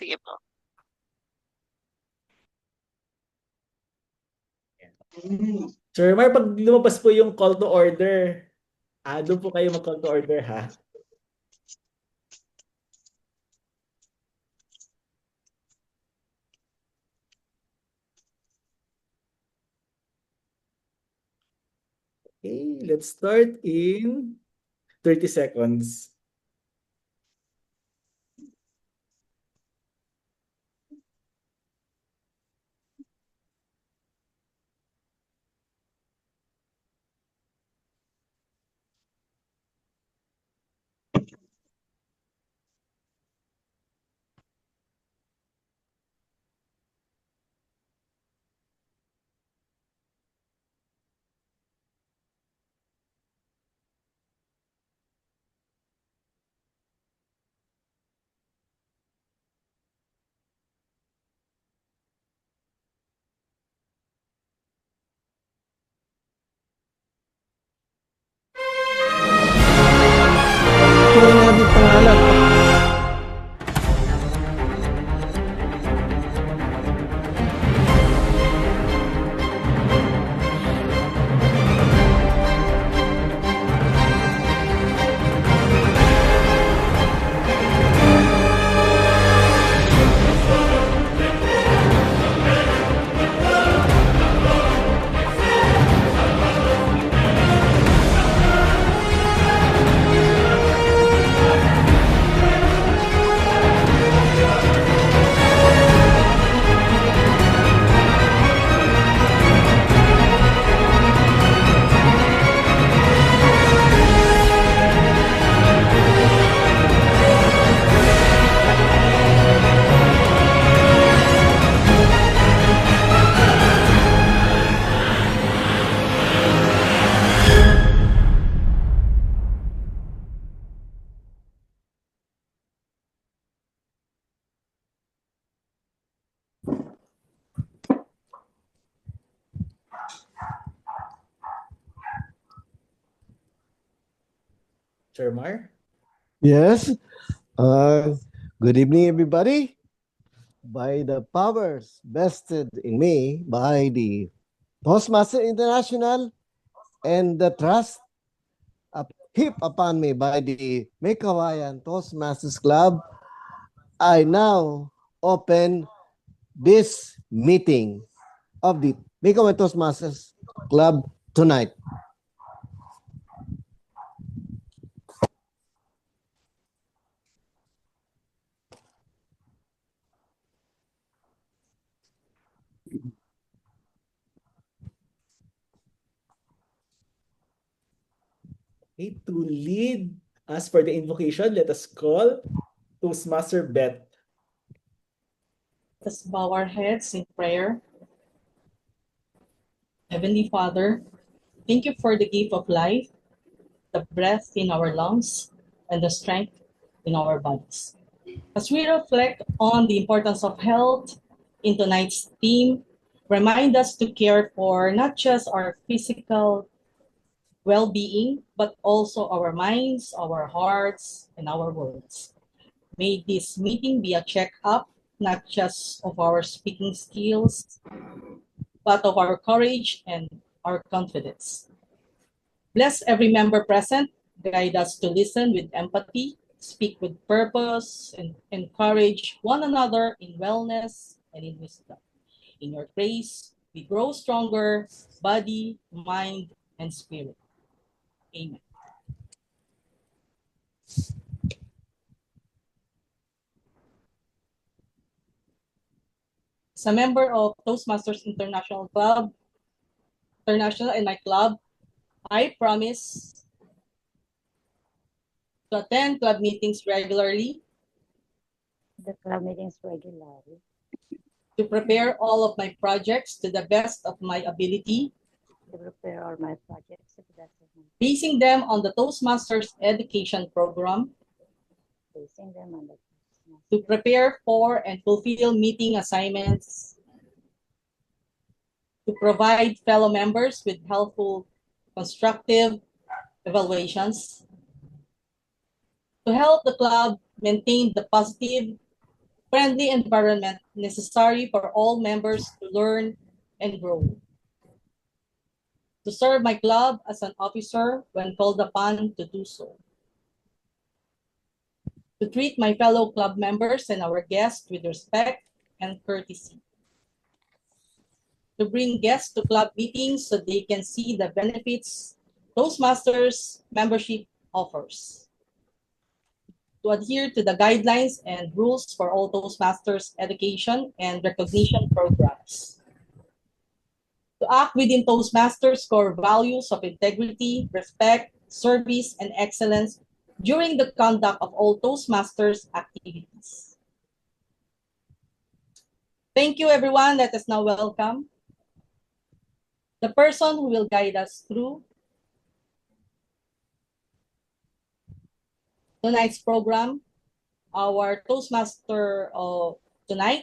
Sige po. Sir Mar, pag lumabas po yung call to order, doon po kayo mag-call to order, ha? Okay, let's start in 30 seconds. Kunin natin pangalan. Sir Mar? Yes. Good evening, everybody. By the powers vested in me by the Toastmaster International and the trust heaped upon me by the Mekawayan Toastmasters Club, I now open this meeting of the Mekawayan Toastmasters Club tonight. Okay, to lead us for the invocation, let us call Toastmaster Beth. Let's bow our heads in prayer. Heavenly Father, thank you for the gift of life, the breath in our lungs, and the strength in our bodies. As we reflect on the importance of health in tonight's theme, remind us to care for not just our physical well-being, but also our minds, our hearts, and our words. May this meeting be a check-up, not just of our speaking skills, but of our courage and our confidence. Bless every member present, guide us to listen with empathy, speak with purpose, and encourage one another in wellness and in wisdom. In your grace, we grow stronger, body, mind, and spirit. Amen. As a member of Toastmasters International and my club, I promise to attend club meetings regularly, to prepare all of my projects to the best of my ability, basing them on the Toastmasters education program, to prepare for and fulfill meeting assignments, to provide fellow members with helpful, constructive evaluations, to help the club maintain the positive friendly environment necessary for all members to learn and grow. To serve my club as an officer when called upon to do so. To treat my fellow club members and our guests with respect and courtesy. To bring guests to club meetings so they can see the benefits Toastmasters membership offers. To adhere to the guidelines and rules for all Toastmasters education and recognition programs. To act within Toastmasters' core values of integrity, respect, service, and excellence during the conduct of all Toastmasters activities. Thank you, everyone. Let us now welcome the person who will guide us through tonight's program, our Toastmaster of tonight.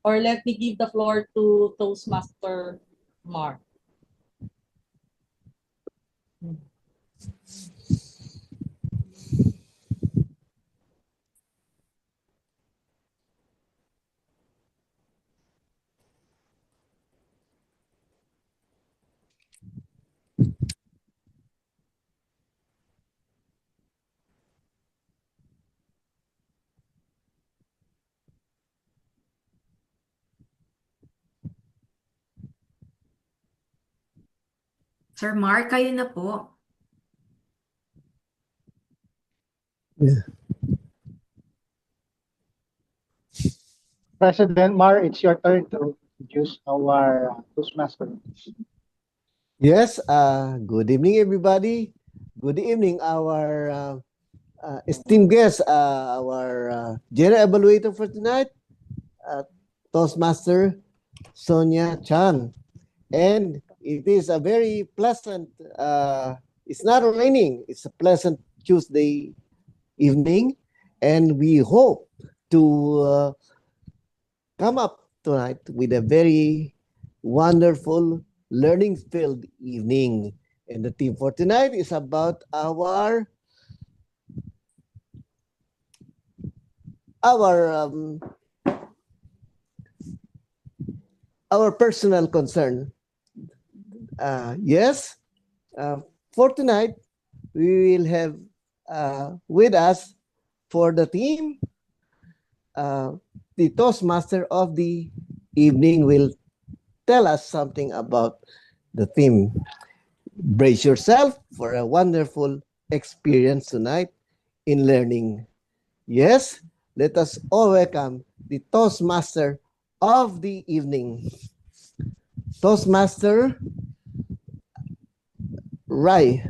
Or let me give the floor to Toastmaster Mark. Sir Mark, kayo na po. Yeah. President Mar, it's your turn to introduce our Toastmaster. Yes, good evening, everybody. Good evening, our esteemed guest, our general evaluator for tonight, Toastmaster Sonia Chan. And it is a very pleasant, it's not raining, it's a pleasant Tuesday evening. And we hope to come up tonight with a very wonderful learning filled evening. And the theme for tonight is about our our personal concern. Yes, for tonight we will have with us for the theme the Toastmaster of the evening will tell us something about the theme. Brace yourself for a wonderful experience tonight in learning. Yes, let us all welcome the Toastmaster of the evening. Toastmaster Rai.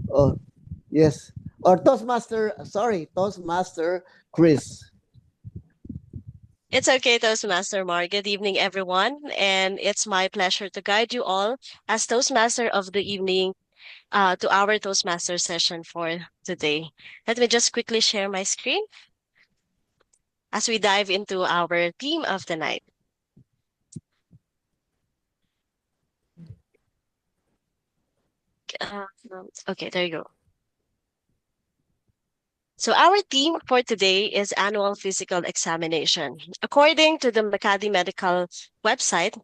Oh, yes. Or Toastmaster Chris. It's okay, Toastmaster Mar. Good evening, everyone. And it's my pleasure to guide you all as Toastmaster of the evening to our Toastmaster session for today. Let me just quickly share my screen as we dive into our theme of the night. Okay, there you go. So our theme for today is annual physical examination. According to the Makati Medical website,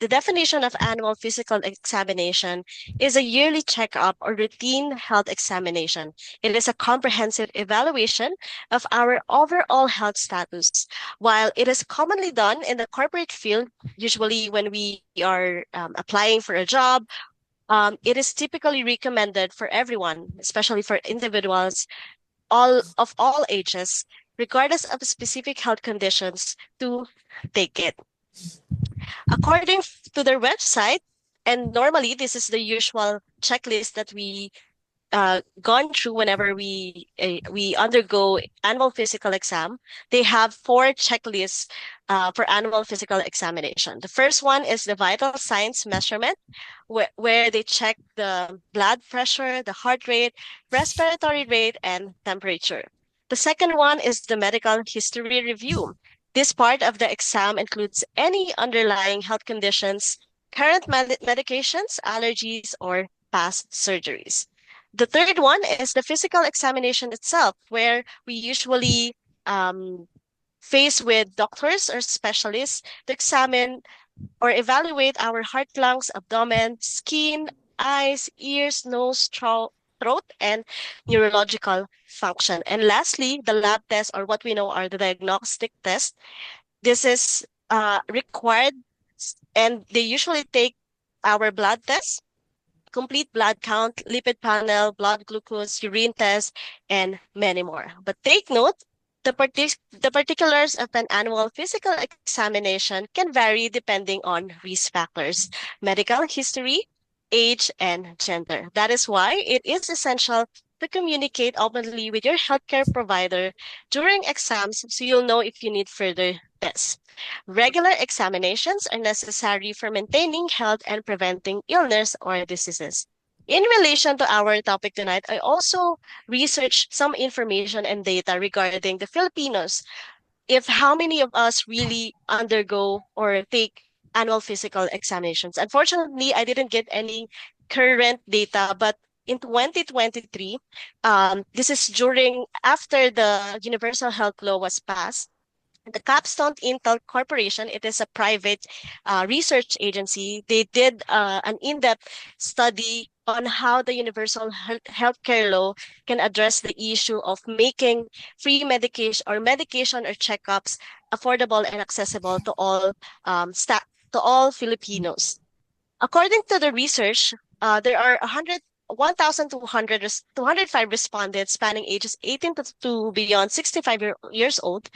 the definition of annual physical examination is a yearly checkup or routine health examination. It is a comprehensive evaluation of our overall health status. While it is commonly done in the corporate field, usually when we are applying for a job, it is typically recommended for everyone, especially for individuals all ages, regardless of specific health conditions, to take it. According to their website, and normally this is the usual checklist that we gone through whenever we undergo annual physical exam. They have 4 checklists for annual physical examination. The first one is the vital signs measurement, where they check the blood pressure, the heart rate, respiratory rate, and temperature. The second one is the medical history review. This part of the exam includes any underlying health conditions, current medications, allergies, or past surgeries. The third one is the physical examination itself, where we usually face with doctors or specialists to examine or evaluate our heart, lungs, abdomen, skin, eyes, ears, nose, throat, and neurological function. And lastly, the lab test, or what we know are the diagnostic tests. This is required, and they usually take our blood test, complete blood count, lipid panel, blood glucose, urine test, and many more. But take note, the particulars of an annual physical examination can vary depending on risk factors, medical history, age, and gender. That is why it is essential to communicate openly with your healthcare provider during exams so you'll know if you need further tests. Regular examinations are necessary for maintaining health and preventing illness or diseases. In relation to our topic tonight, I also researched some information and data regarding the Filipinos, if how many of us really undergo or take annual physical examinations. Unfortunately, I didn't get any current data, but in 2023, this is during after the Universal Health Law was passed. The Capstone Intel Corporation, it is a private research agency. They did an in-depth study on how the universal healthcare law can address the issue of making free medication or checkups affordable and accessible to all to all Filipinos. According to the research, there are 1,205 respondents spanning ages 18 to beyond 65 years old.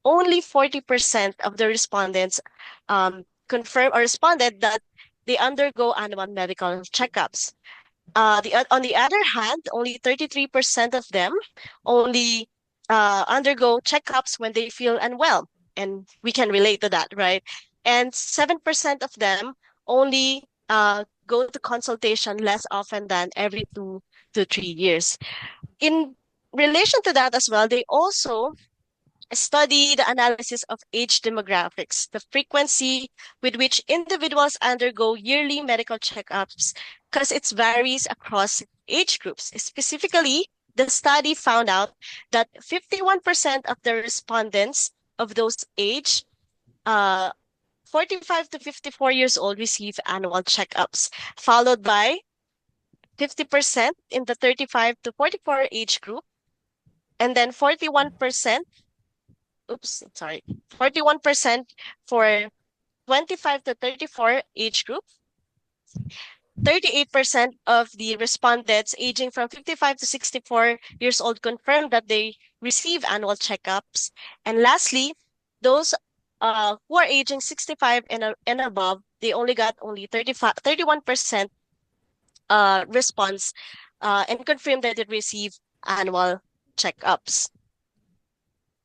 Only 40% of the respondents confirmed or responded that they undergo annual medical checkups. On the other hand, only 33% of them only undergo checkups when they feel unwell. And we can relate to that, right? And 7% of them only go to consultation less often than every 2 to 3 years. In relation to that as well, they also study the analysis of age demographics, the frequency with which individuals undergo yearly medical checkups, because it varies across age groups. Specifically, the study found out that 51% of the respondents of those age, 45 to 54 years old, receive annual checkups, followed by 50% in the 35 to 44 age group, and then 41%, 41% for 25 to 34 age group. 38% of the respondents aging from 55 to 64 years old confirmed that they receive annual checkups. And lastly, those who are aging 65 and above, they only got only 31% response and confirmed that they receive annual checkups.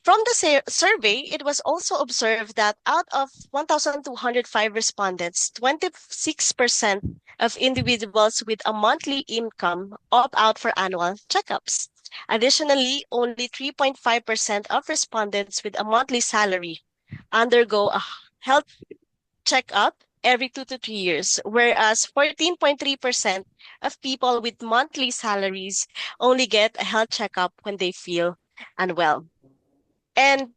From the survey, it was also observed that out of 1,205 respondents, 26% of individuals with a monthly income opt out for annual checkups. Additionally, only 3.5% of respondents with a monthly salary undergo a health checkup every 2 to 3 years, whereas 14.3% of people with monthly salaries only get a health checkup when they feel unwell. And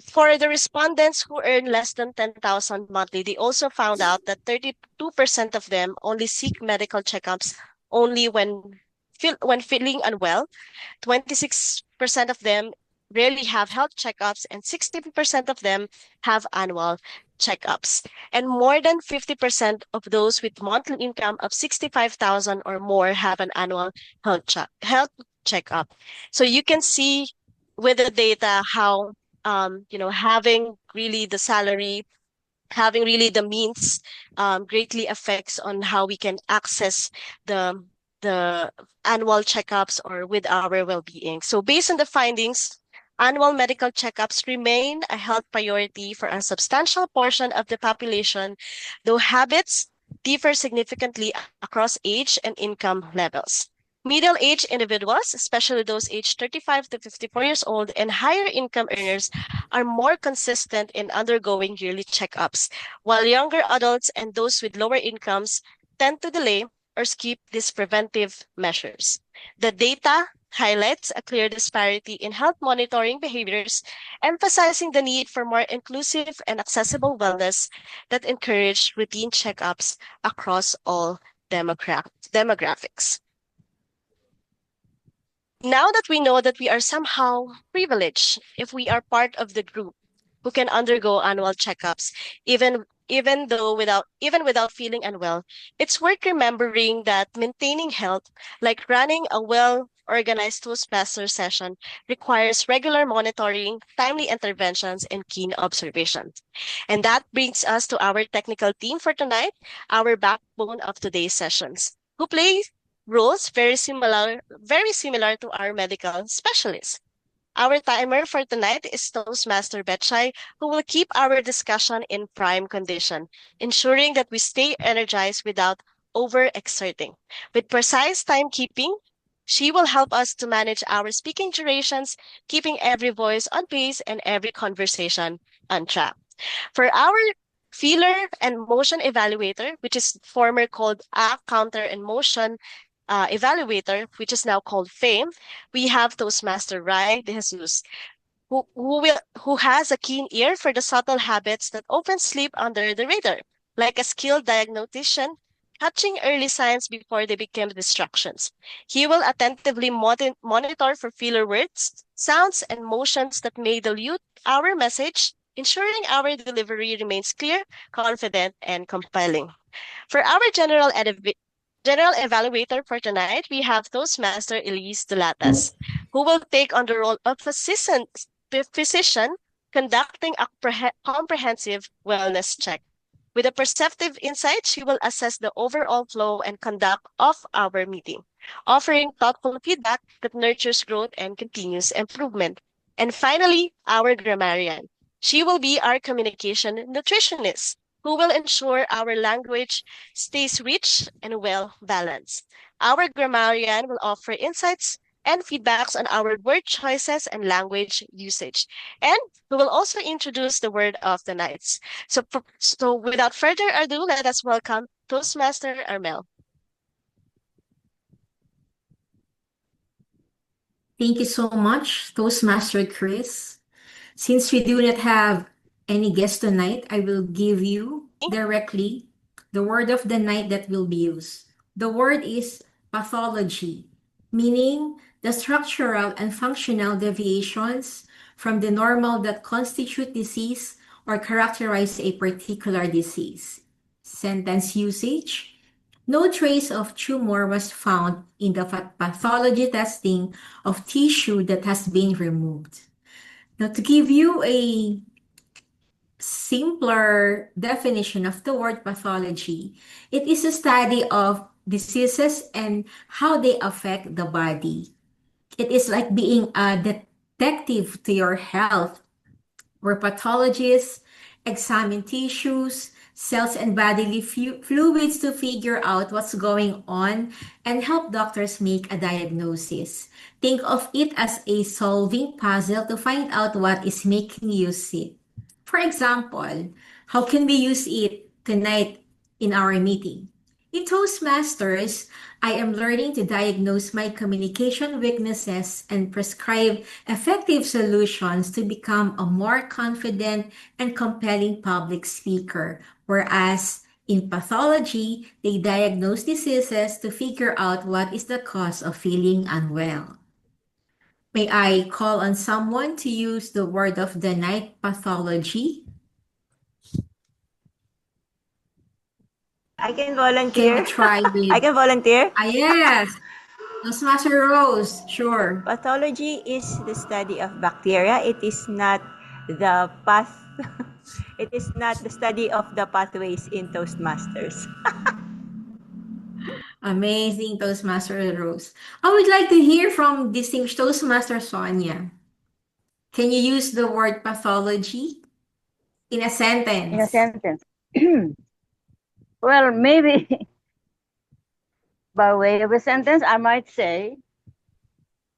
for the respondents who earn less than 10,000 monthly, they also found out that 32% of them only seek medical checkups only when feeling unwell. 26% of them rarely have health checkups, and 60% of them have annual checkups. And more than 50% of those with monthly income of 65,000 or more have an annual health checkup. So you can see with the data how having really the salary, having really the means greatly affects on how we can access the annual checkups or with our well-being. So based on the findings, annual medical checkups remain a health priority for a substantial portion of the population, though habits differ significantly across age and income levels. Middle-aged individuals, especially those aged 35 to 54 years old, and higher income earners are more consistent in undergoing yearly checkups, while younger adults and those with lower incomes tend to delay or skip these preventive measures. The data highlights a clear disparity in health monitoring behaviors, emphasizing the need for more inclusive and accessible wellness that encourage routine checkups across all demographics. Now that we know that we are somehow privileged if we are part of the group who can undergo annual checkups, even without feeling unwell, it's worth remembering that maintaining health, like running a well-organized Toastmaster session, requires regular monitoring, timely interventions, and keen observation. And that brings us to our technical team for tonight, our backbone of today's sessions, who play roles very similar to our medical specialists. Our timer for tonight is Toastmaster Betchay, who will keep our discussion in prime condition, ensuring that we stay energized without overexerting. With precise timekeeping, she will help us to manage our speaking durations, keeping every voice on pace and every conversation on track. For our feeler and motion evaluator, which is former called a counter and motion evaluator, which is now called FAME, we have Toastmaster Rai De Jesus, who has a keen ear for the subtle habits that often slip under the radar, like a skilled diagnostician catching early signs before they become distractions. He will attentively monitor for filler words, sounds, and motions that may dilute our message, ensuring our delivery remains clear, confident, and compelling. For our general evaluator for tonight, we have Toastmaster Elise Delatas, who will take on the role of physician conducting a comprehensive wellness check. With a perceptive insight, she will assess the overall flow and conduct of our meeting, offering thoughtful feedback that nurtures growth and continuous improvement. And finally, our grammarian. She will be our communication nutritionist, who will ensure our language stays rich and well balanced. Our grammarian will offer insights and feedbacks on our word choices and language usage. And we will also introduce the word of the night. So without further ado, let us welcome Toastmaster Armel. Thank you so much, Toastmaster Chris. Since we do not have any guest tonight, I will give you directly the word of the night that will be used. The word is pathology, meaning the structural and functional deviations from the normal that constitute disease or characterize a particular disease. Sentence usage. No trace of tumor was found in the pathology testing of tissue that has been removed. Now, to give you a simpler definition of the word pathology, it is a study of diseases and how they affect the body. It is like being a detective to your health, where pathologists examine tissues, cells, and bodily fluids to figure out what's going on and help doctors make a diagnosis. Think of it as a solving puzzle to find out what is making you sick. For example, how can we use it tonight in our meeting? In Toastmasters, I am learning to diagnose my communication weaknesses and prescribe effective solutions to become a more confident and compelling public speaker. Whereas in pathology, they diagnose diseases to figure out what is the cause of feeling unwell. May I call on someone to use the word of the night, pathology? I can Can volunteer. we try with, I can volunteer. yes, Toastmaster Rose, sure. Pathology is the study of bacteria. It is not the path. It is not the study of the pathways in Toastmasters. Amazing, Toastmaster Rose. I would like to hear from distinguished Toastmaster Sonia. Can you use the word pathology in a In a sentence? sentence. Well, maybe by way of a sentence, I might say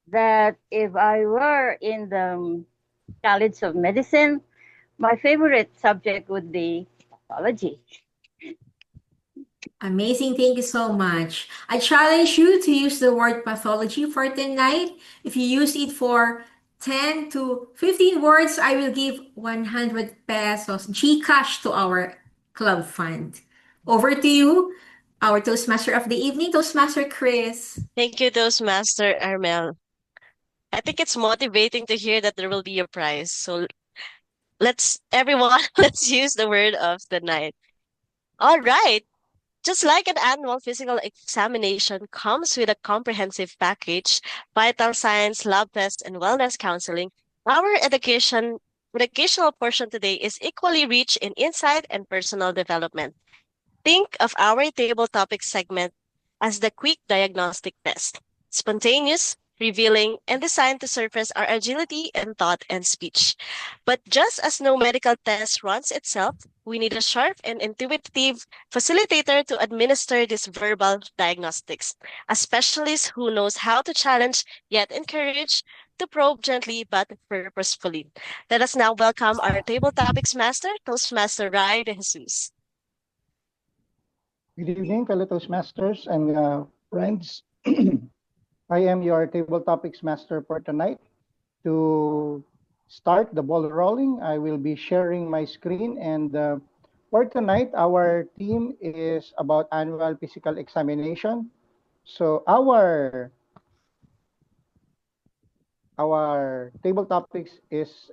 that if I were in the College of Medicine, my favorite subject would be pathology. Amazing. Thank you so much. I challenge you to use the word pathology for tonight. If you use it for 10 to 15 words, I will give 100 pesos Gcash to our club fund. Over to you, our Toastmaster of the evening, Toastmaster Chris. Thank you, Toastmaster Armel. I think it's motivating to hear that there will be a prize. So let's everyone, let's use the word of the night. All right. Just like an annual physical examination comes with a comprehensive package, vital signs, lab tests, and wellness counseling, our educational portion today is equally rich in insight and personal development. Think of our table topic segment as the quick diagnostic test, spontaneous, revealing, and designed to surface our agility in thought and speech. But just as no medical test runs itself, we need a sharp and intuitive facilitator to administer these verbal diagnostics, a specialist who knows how to challenge yet encourage, to probe gently but purposefully. Let us now welcome our table topics master, Toastmaster Rai de Jesus. Good evening, fellow Toastmasters and friends. I am your table topics master for tonight. To start the ball rolling, I will be sharing my screen. And for tonight, our theme is about annual physical examination. So our table topics is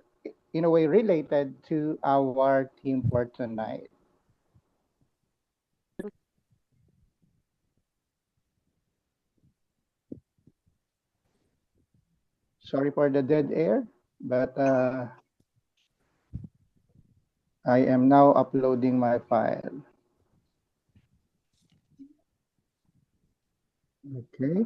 in a way related to our theme for tonight. Sorry for the dead air, but I am now uploading my file. Okay.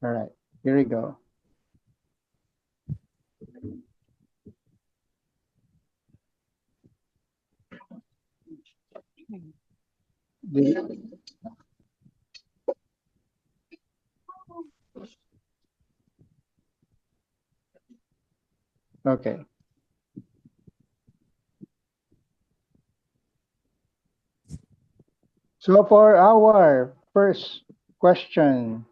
All right, here we go. Okay. So for our first question,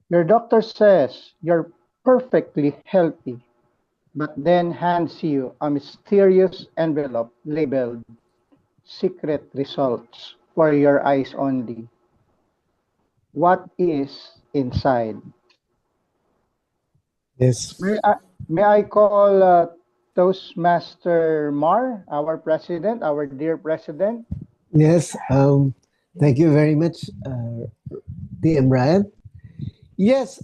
your doctor says you're perfectly healthy, but then hands you a mysterious envelope labeled secret results for your eyes only. What is inside? Yes. May I call Toastmaster Mar, our president, our dear president? Yes. Thank you very much, DM Ryan. Yes.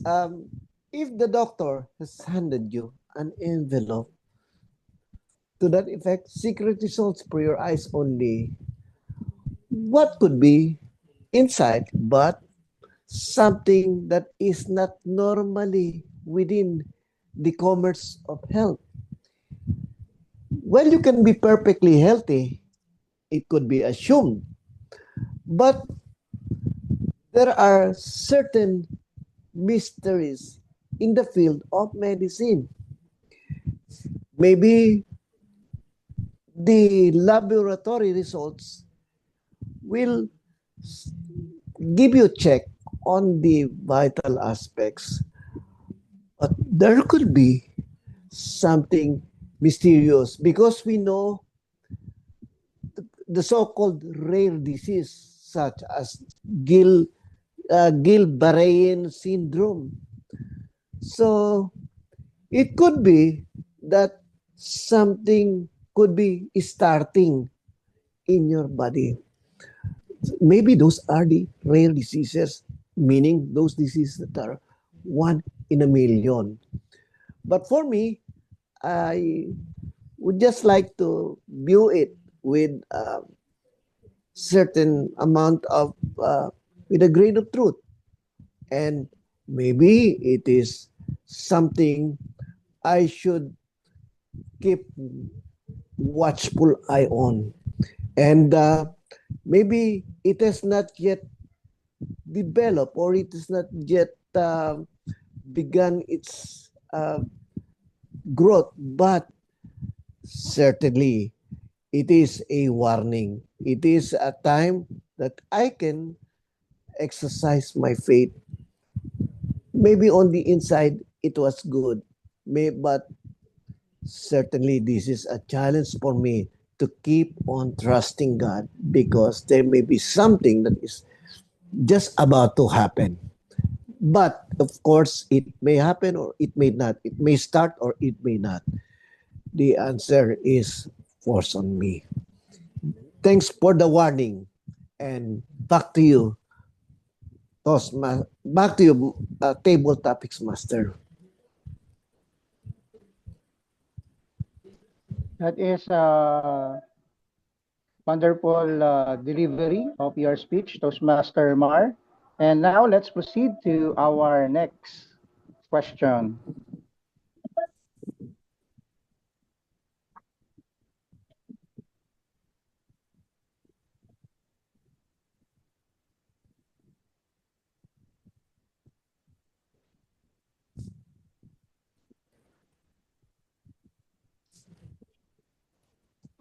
If the doctor has handed you an envelope to that effect, secret results for your eyes only, what could be inside but something that is not normally within the commerce of health? Well, you can be perfectly healthy, it could be assumed, but there are certain mysteries in the field of medicine. Maybe the laboratory results will give you a check on the vital aspects, but there could be something mysterious because we know the so-called rare disease such as Guillain-Barré syndrome. So it could be that something could be starting in your body. Maybe those are the rare diseases, meaning those diseases that are one in a million. But for me, I would just like to view it with a certain amount of, with a grain of truth. And maybe it is something I should keep watchful eye on. And maybe it has not yet developed, or it has not yet begun its growth, but certainly it is a warning. It is a time that I can exercise my faith. Maybe on the inside it was good, but certainly this is a challenge for me to keep on trusting God, because there may be something that is just about to happen. But of course, it may happen or it may not. It may start or it may not. The answer is force on me. Thanks for the warning. And back to you, back to you, table topics master. That is wonderful delivery of your speech, Toastmaster Mar. And now let's proceed to our next question.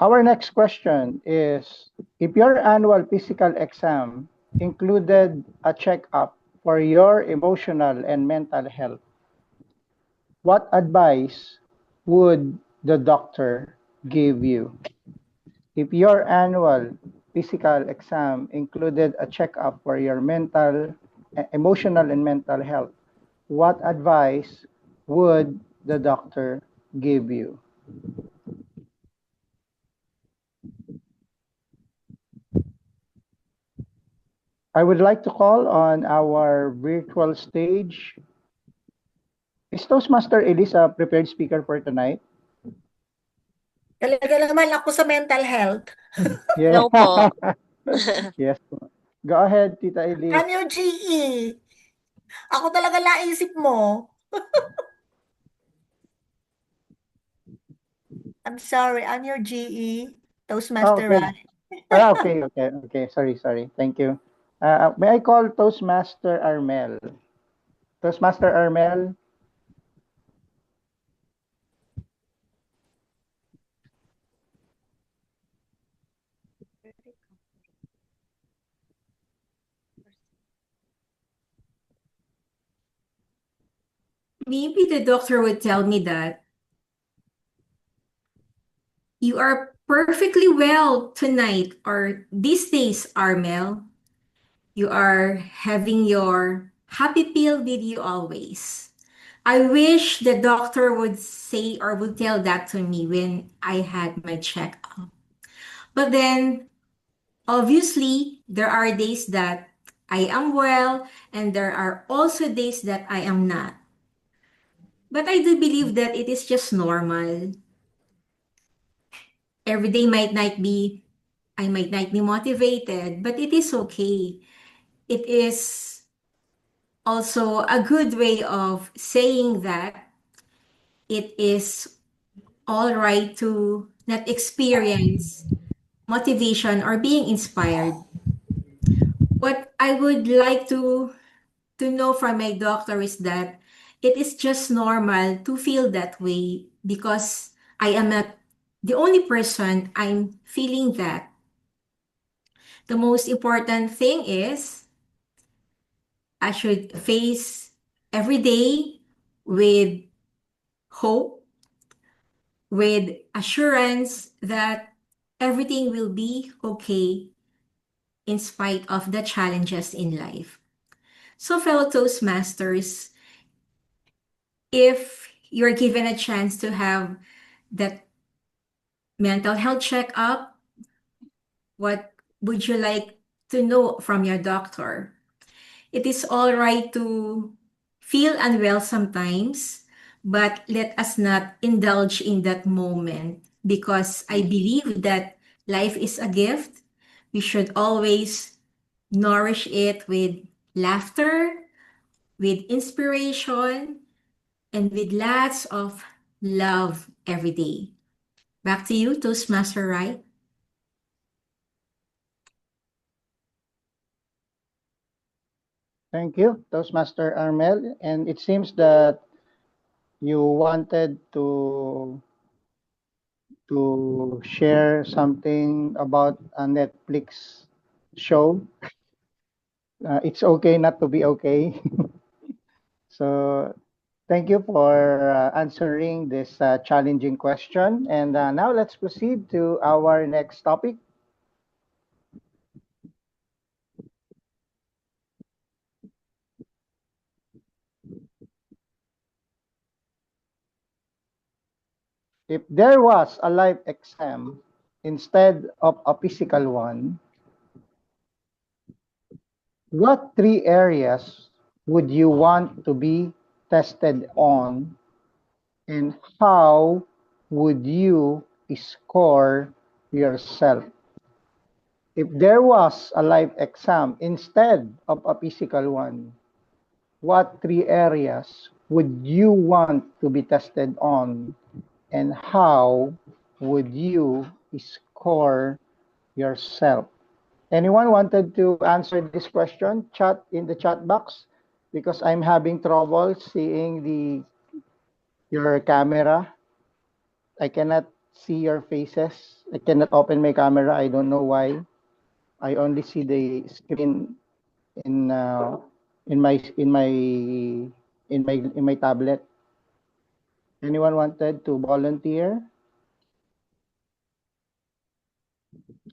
Our next question is, if your annual physical exam included a checkup for your emotional and mental health, what advice would the doctor give you? If your annual physical exam included a checkup for your emotional and mental health, what advice would the doctor give you? I would like to call on our virtual stage. Is Toastmaster Elisa a prepared speaker for tonight? Talaga naman ako sa mental health. Yeah. No po. Yes. Go ahead, Tita Elise. I'm your GE. Ako talaga naisip mo. I'm sorry, I'm your GE. Toastmaster Okay. Ran. Okay. Sorry. Thank you. May I call Toastmaster Armel? Toastmaster Armel? Maybe the doctor would tell me that you are perfectly well tonight or these days, Armel. You are having your happy pill with you always. I wish the doctor would say or would tell that to me when I had my checkup. But then, obviously, there are days that I am well, and there are also days that I am not. But I do believe that it is just normal. Every day I might not be motivated, but it is okay. It is also a good way of saying that it is all right to not experience motivation or being inspired. What I would like to know from my doctor is that it is just normal to feel that way because I am not the only person I'm feeling that. The most important thing is I should face every day with hope, with assurance that everything will be okay in spite of the challenges in life. So, fellow Toastmasters, if you're given a chance to have that mental health checkup, what would you like to know from your doctor? It is all right to feel unwell sometimes, but let us not indulge in that moment because I believe that life is a gift. We should always nourish it with laughter, with inspiration, and with lots of love every day. Back to you, Toastmaster Rai. Thank you, Toastmaster Armel. And it seems that you wanted to share something about a Netflix show. It's okay not to be okay. So thank you for answering this challenging question. And now let's proceed to our next topic. If there was a life exam instead of a physical one, what three areas would you want to be tested on, and how would you score yourself? If there was a life exam instead of a physical one, what three areas would you want to be tested on, and how would you score yourself? Anyone wanted to answer this question? Chat in the chat box, because I'm having trouble seeing your camera. I cannot see your faces. I cannot open my camera. I don't know why. I only see the screen in in my in my in my tablet. Anyone wanted to volunteer?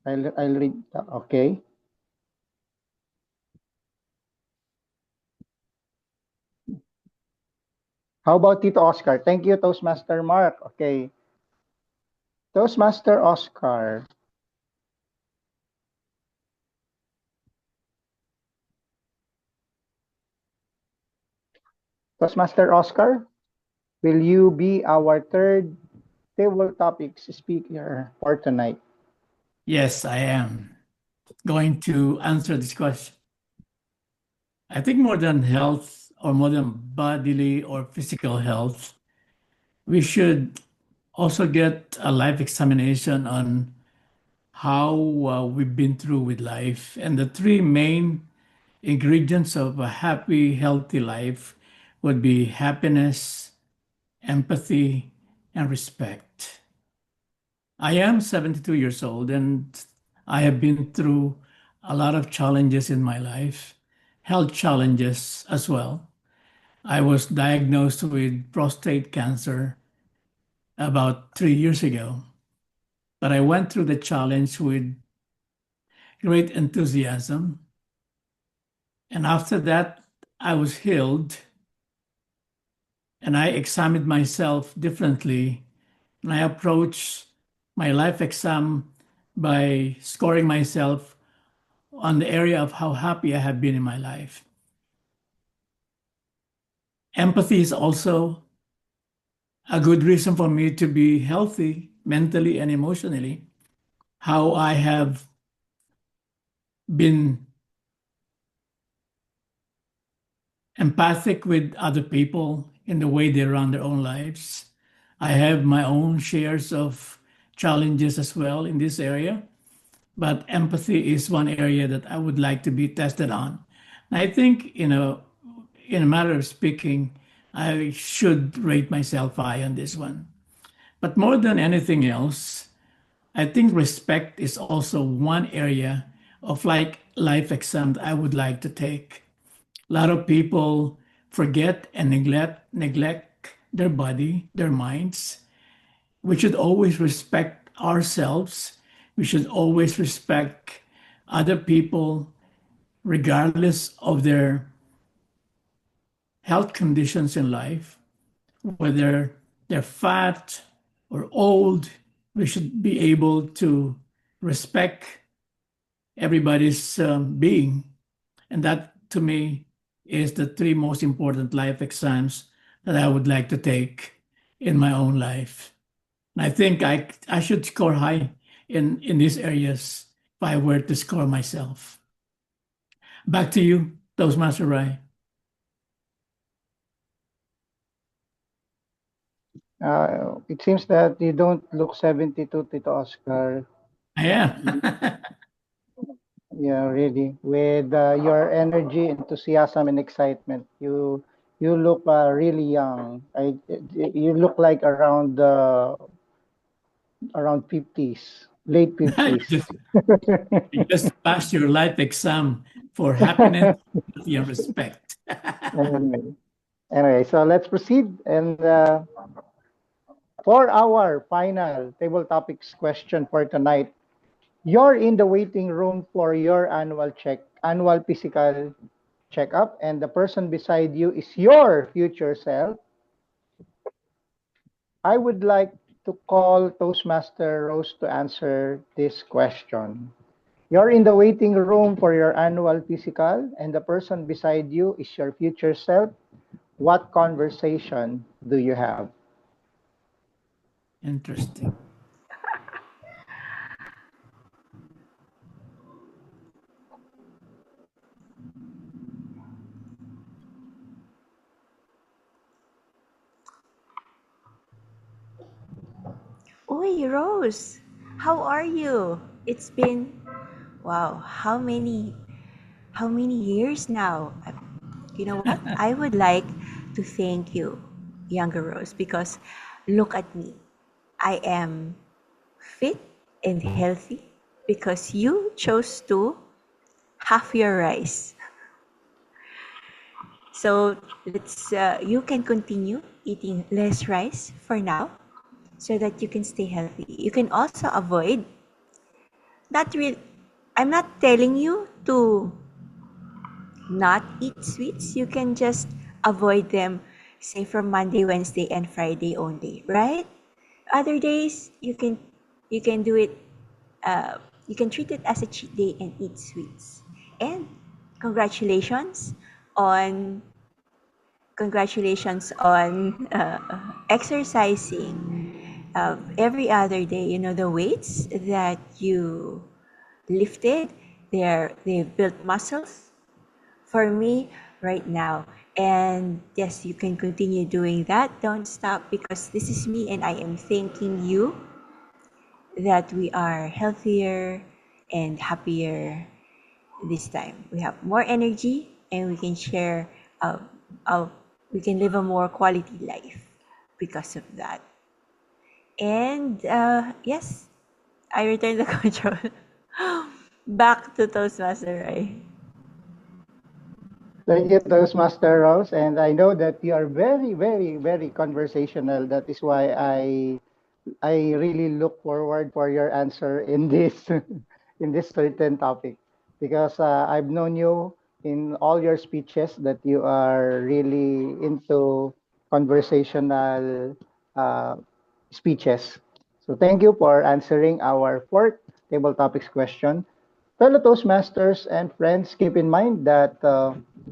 I'll read. Okay. How about Tito Oscar? Thank you, Toastmaster Mark. Okay. Toastmaster Oscar. Toastmaster Oscar, will you be our third table topics speaker for tonight? Yes, I am going to answer this question. I think more than health or more than bodily or physical health, we should also get a life examination on how we've been through with life. And the three main ingredients of a happy, healthy life would be happiness, empathy, and respect. I am 72 years old and I have been through a lot of challenges in my life, health challenges as well. I was diagnosed with prostate cancer about 3 years ago, but I went through the challenge with great enthusiasm. And after that, I was healed and I examined myself differently. And I approached my life exam by scoring myself on the area of how happy I have been in my life. Empathy is also a good reason for me to be healthy mentally and emotionally. How I have been empathic with other people in the way they run their own lives. I have my own shares of challenges as well in this area, but empathy is one area that I would like to be tested on. And I think, in a matter of speaking, I should rate myself high on this one. But more than anything else, I think respect is also one area of like life exam that I would like to take. A lot of people forget and neglect their body, their minds. We should always respect ourselves. We should always respect other people, regardless of their health conditions in life, whether they're fat or old. We should be able to respect everybody's being. And that, to me, is the three most important life exams that I would like to take in my own life. And I think I should score high in these areas if I were to score myself. Back to you, Toastmaster Rai. It seems that you don't look 72, Tito Oscar. I am. Yeah, really. With your energy, enthusiasm, and excitement, you look really young. You look like around 50s, late 50s. just, you just pass your life exam for happiness and respect. Anyway, so let's proceed. And for our final table topics question for tonight, you're in the waiting room for your annual physical checkup, and the person beside you is your future self. I would like to call Toastmaster Rose to answer this question. You're in the waiting room for your annual physical, and the person beside you is your future self. What conversation do you have? Interesting. Oi, Rose, how are you? It's been, wow, how many years now? You know what? I would like to thank you, younger Rose, because look at me. I am fit and healthy because you chose to half your rice. So you can continue eating less rice for now so that you can stay healthy. You can also avoid not real. I'm not telling you to not eat sweets. You can just avoid them, say from Monday, Wednesday, and Friday only, right? Other days you can do it. You can treat it as a cheat day and eat sweets. And congratulations on exercising every other day. You know the weights that you lifted. They've built muscles for me right now. And yes, you can continue doing that. Don't stop because this is me and I am thanking you that we are healthier and happier this time. We have more energy and we can share, uh, uh, we can live a more quality life because of that. And yes, I return the control back to Toastmaster Rai. Thank you, Toastmaster Rose. And I know that you are very, very, very conversational. That is why I really look forward for your answer in this in this certain topic because I've known you in all your speeches that you are really into conversational uh, speeches. So thank you for answering our fourth table topics question. Fellow Toastmasters and friends, keep in mind that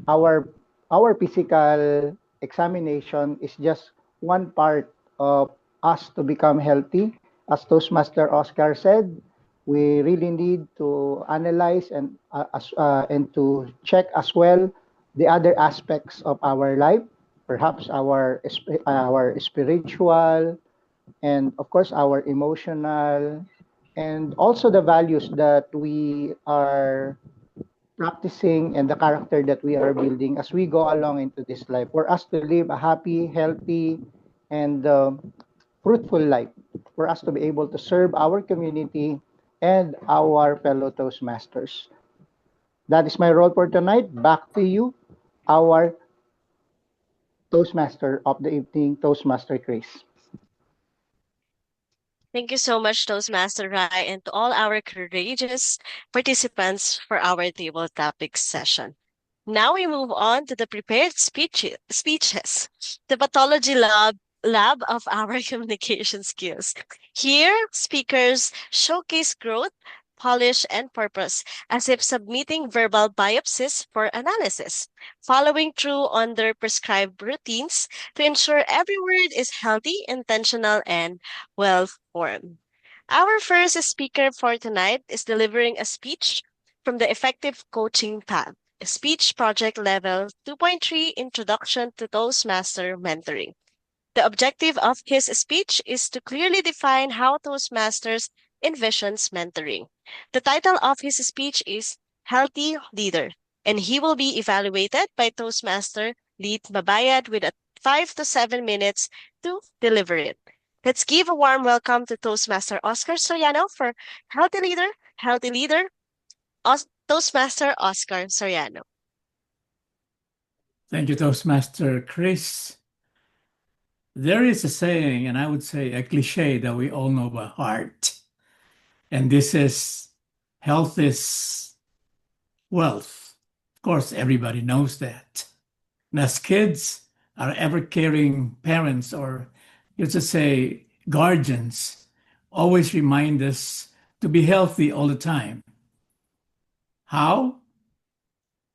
our our physical examination is just one part of us to become healthy. As Toastmaster Oscar said, we really need to analyze and to check as well the other aspects of our life, perhaps our spiritual, and of course our emotional, and also the values that we are practicing and the character that we are building as we go along into this life for us to live a happy, healthy, and fruitful life, for us to be able to serve our community and our fellow Toastmasters. That is my role for tonight. Back to you, our Toastmaster of the evening, Toastmaster Chris. Thank you so much, Toastmaster Rai, and to all our courageous participants for our table topics session. Now we move on to the prepared speeches, the pathology lab of our communication skills. Here, speakers showcase growth, polish, and purpose as if submitting verbal biopsies for analysis, following through on their prescribed routines to ensure every word is healthy, intentional, and well formed. Our first speaker for tonight is delivering a speech from the Effective Coaching Path, Speech Project Level 2.3 Introduction to Toastmaster Mentoring. The objective of his speech is to clearly define how Toastmasters envisions mentoring. The title of his speech is Healthy Leader, and he will be evaluated by Toastmaster Lead Mabayad with a 5 to 7 minutes to deliver it. Let's give a warm welcome to Toastmaster Oscar Soriano for Healthy Leader, Healthy Leader, Toastmaster Oscar Soriano. Thank you, Toastmaster Chris. There is a saying, and I would say a cliche that we all know by heart. And this is health is wealth. Of course, everybody knows that. And as kids, our ever-caring parents, or let's just say guardians, always remind us to be healthy all the time. How?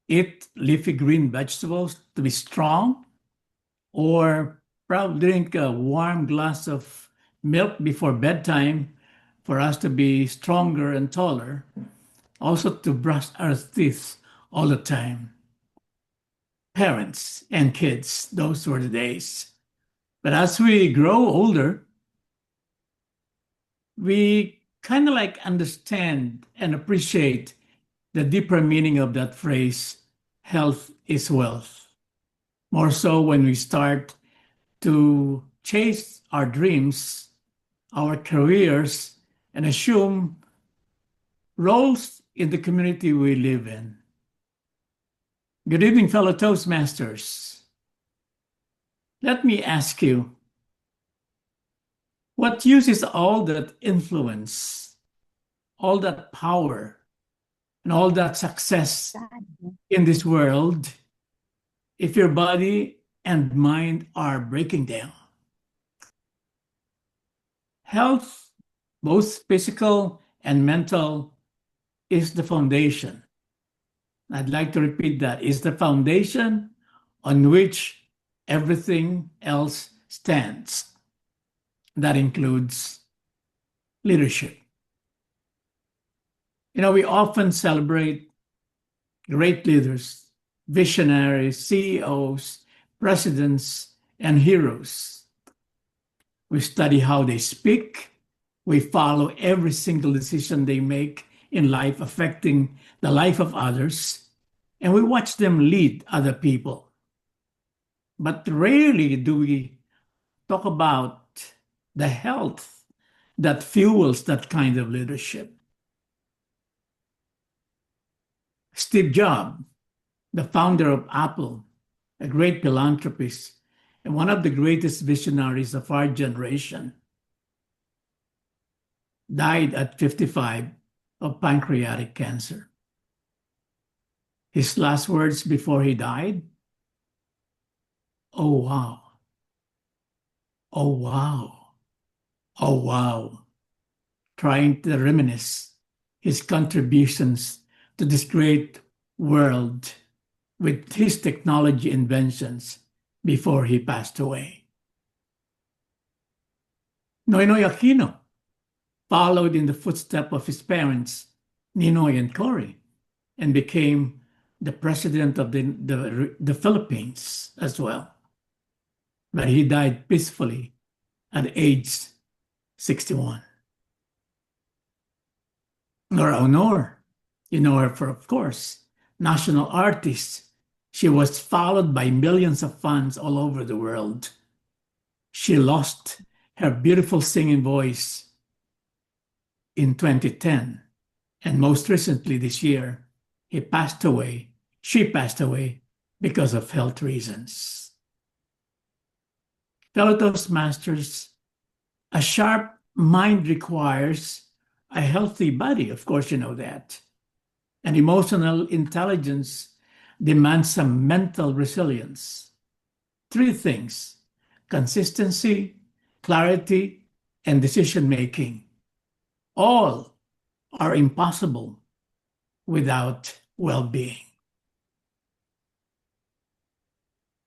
Eat leafy green vegetables to be strong, or probably drink a warm glass of milk before bedtime for us to be stronger and taller. Also to brush our teeth all the time. Parents and kids, those were the days. But as we grow older, we kind of like understand and appreciate the deeper meaning of that phrase, health is wealth. More so when we start to chase our dreams, our careers, and assume roles in the community we live in. Good evening, fellow Toastmasters. Let me ask you, what use is all that influence, all that power, and all that success in this world if your body and mind are breaking down? Health, both physical and mental, is the foundation. I'd like to repeat that, is the foundation on which everything else stands. That includes leadership. You know, we often celebrate great leaders, visionaries, CEOs, presidents, and heroes. We study how they speak. We follow every single decision they make in life affecting the life of others, and we watch them lead other people. But rarely do we talk about the health that fuels that kind of leadership. Steve Jobs, the founder of Apple, a great philanthropist, and one of the greatest visionaries of our generation, died at 55 of pancreatic cancer. His last words before he died, "Oh, wow. Oh, wow. Oh, wow." Trying to reminisce his contributions to this great world with his technology inventions before he passed away. Noynoy Aquino followed in the footsteps of his parents, Ninoy and Cory, and became the president of the Philippines as well. But he died peacefully at age 61. Nora Honor, you know her for, of course, national artist. She was followed by millions of fans all over the world. She lost her beautiful singing voice in 2010, and most recently this year, she passed away because of health reasons. Fellow Toastmasters, a sharp mind requires a healthy body, of course you know that. And emotional intelligence demands some mental resilience. 3 things: consistency, clarity, and decision-making. All are impossible without well-being.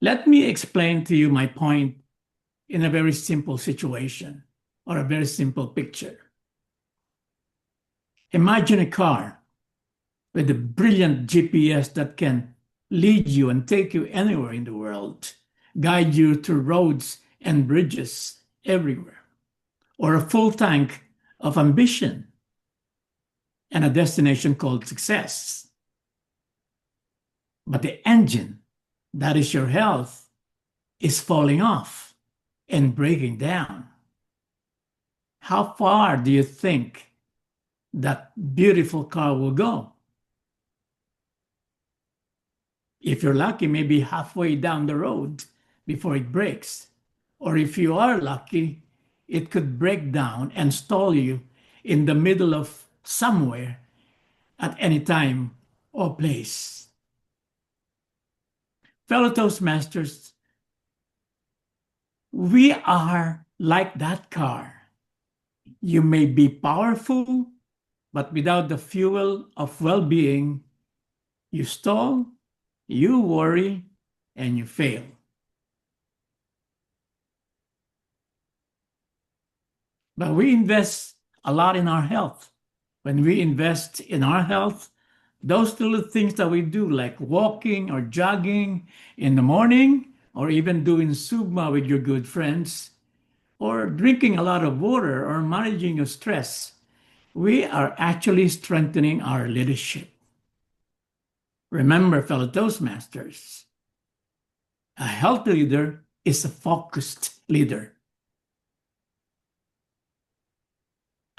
Let me explain to you my point in a very simple situation or a very simple picture. Imagine a car with a brilliant GPS that can lead you and take you anywhere in the world, guide you through roads and bridges everywhere, or a full tank of ambition and a destination called success. But the engine, that is your health, is falling off and breaking down. How far do you think that beautiful car will go? If you're lucky, maybe halfway down the road before it breaks. Or if you are lucky, it could break down and stall you in the middle of somewhere at any time or place. Fellow Toastmasters, we are like that car. You may be powerful, but without the fuel of well-being, you stall, you worry, and you fail. But we invest a lot in our health. When we invest in our health, those little things that we do, like walking or jogging in the morning, or even doing Sugma with your good friends, or drinking a lot of water, or managing your stress, we are actually strengthening our leadership. Remember, fellow Toastmasters, a healthy leader is a focused leader.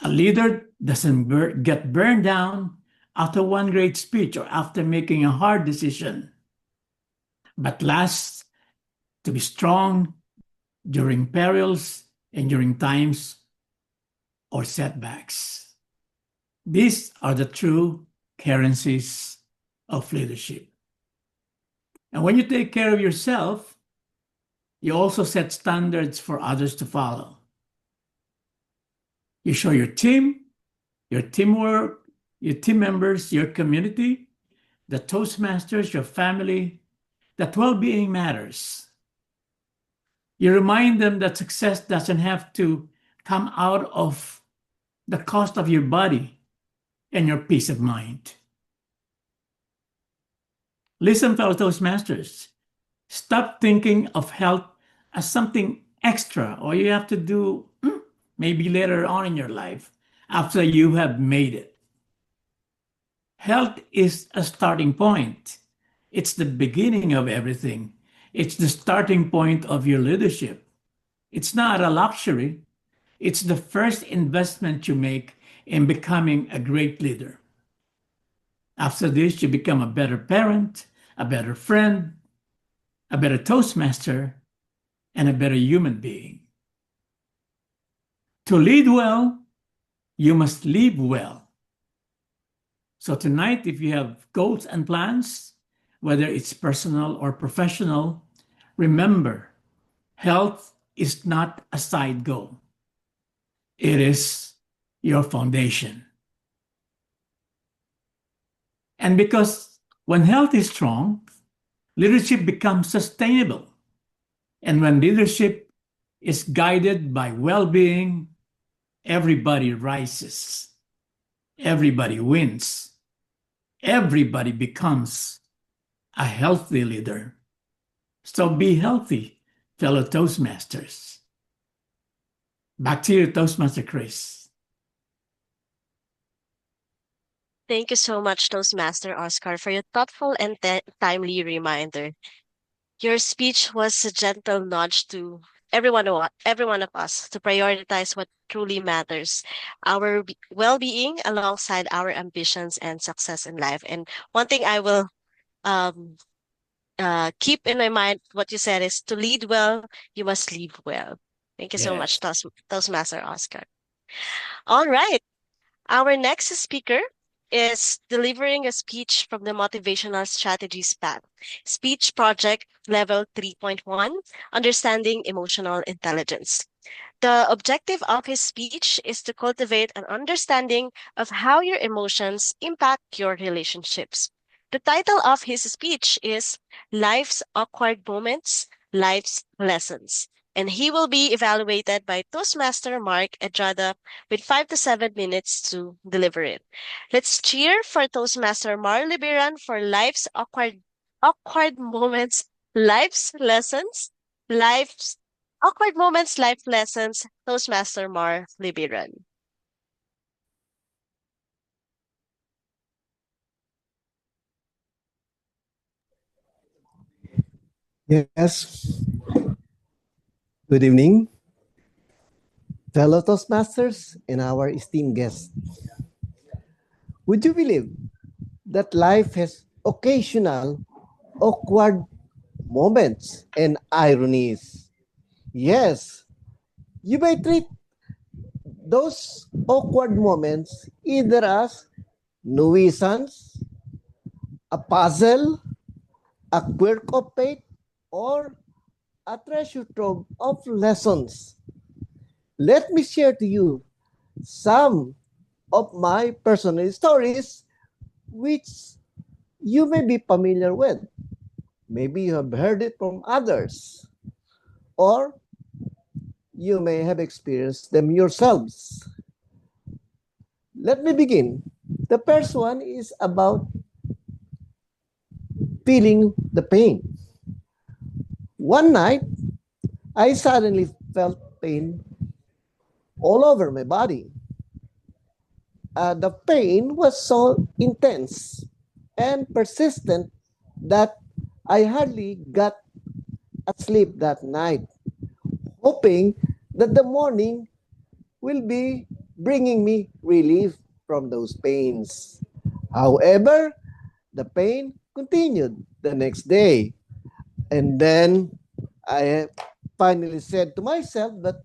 A leader doesn't get burned down after one great speech or after making a hard decision, but lasts to be strong during perils and during times or setbacks. These are the true currencies of leadership. And when you take care of yourself, you also set standards for others to follow. You show your team, your teamwork, your team members, your community, the Toastmasters, your family, that well-being matters. You remind them that success doesn't have to come out of the cost of your body and your peace of mind. Listen, fellow Toastmasters, stop thinking of health as something extra or you have to do maybe later on in your life after you have made it. Health is a starting point. It's the beginning of everything. It's the starting point of your leadership. It's not a luxury. It's the first investment you make in becoming a great leader. After this, you become a better parent, a better friend, a better Toastmaster, and a better human being. To lead well, you must live well. So tonight, if you have goals and plans, whether it's personal or professional, remember, health is not a side goal. It is your foundation. And because when health is strong, leadership becomes sustainable. And when leadership is guided by well-being, everybody rises. Everybody wins. Everybody becomes a healthy leader. So be healthy, fellow Toastmasters. Back to you, Toastmaster Chris. Thank you so much, Toastmaster Oscar, for your thoughtful and timely reminder. Your speech was a gentle nudge to every one of us to prioritize what truly matters, our well-being alongside our ambitions and success in life. And one thing I will um, keep in my mind, what you said is to lead well, you must live well. Thank you so much, Yes. Toastmaster Oscar. All right. Our next speaker is delivering a speech from the Motivational Strategies Path, Speech Project Level 3.1, Understanding Emotional Intelligence. The objective of his speech is to cultivate an understanding of how your emotions impact your relationships. The title of his speech is Life's Awkward Moments, Life's Lessons. And he will be evaluated by Toastmaster Mark Edrada with 5 to 7 minutes to deliver it. Let's cheer for Toastmaster Mar Libiran for Life's Awkward Moments, Life's Lessons, Life's Awkward moments, life lessons, Toastmaster Mar Libiran. Yes. Good evening, fellow Toastmasters and our esteemed guests. Would you believe that life has occasional awkward moments and ironies? Yes, you may treat those awkward moments either as nuisance, a puzzle, a quirk of fate, or a treasure trove of lessons. Let me share to you some of my personal stories which you may be familiar with. Maybe you have heard it from others, or you may have experienced them yourselves. Let me begin. The first one is about feeling the pain. One night, I suddenly felt pain all over my body. The pain was so intense and persistent that I hardly got asleep that night, hoping that the morning will be bringing me relief from those pains. However, the pain continued the next day. And then I finally said to myself that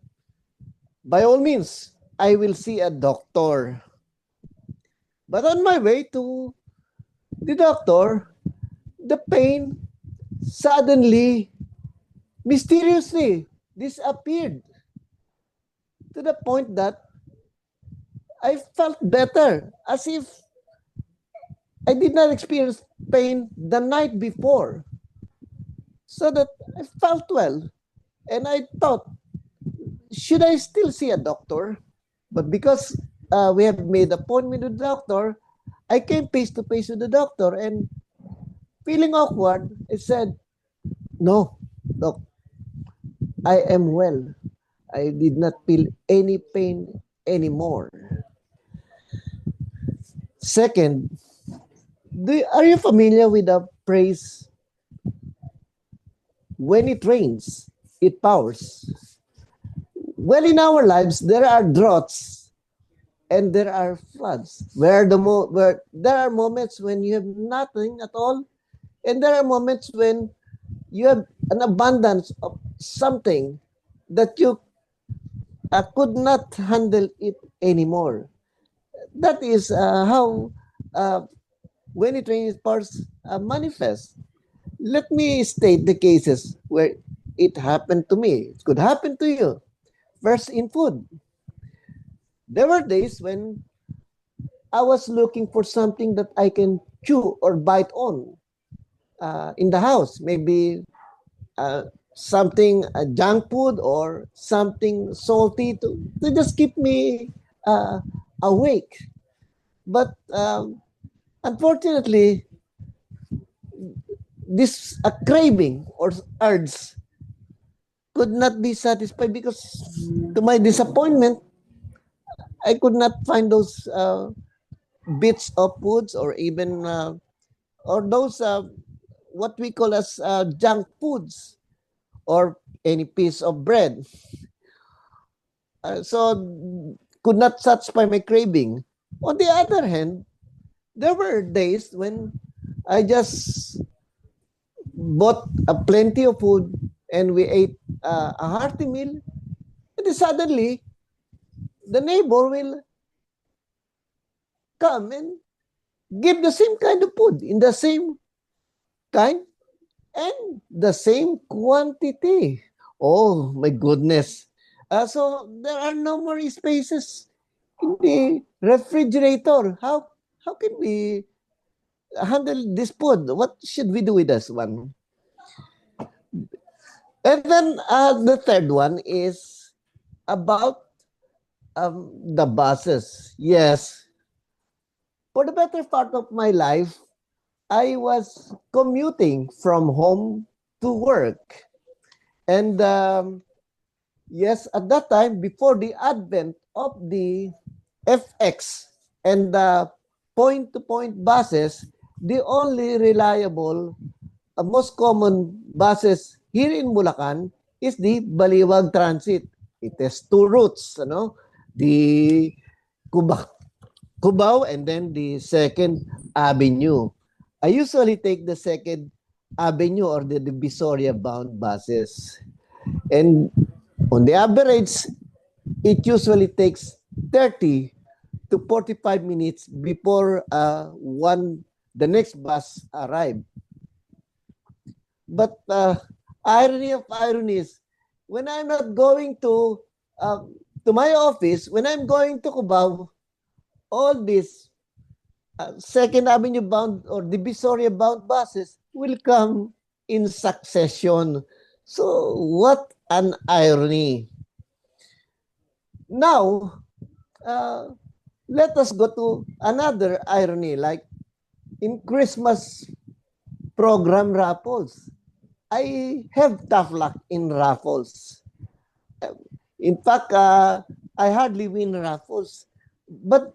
by all means, I will see a doctor. But on my way to the doctor, the pain suddenly, mysteriously disappeared to the point that I felt better, as if I did not experience pain the night before. So that I felt well. And I thought, should I still see a doctor? But because we have made appointment with the doctor, I came face to face with the doctor and feeling awkward, I said, no, doc, I am well. I did not feel any pain anymore. Second, are you familiar with the phrase, when it rains, it pours? Well, in our lives, there are droughts and there are floods, where there are moments when you have nothing at all, and there are moments when you have an abundance of something that you could not handle it anymore. That is how uh, when it rains, it pours manifest. Let me state the cases where it happened to me. It could happen to you. First, in food. There were days when I was looking for something that I can chew or bite on in the house. Maybe uh, something junk food or something salty to just keep me awake. But unfortunately, this craving or urge could not be satisfied because, to my disappointment, I could not find those bits of foods or even or those what we call as junk foods or any piece of bread. So could not satisfy my craving. On the other hand, there were days when I just bought plenty of food and we ate a hearty meal. And then suddenly, the neighbor will come and give the same kind of food in the same kind and the same quantity. Oh my goodness. So there are no more spaces in the refrigerator. How can we handle this food? What should we do with this one? And then the third one is about the buses. Yes, for the better part of my life, I was commuting from home to work. And Yes, at that time, before the advent of the FX and the point-to-point buses, the only reliable, most common buses here in Bulacan is the Baliwag Transit. It has two routes, the Cubao and then the Second Avenue. I usually take the Second Avenue or the Divisoria bound buses. And on the average, it usually takes 30 to 45 minutes before the next bus arrive. But irony of ironies, when I'm not going to my office, when I'm going to Cubao, all these Second Avenue bound or Divisoria bound buses will come in succession. So what an irony. Now, let us go to another irony, like in Christmas program raffles. I have tough luck in raffles. In fact, I hardly win raffles. But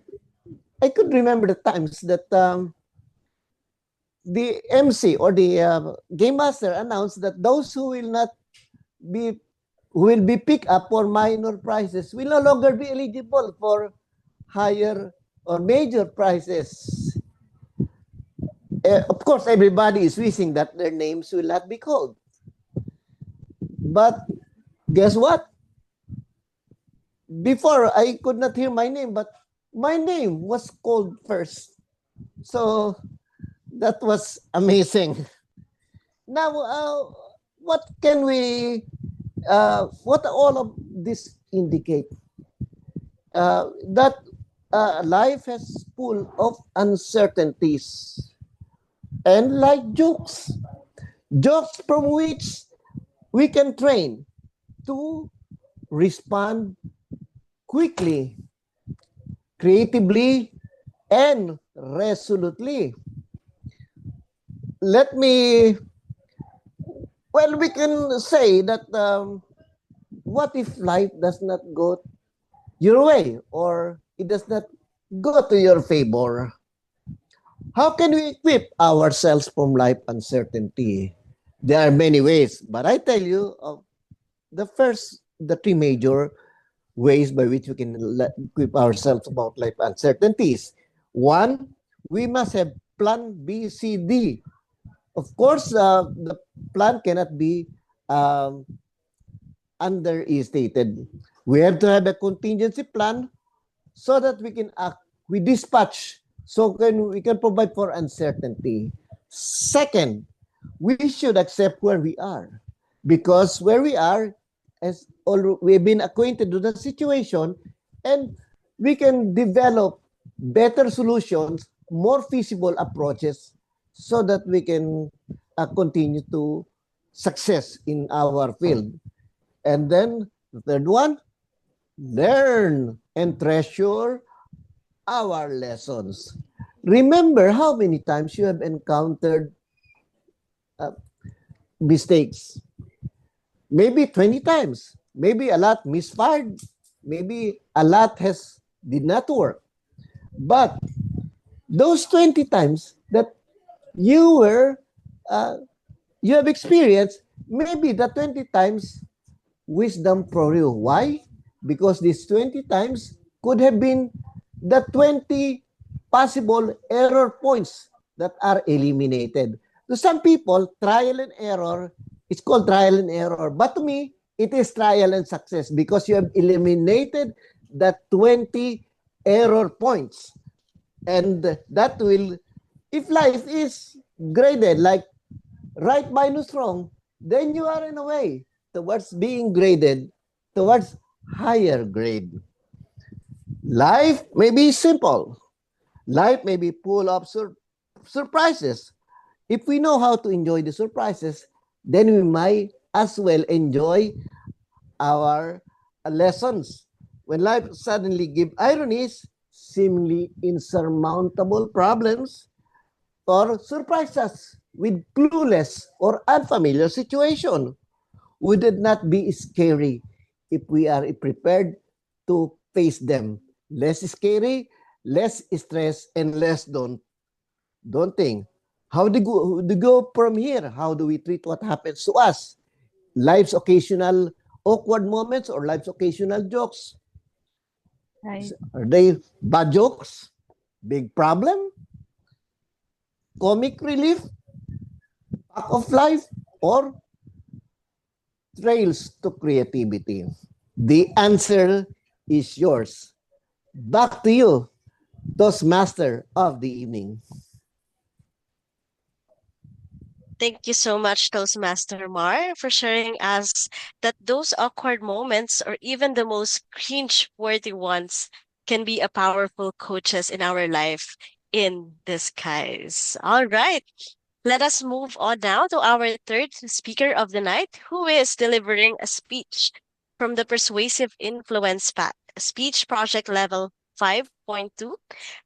I could remember the times that the MC or the game master announced that those who will be picked up for minor prizes will no longer be eligible for higher or major prizes. Of course, everybody is wishing that their names will not be called. But guess what? Before, I could not hear my name, but my name was called first. So that was amazing. Now, what can what all of this indicate? That life is full of uncertainties. And like jokes from which we can train to respond quickly, creatively, and resolutely. We can say that what if life does not go your way or it does not go to your favor? How can we equip ourselves from life uncertainty? There are many ways, but I tell you, the three major ways by which we can equip ourselves about life uncertainties. One, we must have plan B, C, D. Of course, the plan cannot be understated. We have to have a contingency plan so that we can act. We dispatch so we can provide for uncertainty. Second, we should accept where we are, because where we are, we've been acquainted with the situation, and we can develop better solutions, more feasible approaches, so that we can continue to success in our field. And then the third one, learn and treasure our lessons. Remember how many times you have encountered mistakes. Maybe 20 times. Maybe a lot misfired. Maybe a lot did not work. But those 20 times that you have experienced, maybe the 20 times wisdom for you. Why? Because these 20 times could have been the 20 possible error points that are eliminated. To some people, trial and error, it's called trial and error. But to me, it is trial and success because you have eliminated the 20 error points. And that will, if life is graded like right minus wrong, then you are in a way towards being graded towards higher grade. Life may be simple. Life may be full of surprises. If we know how to enjoy the surprises, then we might as well enjoy our lessons. When life suddenly gives ironies, seemingly insurmountable problems, or surprise us with clueless or unfamiliar situation, would it not be scary if we are prepared to face them. Less scary, less stress, and less daunting. How do go from here? How do we treat what happens to us? Life's occasional awkward moments or life's occasional jokes. Right. Are they bad jokes? Big problem? Comic relief? Pack of life? Or trails to creativity? The answer is yours. Back to you, Toastmaster of the evening. Thank you so much, Toastmaster Mar, for sharing us that those awkward moments or even the most cringe-worthy ones can be a powerful coaches in our life in disguise. All right. Let us move on now to our third speaker of the night, who is delivering a speech from the Persuasive Influence Pack, Speech Project Level 5.2,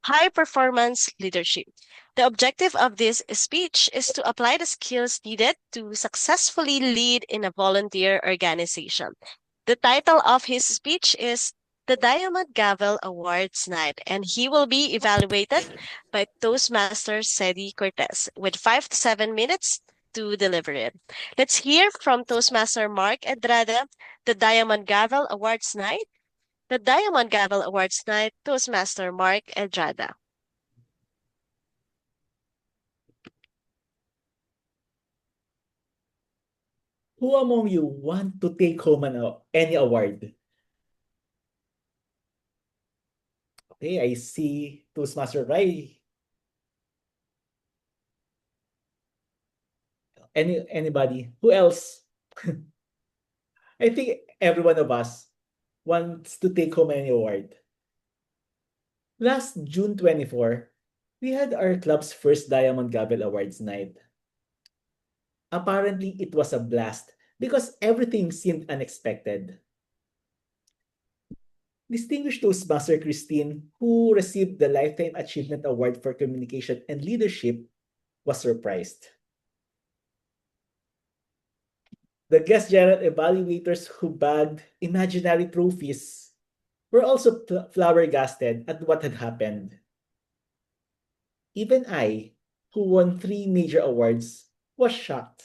High Performance Leadership. The objective of this speech is to apply the skills needed to successfully lead in a volunteer organization. The title of his speech is the Diamond Gavel Awards Night, and he will be evaluated by Toastmaster Sedi Cortez with 5 to 7 minutes to deliver it. Let's hear from Toastmaster Mark Edrada, the Diamond Gavel Awards Night. The Diamond Gavel Awards Night, Toastmaster Mark Edrada. Who among you want to take home any award? Okay, I see Toastmaster Rai. Anybody? Who else? I think every one of us wants to take home any award. Last June 24, we had our club's first Diamond Gavel Awards night. Apparently, it was a blast because everything seemed unexpected. Distinguished Toastmaster Christine, who received the Lifetime Achievement Award for Communication and Leadership, was surprised. The guest general evaluators who bagged imaginary trophies were also flabbergasted at what had happened. Even I, who won 3 major awards, was shocked.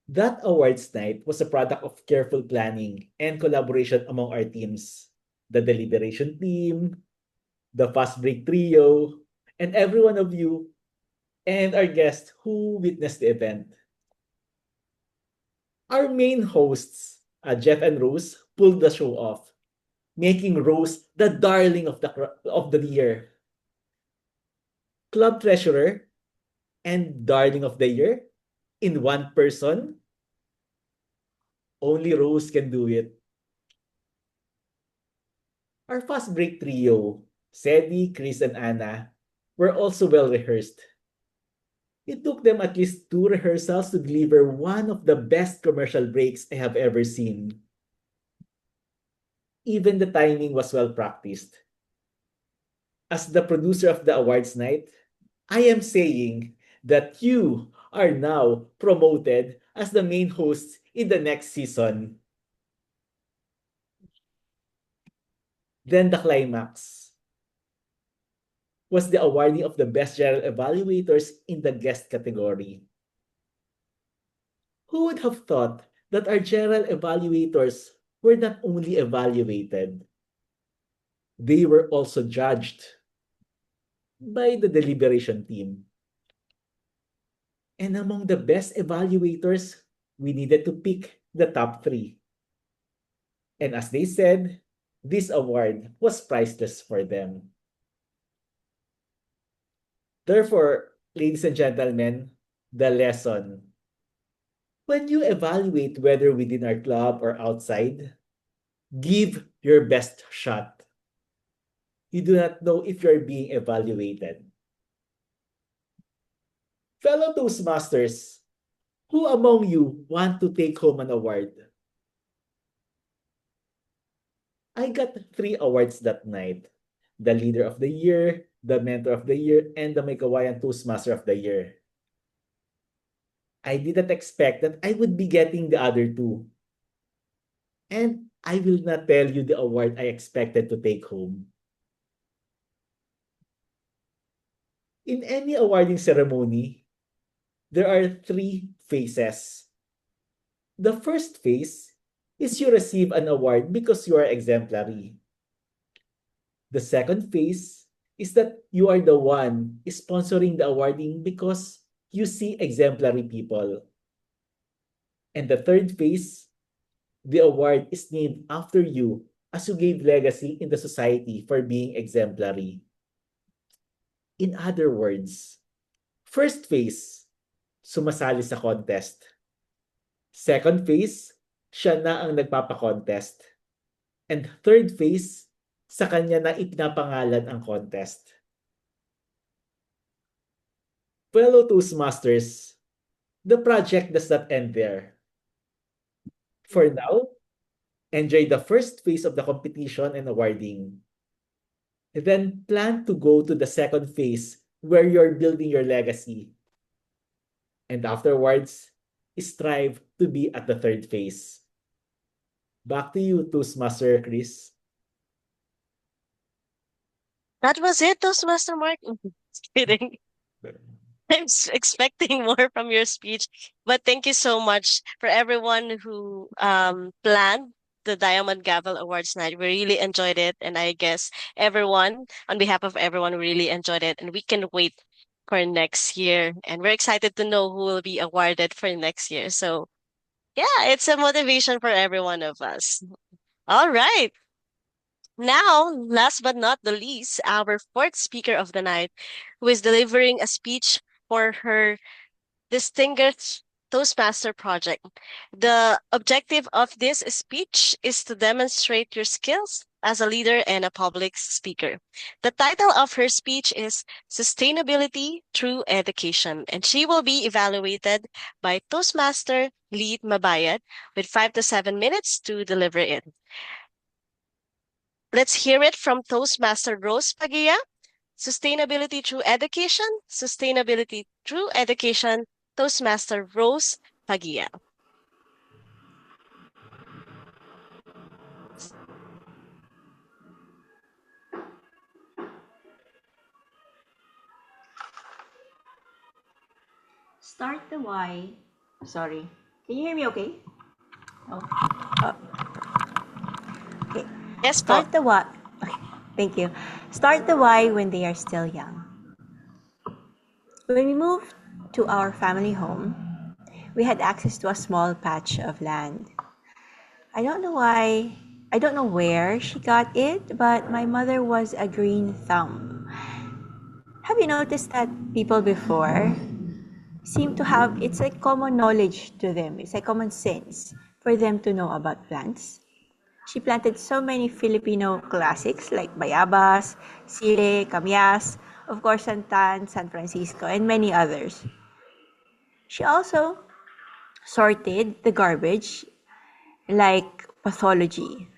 That awards night was a product of careful planning and collaboration among our teams. The deliberation team, the fast break trio, and every one of you and our guests who witnessed the event. Our main hosts, Jeff and Rose, pulled the show off, making Rose the darling of the year. Club treasurer and darling of the year in one person. Only Rose can do it. Our fast break trio, Sedi, Chris, and Anna, were also well rehearsed. It took them at least 2 rehearsals to deliver one of the best commercial breaks I have ever seen. Even the timing was well practiced. As the producer of the awards night, I am saying that you are now promoted as the main hosts in the next season. Then the climax was the awarding of the best general evaluators in the guest category. Who would have thought that our general evaluators were not only evaluated, they were also judged by the deliberation team. And among the best evaluators, we needed to pick the top 3. And as they said, this award was priceless for them. Therefore, ladies and gentlemen, the lesson. When you evaluate whether within our club or outside, give your best shot. You do not know if you're being evaluated. Fellow Toastmasters, who among you want to take home an award? I got 3 awards that night. The Leader of the Year, the Mentor of the Year, and the May Kawayan Toastmaster of the Year. I didn't expect that I would be getting the other two. And I will not tell you the award I expected to take home. In any awarding ceremony, there are three phases. The first phase is you receive an award because you are exemplary. The second phase is that you are the one sponsoring the awarding because you see exemplary people. And the third phase, the award is named after you as you gave legacy in the society for being exemplary. In other words, first phase, sumasali sa contest. Second phase, siya na ang nagpapa-contest. And third phase, sa kanya na ipinapangalan ang contest. Fellow Toastmasters, the project does not end there. For now, enjoy the first phase of the competition and awarding. Then plan to go to the second phase where you're building your legacy. And afterwards, strive to be at the third phase. Back to you, Toastmaster Chris. That was it, Toastmaster Mark. Just kidding. I'm expecting more from your speech, but thank you so much for everyone who planned the Diamond Gavel Awards night. We really enjoyed it, and I guess everyone, on behalf of everyone, really enjoyed it, and we can wait for next year. And we're excited to know who will be awarded for next year. So yeah, it's a motivation for every one of us. All right. Now, last but not the least, our fourth speaker of the night, who is delivering a speech for her distinguished Toastmaster project. The objective of this speech is to demonstrate your skills as a leader and a public speaker. The title of her speech is Sustainability Through Education, and she will be evaluated by Toastmaster Lead Mabayad with 5 to 7 minutes to deliver it. Let's hear it from Toastmaster Rose Pagia. Sustainability Through Education, Sustainability Through Education, Toastmaster Rose Pagia. Start the why. Sorry. Can you hear me okay? Oh. Okay. Yes, po. Start the why. Okay. Thank you. Start the why when they are still young. When we moved to our family home, we had access to a small patch of land. I don't know where she got it, but my mother was a green thumb. Have you noticed that people before seem to have, it's like common knowledge to them, it's like common sense for them to know about plants? She planted so many Filipino classics like bayabas, sile, kamyas, of course santan, San Francisco, and many others. She also sorted the garbage like pathology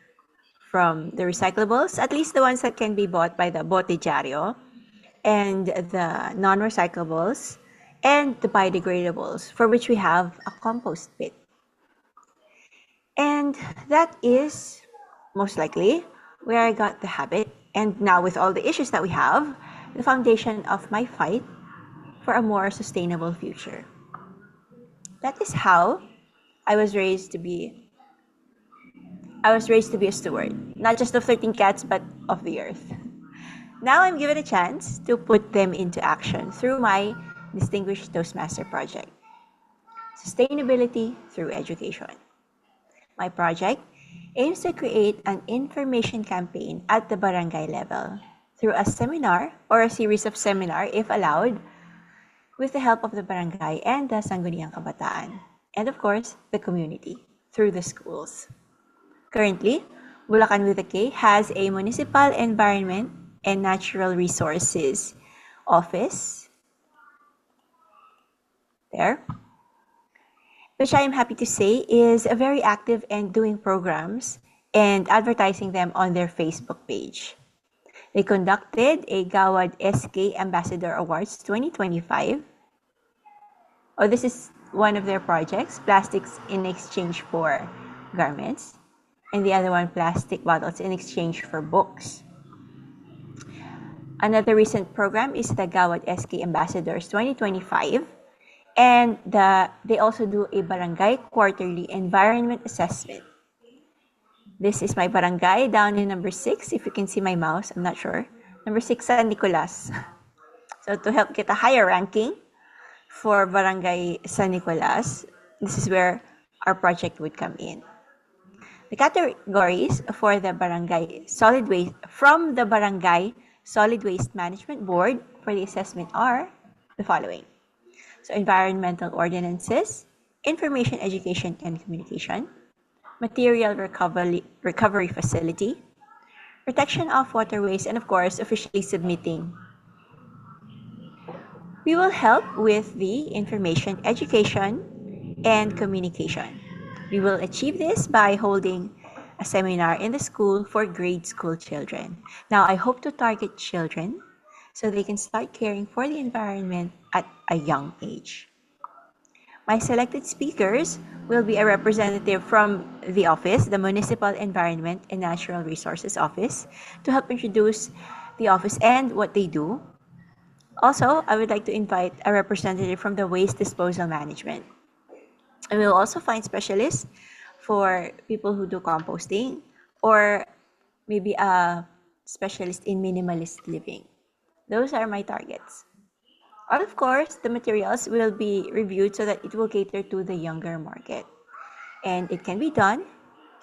from the recyclables, at least the ones that can be bought by the botijario, and the non-recyclables, and the biodegradables, for which we have a compost pit. And that is most likely where I got the habit, and now with all the issues that we have, the foundation of my fight for a more sustainable future. That is how I was raised to be a steward, not just of 13 cats, but of the earth. Now I'm given a chance to put them into action through my Distinguished Toastmaster project, Sustainability Through Education. My project aims to create an information campaign at the barangay level through a seminar or a series of seminars, if allowed, with the help of the barangay and the Sangguniang Kabataan, and of course, the community through the schools. Currently, Bulacan with a K has a Municipal Environment and Natural Resources Office there, which I am happy to say is very active and doing programs and advertising them on their Facebook page. They conducted a Gawad SK Ambassador Awards 2025. Oh, this is one of their projects, plastics in exchange for garments, and the other one, plastic bottles in exchange for books. Another recent program is the Gawad SK Ambassadors 2025, and they also do a barangay quarterly environment assessment. This is my barangay down in number 6. If you can see my mouse, I'm not sure. Number 6, San Nicolas. So to help get a higher ranking for Barangay San Nicolas, this is where our project would come in. The categories for the Barangay Solid Waste from the Barangay Solid Waste Management Board for the assessment are the following. So environmental ordinances, information, education, and communication, material recovery facility, protection of waterways, and of course, officially submitting. We will help with the information, education, and communication. We will achieve this by holding a seminar in the school for grade school children. Now, I hope to target children so they can start caring for the environment at a young age. My selected speakers will be a representative from the office, the Municipal Environment and Natural Resources Office, to help introduce the office and what they do. Also, I would like to invite a representative from the Waste Disposal Management. And we will also find specialists for people who do composting or maybe a specialist in minimalist living. Those are my targets. And of course, the materials will be reviewed so that it will cater to the younger market. And it can be done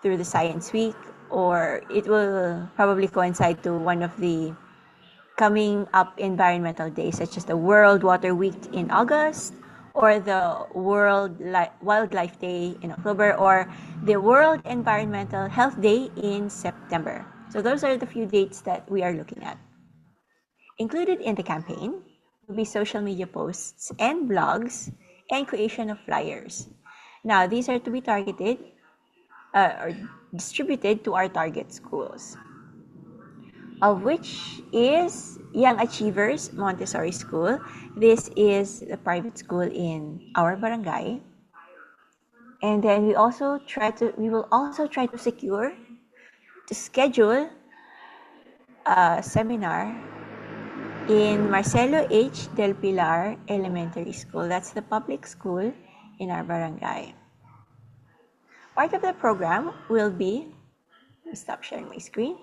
through the Science Week, or it will probably coincide to one of the coming up environmental days, such as the World Water Week in August, or the World Wildlife Day in October, or the World Environmental Health Day in September. So those are the few dates that we are looking at. Included in the campaign will be social media posts and blogs and creation of flyers. Now, these are to be targeted or distributed to our target schools, of which is Young Achievers Montessori School. This is the private school in our barangay. And then we will also try to secure, to schedule a seminar in Marcelo H. Del Pilar Elementary School. That's the public school in our barangay. Part of the program will be, let me stop sharing my screen.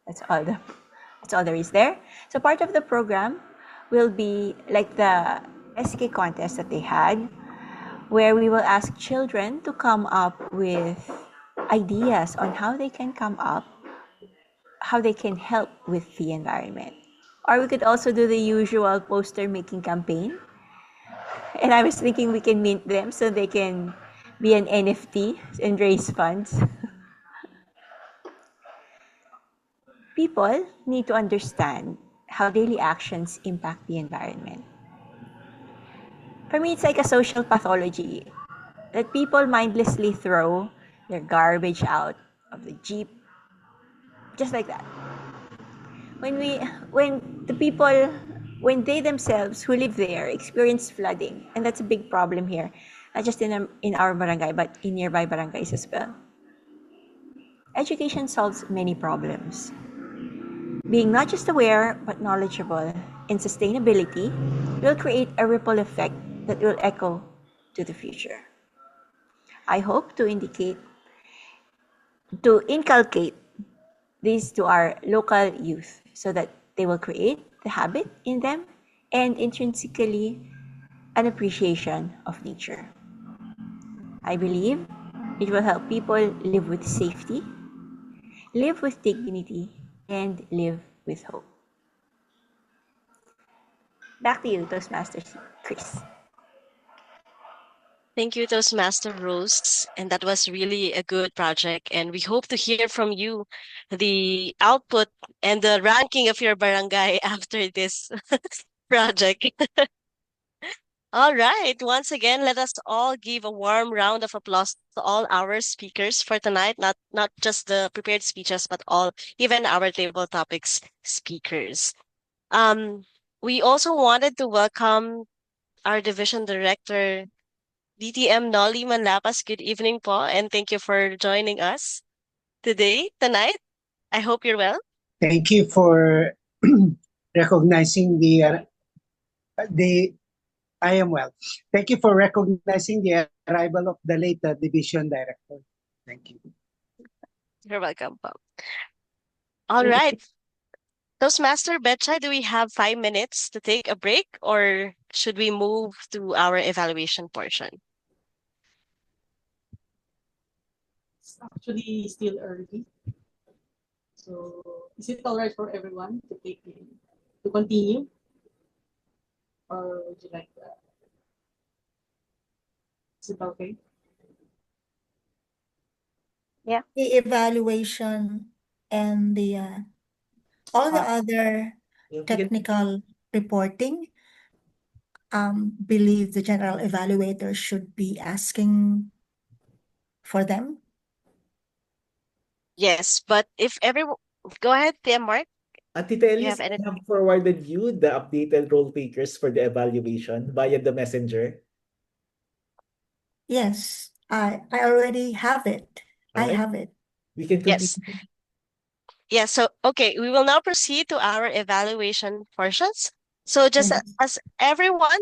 That's all there is there. So part of the program will be like the SK contest that they had, where we will ask children to come up with ideas on how they can help with the environment. Or we could also do the usual poster making campaign. And I was thinking we can mint them so they can be an NFT and raise funds. People need to understand how daily actions impact the environment. For me, it's like a social pathology that people mindlessly throw their garbage out of the Jeep, just like that. When they themselves who live there experience flooding, and that's a big problem here, not just in our barangay, but in nearby barangays as well. Education solves many problems. Being not just aware, but knowledgeable in sustainability will create a ripple effect that will echo to the future. I hope to inculcate these to our local youth so that they will create the habit in them and intrinsically an appreciation of nature. I believe it will help people live with safety, live with dignity, and live with hope. Back to you, Toastmasters Chris. Thank you, Toastmaster Rose. And that was really a good project. And we hope to hear from you the output and the ranking of your barangay after this project. All right. Once again, let us all give a warm round of applause to all our speakers for tonight, not just the prepared speeches, but even our table topics speakers. We also wanted to welcome our division director, DTM Nolly Manlapas, good evening po, and thank you for joining us tonight. I hope you're well. Thank you for recognizing the I am well. Thank you for recognizing the arrival of the late division director. Thank you. You're welcome po. All right. Toastmaster Betcha, do we have 5 minutes to take a break or should we move to our evaluation portion? It's actually still early. So is it all right for everyone to continue? Or would you like that? Is it okay? The evaluation and all the other Yeah, we can- technical reporting, believe the general evaluator should be asking for them. Yes, but if everyone, go ahead, PM Mark. Tita You Elise, have any- I have forwarded you the updated role takers for the evaluation via the messenger. Yes, I already have it. I Alright. have it. We can Yes. continue. Yeah, so okay, we will now proceed to our evaluation portions. So just Yes. as everyone,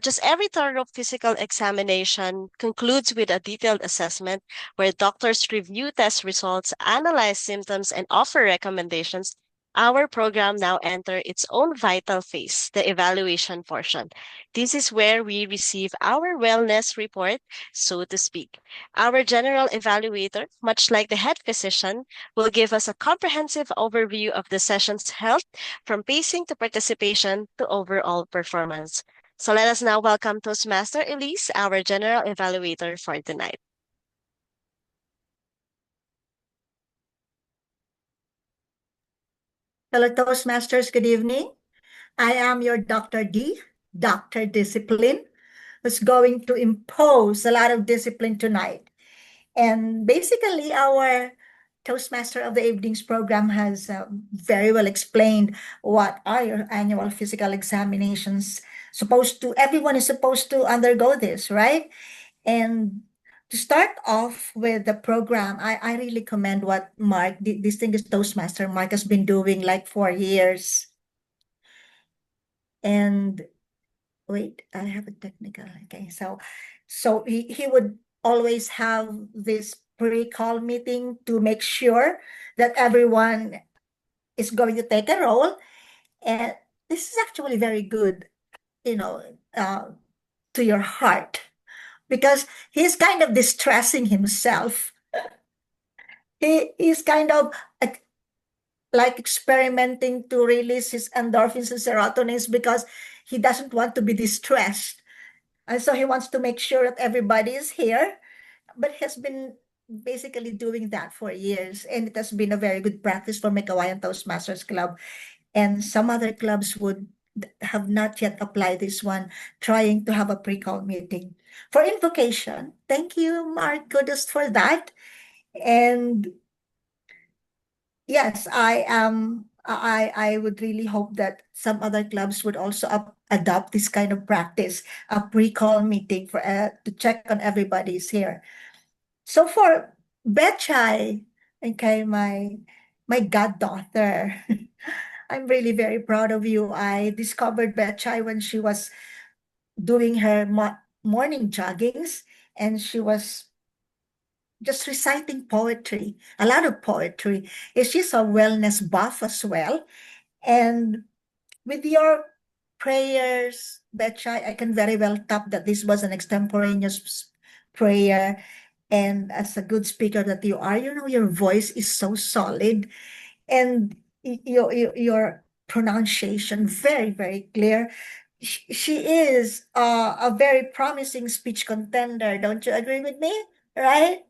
just every thorough physical examination concludes with a detailed assessment where doctors review test results, analyze symptoms, and offer recommendations. Our program now enter its own vital phase, the evaluation portion. This is where we receive our wellness report, so to speak. Our general evaluator, much like the head physician, will give us a comprehensive overview of the session's health, from pacing to participation to overall performance. So let us now welcome Toastmaster Elise, our general evaluator for tonight. Hello, Toastmasters. Good evening. I am your Dr. D, Dr. Discipline, who's going to impose a lot of discipline tonight. And basically, our Toastmaster of the Evenings program has very well explained what are your annual physical examinations supposed to, everyone is supposed to undergo this, right? And to start off with the program, I really commend what Mark, the distinguished Toastmaster Mark, has been doing like for years. And wait, I have a technical. Okay, so he would always have this pre-call meeting to make sure that everyone is going to take a role. And this is actually very good, to your heart, because he's kind of distressing himself. He's kind of like experimenting to release his endorphins and serotonins because he doesn't want to be distressed. And so he wants to make sure that everybody is here, but he has been basically doing that for years. And it has been a very good practice for Mekawayan Toastmasters Club. And some other clubs would have not yet applied this one, trying to have a pre-call meeting. For invocation, thank you, Mark Goodest, for that. And yes, I would really hope that some other clubs would also adopt this kind of practice, a pre-call meeting for to check on everybody's here. So for Betchai, okay, my goddaughter, I'm really very proud of you. I discovered Betchai when she was doing her morning joggings, and she was just reciting poetry, a lot of poetry. She's a wellness buff as well. And with your prayers, Betcha, I can very well tap that this was an extemporaneous prayer. And as a good speaker that you are, your voice is so solid, and your pronunciation very, very clear. She is a very promising speech contender. Don't you agree with me? Right?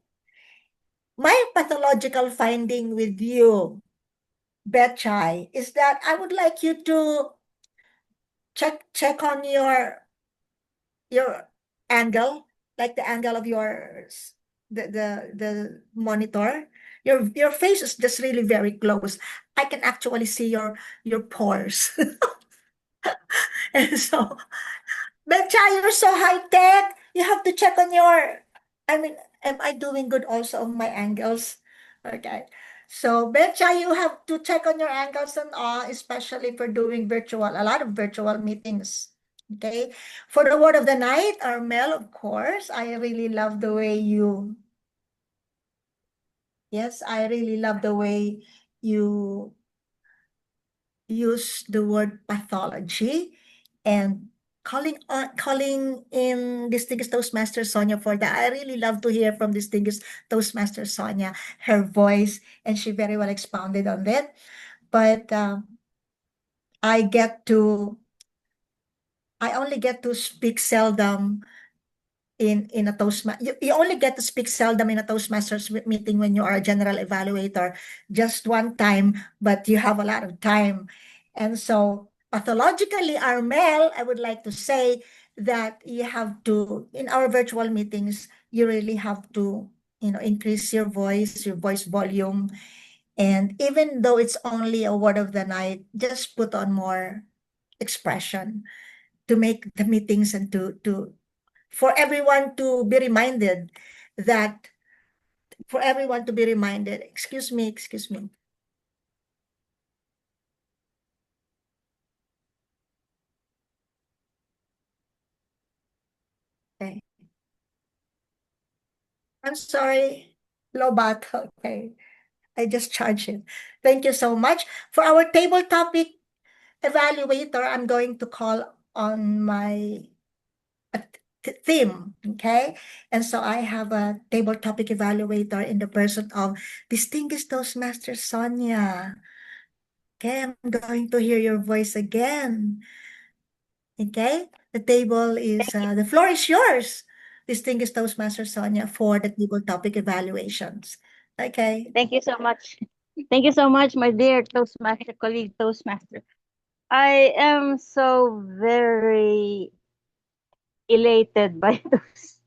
My pathological finding with you, Betchai, is that I would like you to check on your angle, like the angle of the monitor. Your face is just really very close. I can actually see your pores. And so, Betcha, you're so high tech. You have to check on your, I mean, am I doing good also on my angles? Okay. So, Betcha, you have to check on your angles and all, especially for doing a lot of virtual meetings. Okay. For the word of the night, Armel, of course, I really love the way you, yes, I really love the way you use the word pathology and calling in distinguished Toastmaster Sonia for that. I really love to hear from distinguished Toastmaster Sonia, her voice, and she very well expounded on that. But I get to, I only get to speak seldom in a Toastmaster. You only get to speak seldom in a Toastmasters meeting when you are a general evaluator, just one time, but you have a lot of time. And so pathologically, Armel, I would like to say that you have to, in our virtual meetings, you really have to, increase your voice volume. And even though it's only a word of the night, just put on more expression to make the meetings and to for everyone to be reminded that excuse me. Okay. I'm sorry, Lobat. Okay. I just charged it. Thank you so much. For our table topic evaluator, I'm going to call on my theme. Okay. And so I have a table topic evaluator in the person of distinguished Toastmaster Sonia. Okay, I'm going to hear your voice again. Okay, the floor is yours, distinguished Toastmaster Sonia, for the table topic evaluations. Okay. Thank you so much. Thank you so much, my dear Toastmaster colleague, Toastmaster. I am so very elated by those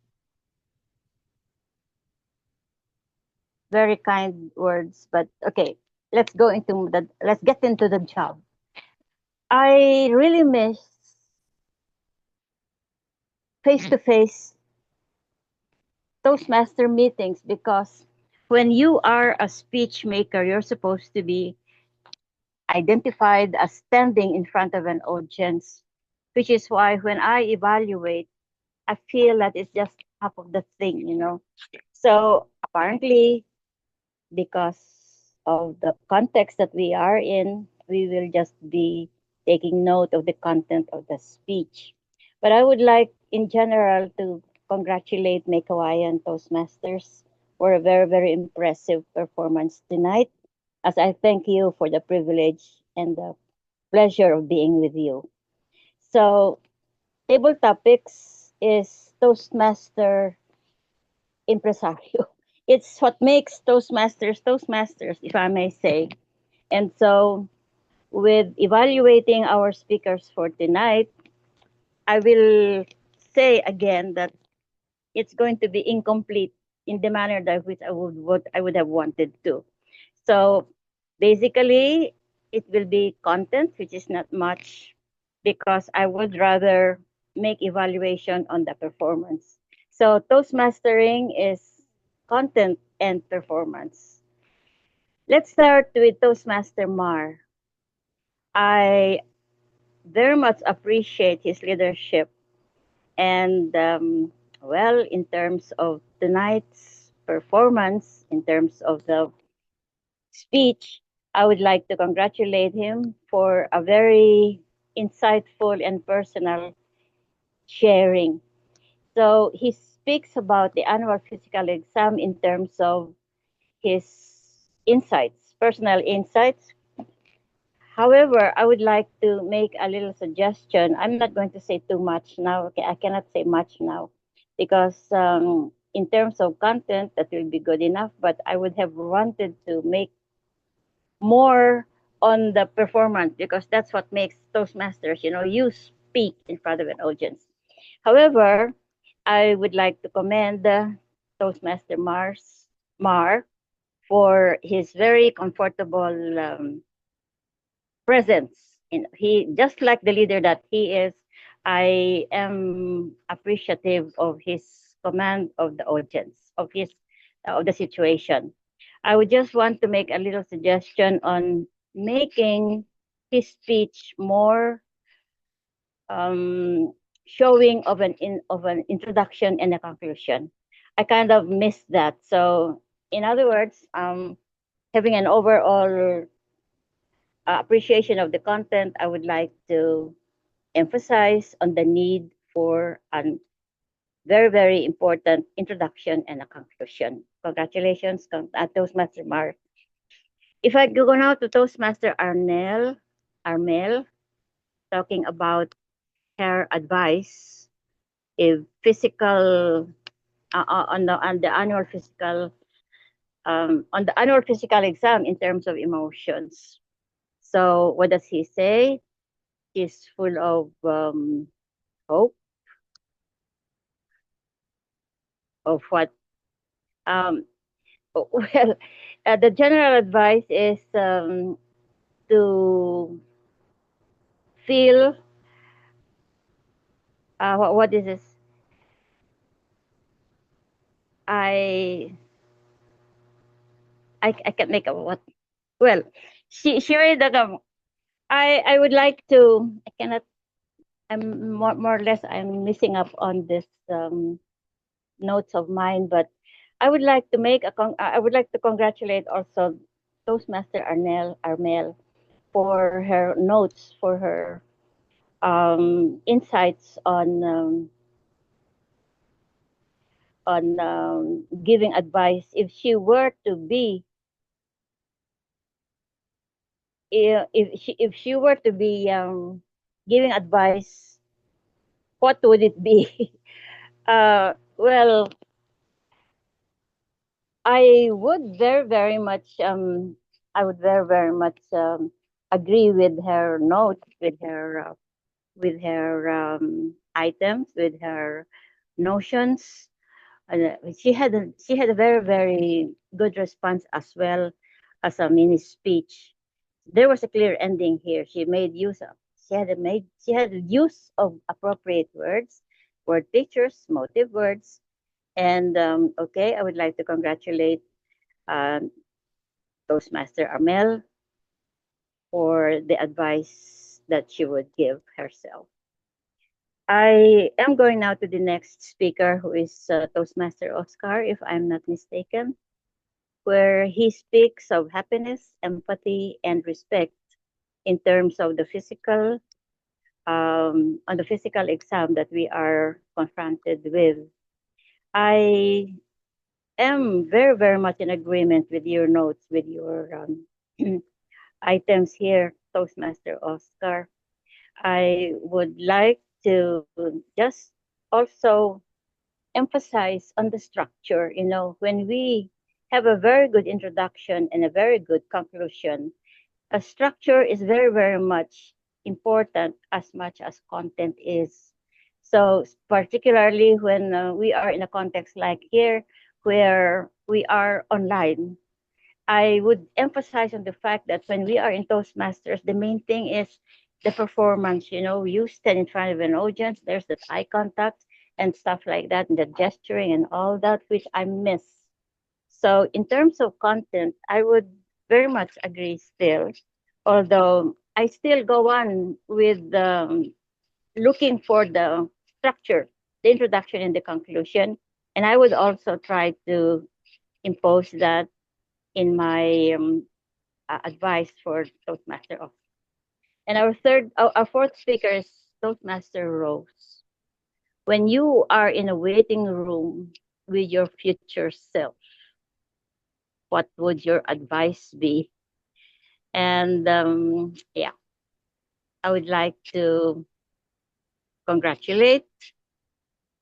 very kind words. But okay, let's get into the job. I really miss face to face Toastmaster meetings because when you are a speech maker, you're supposed to be identified as standing in front of an audience, which is why when I evaluate, I feel that it's just half of the thing, you know. So apparently, because of the context that we are in, we will just be taking note of the content of the speech. But I would like, in general, to congratulate Mekawaya and Toastmasters for a very, very impressive performance tonight, as I thank you for the privilege and the pleasure of being with you. So, table topics is Toastmaster impresario. It's what makes Toastmasters Toastmasters, if I may say. And so, with evaluating our speakers for tonight, I will say again that it's going to be incomplete in the manner that which I would have wanted to. So basically, it will be content, which is not much, because I would rather make evaluation on the performance. So Toastmastering is content and performance. Let's start with Toastmaster Mar. I very much appreciate his leadership and well, in terms of tonight's performance, in terms of the speech, I would like to congratulate him for a very insightful and personal sharing. So he speaks about the annual physical exam in terms of his insights, personal insights. However, I would like to make a little suggestion. I'm not going to say too much now. Okay, I cannot say much now because in terms of content, that will be good enough. But I would have wanted to make more on the performance because that's what makes Toastmasters. You know, you speak in front of an audience. However, I would like to commend Toastmaster Mar for his very comfortable presence. He just like the leader that he is, I am appreciative of his command of the audience, of the situation. I would just want to make a little suggestion on making his speech more um, showing of an introduction and a conclusion. I kind of missed that. So, in other words, having an overall appreciation of the content, I would like to emphasize on the need for an very, very important introduction and a conclusion. Congratulations, Toastmaster Mark. If I go now to Toastmaster Armel, talking about her advice if physical on the annual physical on the annual physical exam in terms of emotions. So what does he say? He's full of hope of what well the general advice is to feel what is this I I can't make a what well she read that I would like to I cannot I'm more or less I'm missing up on this notes of mine, but I would like to I would like to congratulate also Toastmaster Armel for her notes, for her insights on giving advice. If she were to be giving advice, what would it be? Well, I would very much agree with her notes, with her items, with her notions. She had a very good response as well as a mini speech. There was a clear ending here. She had use of appropriate words, word pictures, motive words, and okay, I would like to congratulate um, Toastmaster Amel for the advice that she would give herself. I am going now to the next speaker, who is Toastmaster Oscar, if I'm not mistaken, where he speaks of happiness, empathy, and respect in terms of on the physical exam that we are confronted with. I am very much in agreement with your notes, with your items here, Toastmaster Oscar. I would like to just also emphasize on the structure. You know, when we have a very good introduction and a very good conclusion, a structure is very much important as much as content is. So, particularly when we are in a context like here, where we are online, I would emphasize on the fact that when we are in Toastmasters, the main thing is the performance. You know, you stand in front of an audience, there's that eye contact and stuff like that, and the gesturing and all that, which I miss. So, in terms of content, I would very much agree still, although I still go on with looking for the structure, the introduction and the conclusion. And I would also try to impose that in my advice for Toastmaster. And our fourth speaker is Toastmaster Rose. When you are in a waiting room with your future self, what would your advice be? And yeah, I would like to congratulate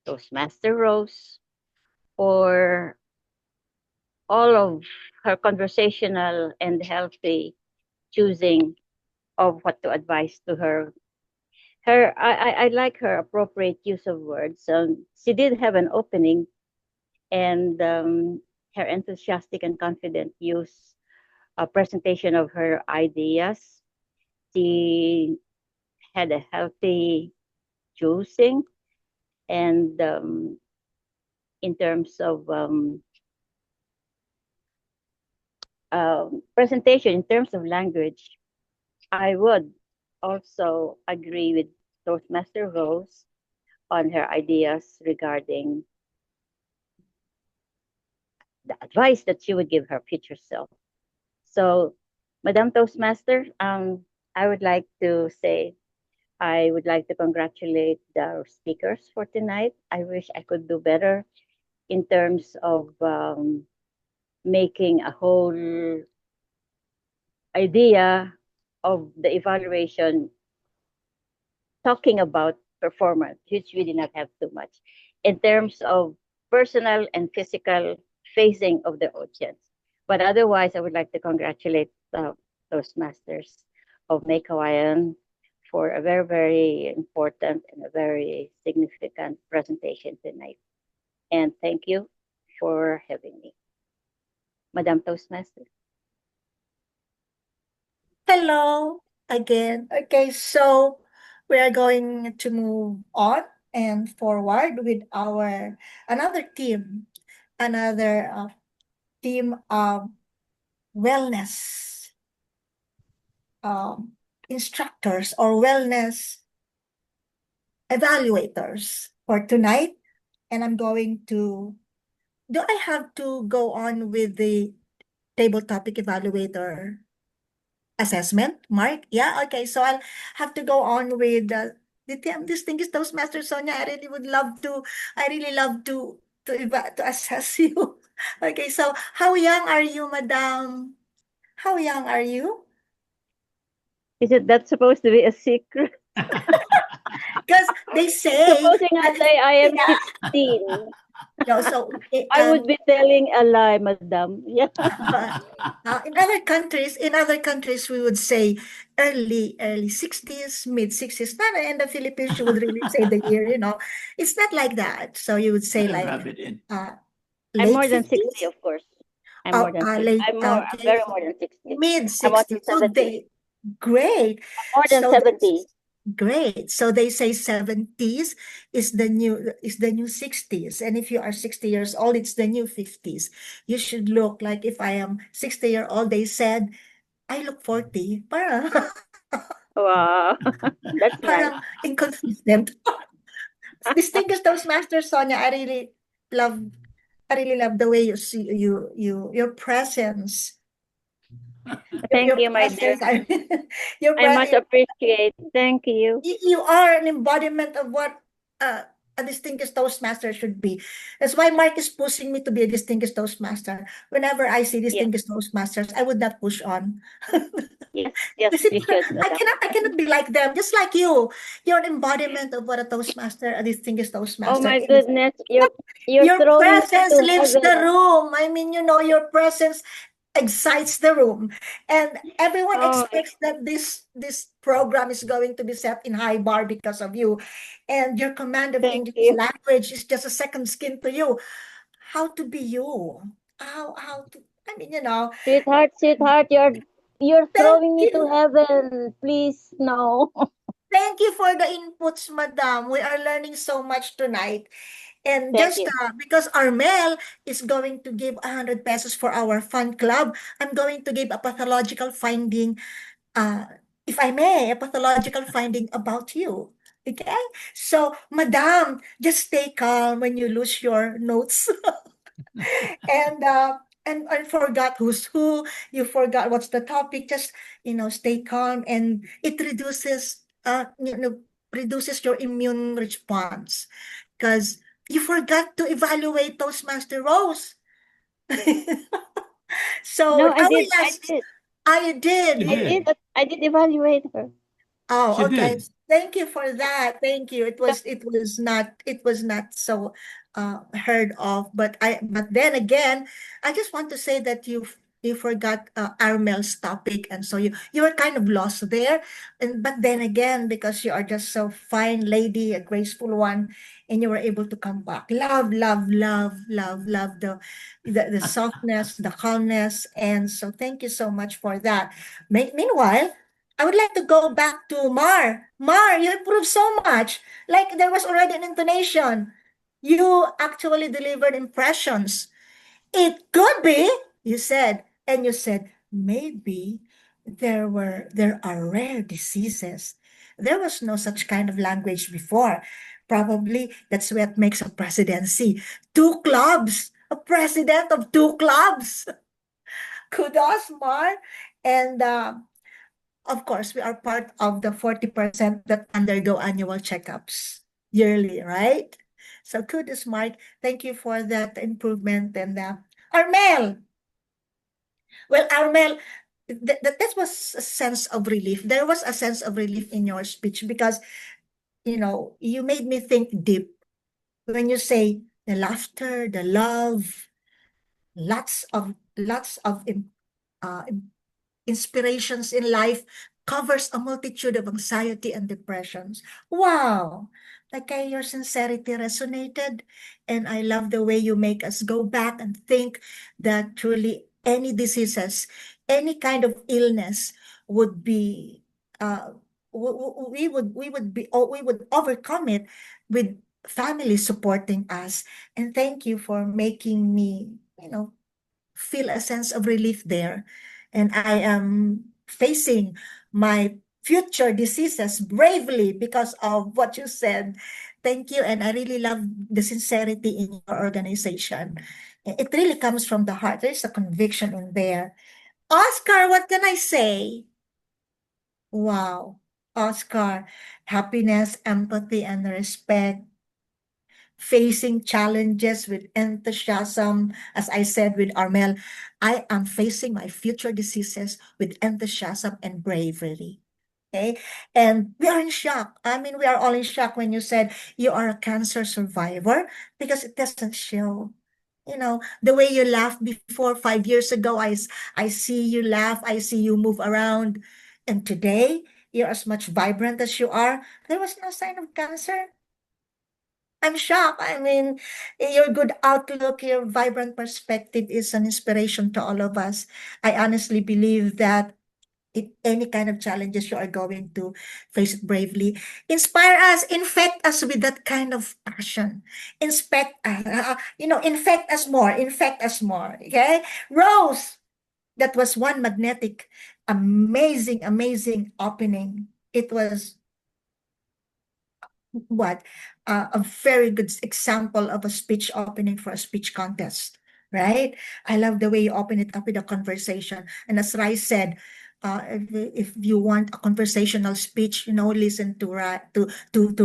Toastmaster Rose for all of her conversational and healthy choosing of what to advise to her. I like her appropriate use of words. She did have an opening, and her enthusiastic and confident use, a presentation of her ideas. She had a healthy choosing, and in terms of presentation, in terms of language, I would also agree with Toastmaster Rose on her ideas regarding the advice that she would give her future self. So, Madam Toastmaster, I would like to say I would like to congratulate the speakers for tonight. I wish I could do better in terms of making a whole idea of the evaluation, talking about performance, which we did not have too much, in terms of personal and physical facing of the audience. But otherwise, I would like to congratulate those masters of Make Hawaiian for a very, very important and a very significant presentation tonight. And thank you for having me. Madam Toastmaster. Hello again. Okay, so we are going to move on and forward with our another team of wellness instructors or wellness evaluators for tonight. And I'm going to, do I have to go on with the table topic evaluator assessment, Mark? Yeah, okay. So I'll have to go on with the distinguished Toastmaster Sonia. I really love to assess you. Okay, so how young are you, Madam? How young are you? Is it that supposed to be a secret? Because they say Supposing I that say I am yeah, 16, no, so I would be telling a lie, madam. Yeah. in other countries, we would say early 60s, mid 60s. Not in the Philippines, you would really say the year, It's not like that. So you would say like Rub it in. I'm late more than 60, 50s, of course. I'm more than 60. late, I'm very more than 60. mid I'm more than 60s. So 70. great. More than So 70. great. So they say 70s is the new 60s. And if you are 60 years old, it's the new 50s. You should look like if I am 60-year-old, they said, I look 40. Parang, Wow. That's nice. parang inconsistent. Distinguished Toastmaster Sonia, love I really love the way you see your presence. Thank Your you, my dear. presence, your I much presence. appreciate. Thank you. You are an embodiment of what a distinguished Toastmaster should be. That's why Mark is pushing me to be a distinguished Toastmaster. Whenever I see Yes, distinguished Toastmasters, I would not push on. yes, yes, This is, you should, I madam. cannot be like them. Just like you, you're an embodiment of what a Toastmaster, a distinguished Oh Toastmaster my is. goodness, you're Your throwing me presence to leaves the heaven. room. I mean, your presence excites the room, and everyone Oh, expects that this program is going to be set in high bar because of you, and your command of thank English you. language is just a second skin to you. How to be you? How to? I mean, Sweetheart, sweetheart, you're thank throwing me to you. heaven. Please, no. Thank you for the inputs, madam. We are learning so much tonight. And Thank just you. because Armel is going to give 100 pesos for our fun club, I'm going to give a pathological finding, uh, if I may, a pathological finding about you. Okay? So, madam, just stay calm when you lose your notes. and and forgot who's who, you forgot what's the topic. Just, stay calm, and it reduces your immune response, because you forgot to evaluate Toastmaster Rose. So No, I our did. I last, did. I did. She I did. did. I did evaluate her. She Oh, okay. did. Thank you for that. Thank you. It was not so heard of, but then again, I just want to say that you forgot Armel's topic, and so you were kind of lost there. And but then again, because you are just so fine lady, a graceful one, and you were able to come back. Love, love, love, love, love the softness, the calmness, and so thank you so much for that. Meanwhile, I would like to go back to Mar. Mar, you improved so much. Like there was already an intonation. You actually delivered impressions. It could be, you said, and you said, maybe there are rare diseases. There was no such kind of language before. Probably that's what makes a presidency. Two clubs, a president of two clubs. Kudos, Mar. And of course, we are part of the 40% that undergo annual checkups yearly, right? So kudos, Mark. Thank you for that improvement. And Armel, well, Armel, that was a sense of relief. There was a sense of relief in your speech because, you made me think deep when you say the laughter, the love, lots of inspirations in life covers a multitude of anxiety and depressions. Wow! Like your sincerity resonated, and I love the way you make us go back and think that truly any diseases, any kind of illness would be, we would overcome it with family supporting us. And thank you for making me, feel a sense of relief there. And I am facing my future diseases bravely because of what you said. Thank you. And I really love the sincerity in your organization. It really comes from the heart. There's a conviction in there. Oscar, what can I say? Wow. Oscar, happiness, empathy, and respect, facing challenges with enthusiasm. As I said with Armel, I am facing my future diseases with enthusiasm and bravery. Okay. And we are in shock. I mean, we are all in shock when you said you are a cancer survivor because it doesn't show. The way you laughed before 5 years ago, I see you laugh, I see you move around. And today, you're as much vibrant as you are. There was no sign of cancer. I'm shocked. I mean, your good outlook, your vibrant perspective is an inspiration to all of us. I honestly believe that if any kind of challenges you are going to face it bravely, inspire us, infect us with that kind of passion. Infect us more. Okay, Rose, that was one magnetic, amazing, amazing opening. It was what a very good example of a speech opening for a speech contest, right? I love the way you open it up with a conversation. And as Rai said, if you want a conversational speech, listen to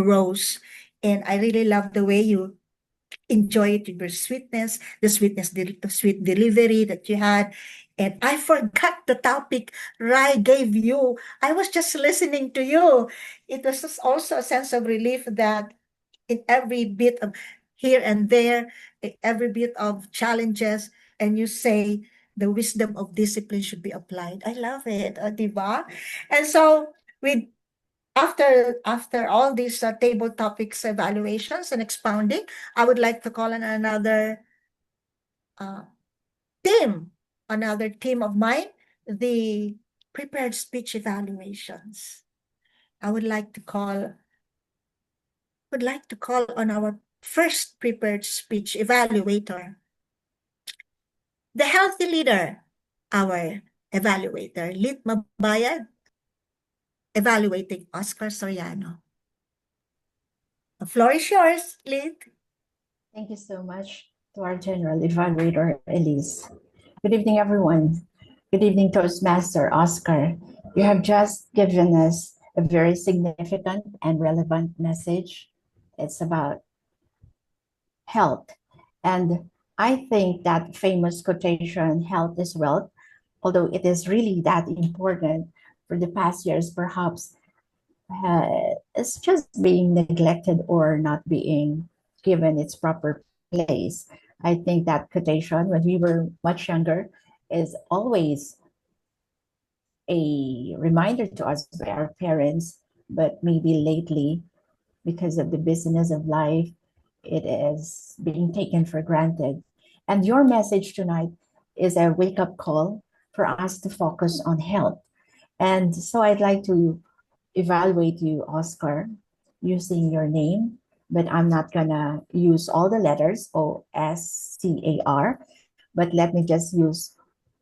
Rose. And I really love the way you enjoy it with your sweetness, the sweet delivery that you had. And I forgot the topic Rai gave you. I was just listening to you. It was just also a sense of relief that in every bit of here and there, every bit of challenges, and you say the wisdom of discipline should be applied. I love it, diba? And so with after all these table topics evaluations and expounding, I would like to call on uh, team, another team of mine, the prepared speech evaluations. I would like to call on our first prepared speech evaluator, the healthy leader, our evaluator, Lit Mabayad, evaluating Oscar Soriano. The floor is yours, Lit. Thank you so much to our General Evaluator, Elise. Good evening, everyone. Good evening, Toastmaster Oscar. You have just given us a very significant and relevant message. It's about health. And I think that famous quotation, health is wealth, although it is really that important for the past years, perhaps it's just being neglected or not being given its proper place. I think that quotation, when we were much younger, is always a reminder to us by our parents, but maybe lately, because of the busyness of life, it is being taken for granted. And your message tonight is a wake up call for us to focus on health. And so I'd like to evaluate you, Oscar, using your name, but I'm not gonna use all the letters OSCAR, but let me just use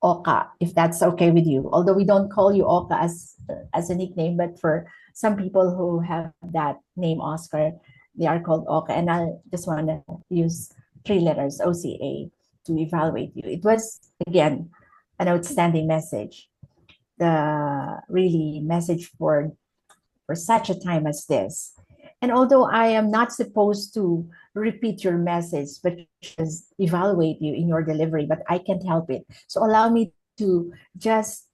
Oka, if that's okay with you. Although we don't call you Oka as a nickname, but for some people who have that name, Oscar, they are called Oka. And I just want to use 3 letters, OCA, to evaluate you. It was, again, an outstanding message. The really message for such a time as this. And although I am not supposed to repeat your message, but just evaluate you in your delivery, but I can't help it. So allow me to just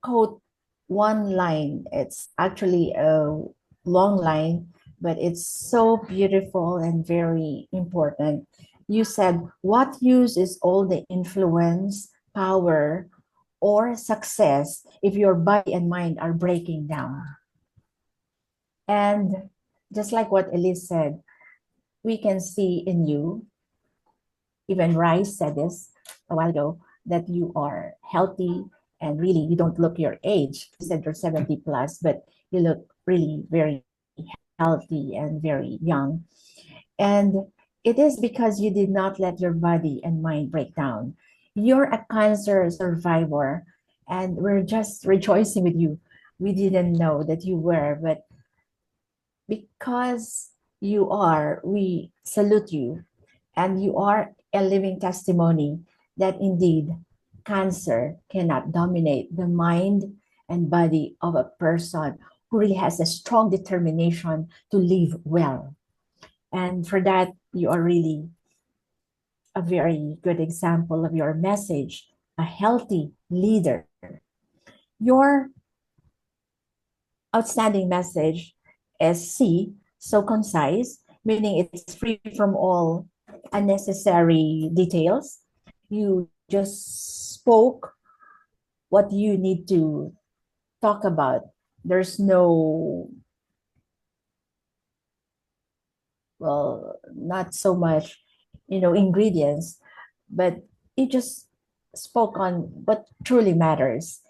quote one line. It's actually a long line, but it's so beautiful and very important. You said, what use is all the influence, power, or success if your body and mind are breaking down? And just like what Elise said, we can see in you, even Rice said this a while ago, that you are healthy and really you don't look your age. You said you're 70 plus, but you look really very healthy and very young. And it is because you did not let your body and mind break down. You're a cancer survivor, and we're just rejoicing with you. We didn't know that you were, but because you are, we salute you, and you are a living testimony that indeed cancer cannot dominate the mind and body of a person who really has a strong determination to live well. And for that, you are really a very good example of your message, a healthy leader. Your outstanding message is C, so concise, meaning it's free from all unnecessary details. You just spoke what you need to talk about. There's no, well, not so much, ingredients, but you just spoke on what truly matters.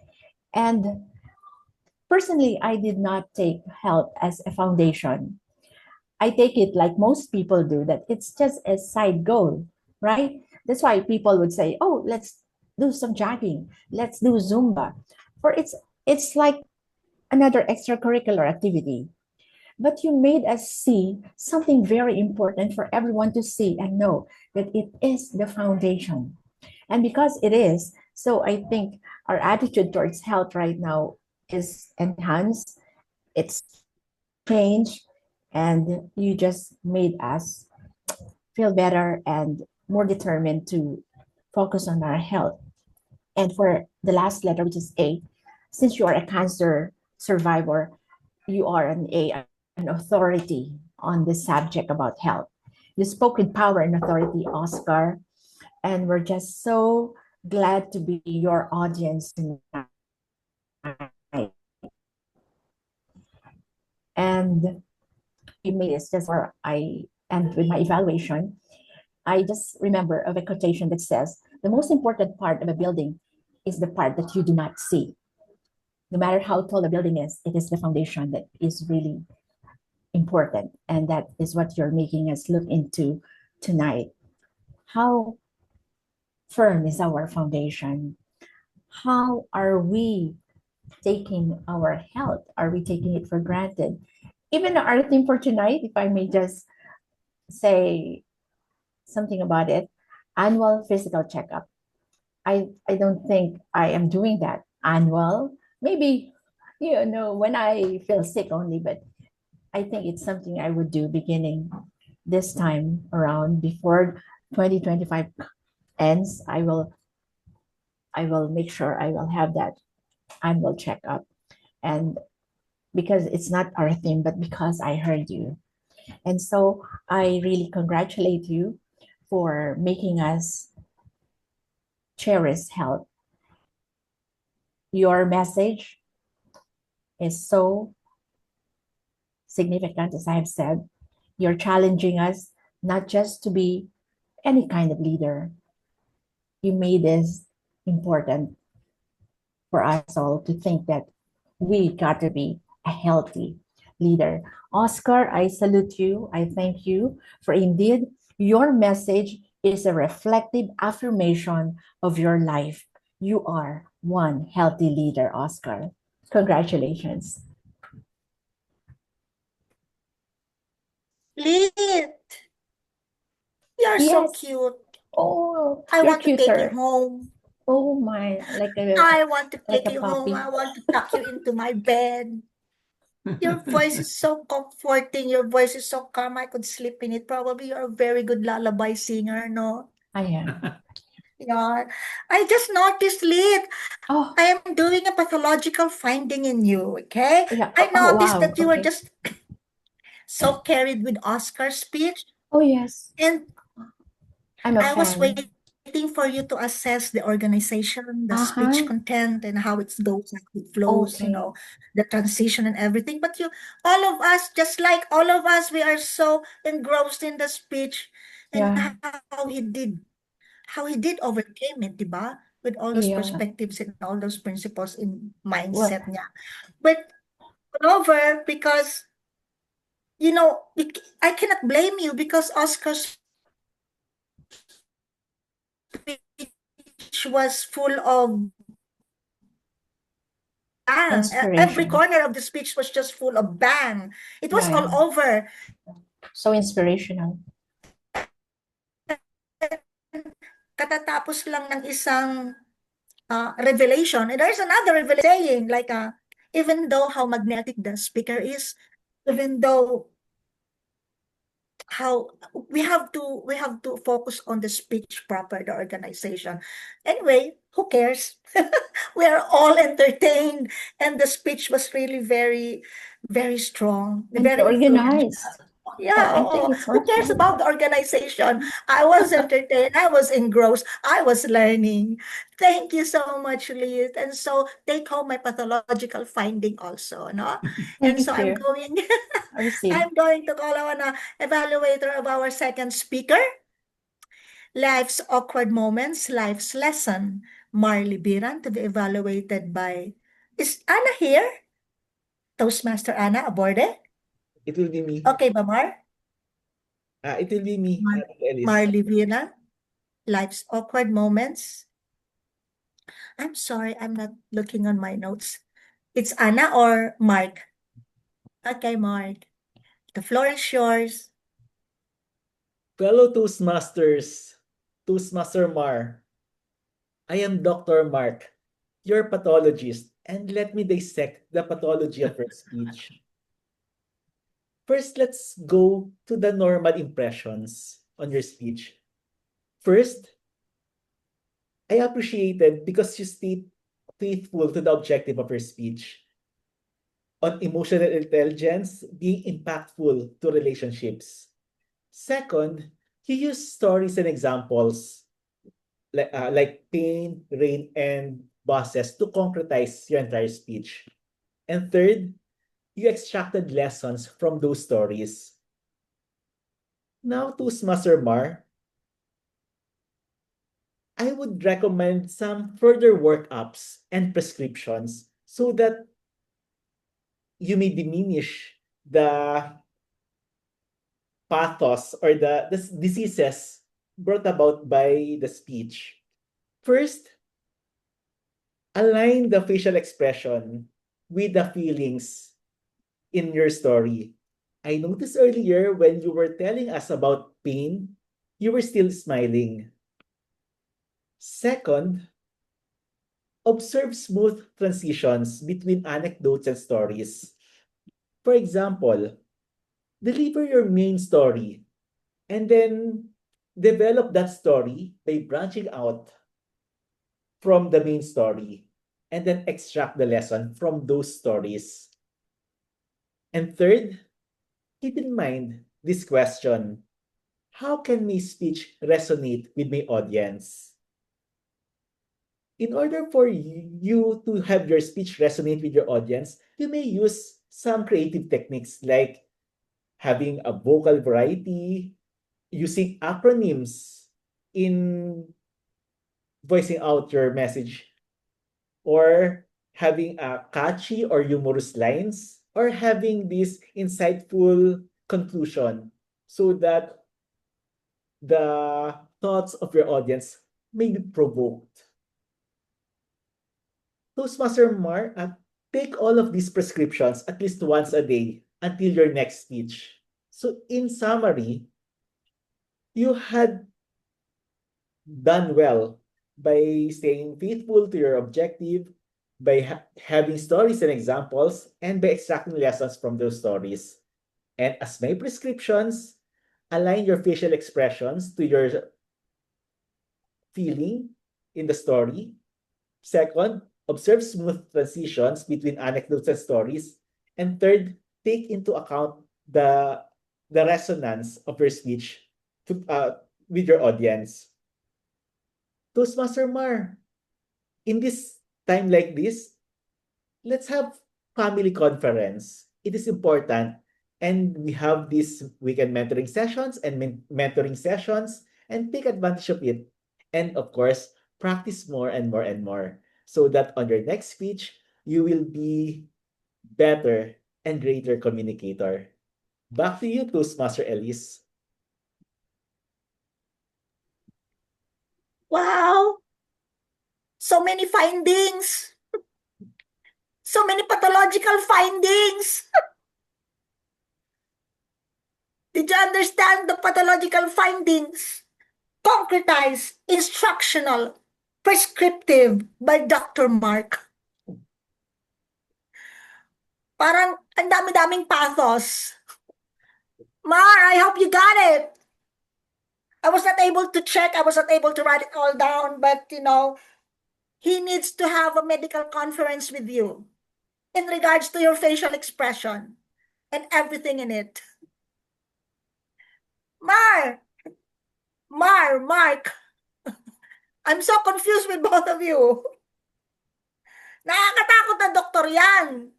And personally, I did not take health as a foundation. I take it like most people do, that it's just a side goal, right? That's why people would say, "Oh, let's do some jogging, let's do Zumba," for it's like another extracurricular activity. But you made us see something very important for everyone to see and know, that it is the foundation. And because it is, so I think our attitude towards health right now is enhanced, it's changed, and you just made us feel better and more determined to focus on our health. And for the last letter, which is A, since you are a cancer survivor, you are an authority on the subject about health. You spoke with power and authority, Oscar, and we're just so glad to be your audience tonight. And you made this just where I end with my evaluation. I just remember of a quotation that says, the most important part of a building is the part that you do not see. No matter how tall a building is, it is the foundation that is really important. And that is what you're making us look into tonight. How firm is our foundation? How are we taking our health? Are we taking it for granted? Even our theme for tonight, if I may just say something about it, annual physical checkup. I don't think I am doing that annual. Maybe, when I feel sick only, but I think it's something I would do beginning this time around before 2025 ends. I will make sure I will have that annual checkup. And because it's not our theme, but because I heard you. And so I really congratulate you for making us cherish health. Your message is so significant, as I have said. You're challenging us not just to be any kind of leader. You made this important for us all to think that We got to be a healthy leader. Oscar, I salute you. I thank you for indeed your message is a reflective affirmation of your life. You are one healthy leader, Oscar. Congratulations. Lit, you're so Yes. cute. Oh, I you're want to take you cuter. home. Oh my, I want to like take a you home. puppy. I want to tuck you into my bed. Your voice is so comforting. Your voice is so calm. I could sleep in it. Probably you're a very good lullaby singer, no? I am. Yeah. I just noticed, Lit. Oh, I am doing a pathological finding in you, okay? yeah. I Oh, noticed wow. that you were Okay. just so carried with Oscar's speech, Oh, yes. and I'm a I was fan. waiting for you to assess the organization, the speech Uh-huh. content, and how it goes, how it flows, Okay. the transition and everything. But all of us, just like all of us, we are so engrossed in the speech and Yeah. how he did, overcame it, diba? With all those Yeah. perspectives and all those principles in mindset Well, niya. But moreover, because I cannot blame you because Oscar's speech was full of bang. Every inspiration. corner of the speech was just full of bang. It was Yeah, all yeah. over. So inspirational. Katatapos lang ng isang revelation. And there's another revelation saying, like, even though how magnetic the speaker is, even though how we have to focus on the speech proper, the organization. Anyway, who cares? We are all entertained, and the speech was really very, very strong, And very influential. organized. Yeah, Oh, I think it's who cares organized. about the organization? I was entertained, I was engrossed, I was learning. Thank you so much, Liz. And so take home my pathological finding also, no? And so Thank you. I received. I'm going to call on a evaluator of our second speaker, Life's Awkward Moments, Life's Lesson, Marley Biran, to be evaluated by, is Anna here? Toastmaster Anna, aboard it? It will be me. Okay ba, It will be me, Elise. Marley Biran, Life's Awkward Moments. I'm sorry, I'm not looking on my notes. It's Anna or Mark? Okay, Mark. The floor is yours. Fellow Toastmasters, Toastmaster Mar, I am Dr. Mark, your pathologist, and let me dissect the pathology of your speech. First, let's go to the normal impressions on your speech. First, I appreciated because you stayed faithful to the objective of your speech on emotional intelligence being impactful to relationships. Second, you use stories and examples like pain, rain, and bosses to concretize your entire speech. And third, you extracted lessons from those stories. Now to Smasher Mar, I would recommend some further workups and prescriptions so that you may diminish the pathos or the diseases brought about by the speech. First, align the facial expression with the feelings in your story. I noticed earlier when you were telling us about pain, you were still smiling. Second, observe smooth transitions between anecdotes and stories. For example, deliver your main story and then develop that story by branching out from the main story and then extract the lesson from those stories. And third, keep in mind this question: how can my speech resonate with my audience? In order for you to have your speech resonate with your audience, you may use some creative techniques like having a vocal variety, using acronyms in voicing out your message, or having a catchy or humorous lines, or having this insightful conclusion so that the thoughts of your audience may be provoked. Toastmaster Mar, take all of these prescriptions at least once a day until your next speech. So in summary, you had done well by staying faithful to your objective, by having stories and examples, and by extracting lessons from those stories. And as my prescriptions, align your facial expressions to your feeling in the story. Second, observe smooth transitions between anecdotes and stories. And third, take into account the resonance of your speech with your audience. Toastmaster Mar, in this time like this, let's have family conference. It is important. And we have these weekend mentoring sessions and mentoring sessions, and take advantage of it. And of course, practice more and more and more so that on your next speech, you will be better and greater communicator. Back to you, Toastmaster Elise. Wow! So many findings! So many pathological findings! Did you understand the pathological findings? Concretized, instructional, prescriptive by Dr. Mark. Parang ang dami-daming pathos. Mar, I hope you got it. I was not able to check. I was not able to write it all down. But, he needs to have a medical conference with you in regards to your facial expression and everything in it. Mark. I'm so confused with both of you. Nakakatakot na doktor yan.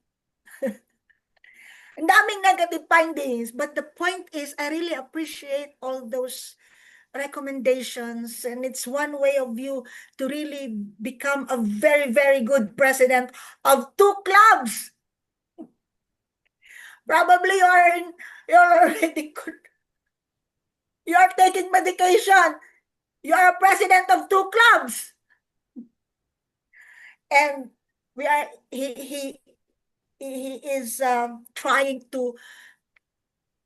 Ang daming negative findings. But the point is, I really appreciate all those recommendations, and it's one way of you to really become a very, very good president of 2 clubs. Probably you're already good. You are taking medication. You are a president of 2 clubs. And he is trying to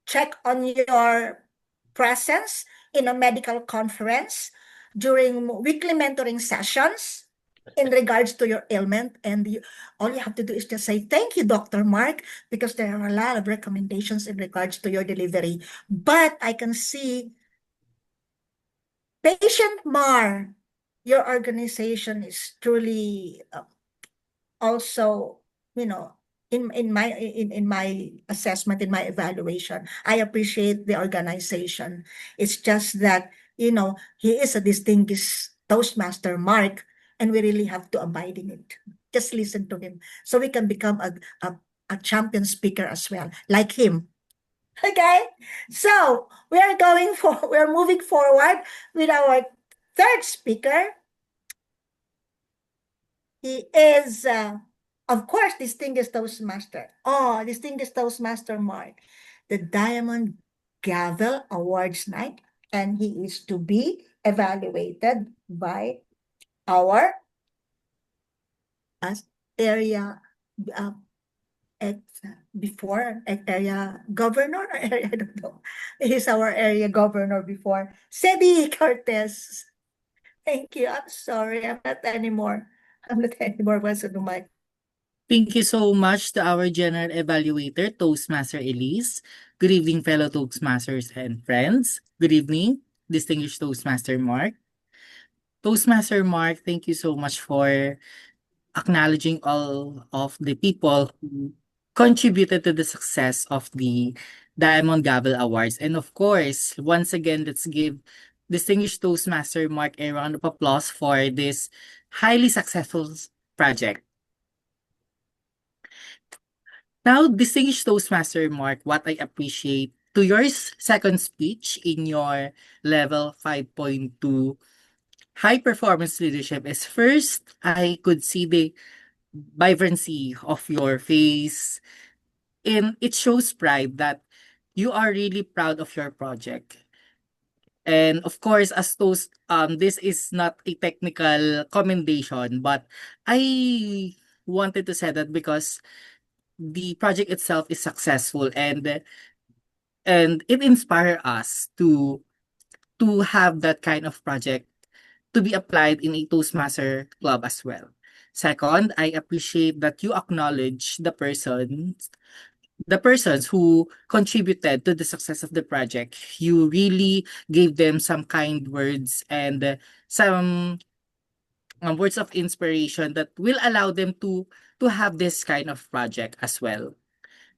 check on your presence in a medical conference during weekly mentoring sessions in regards to your ailment. And all you have to do is just say, thank you, Dr. Mark, because there are a lot of recommendations in regards to your delivery. But I can see, Patient Mar, your organization is truly also, in my assessment, in my evaluation, I appreciate the organization. It's just that, he is a distinguished Toastmaster, Mark, and we really have to abide in it. Just listen to him so we can become a champion speaker as well, like him. Okay, so we're moving forward with our third speaker. He is, of course, Distinguished Toastmaster. Oh, Distinguished Toastmaster Mark, the Diamond Gavel Awards night, and he is to be evaluated by our area area governor, or area, I don't know. He's our area governor before, Sedi Cortez. Thank you. I'm sorry. I'm not anymore once in the mic. Thank you so much to our General Evaluator, Toastmaster Elise. Good evening, fellow Toastmasters and friends. Good evening, distinguished Toastmaster Mark. Toastmaster Mark, thank you so much for acknowledging all of the people who contributed to the success of the Diamond Gavel Awards. And of course, once again, let's give distinguished Toastmaster Mark a round of applause for this highly successful project. Now, distinguished Toastmaster Mark, what I appreciate to your second speech in your level 5.2 high performance leadership is, first, I could see the vibrancy of your face, and it shows pride that you are really proud of your project. And of course, as those this is not a technical commendation, but I wanted to say that because the project itself is successful, and it inspire us to have that kind of project to be applied in a Toastmaster club as well. Second, I appreciate that you acknowledge the persons who contributed to the success of the project. You really gave them some kind words and some words of inspiration that will allow them to have this kind of project as well.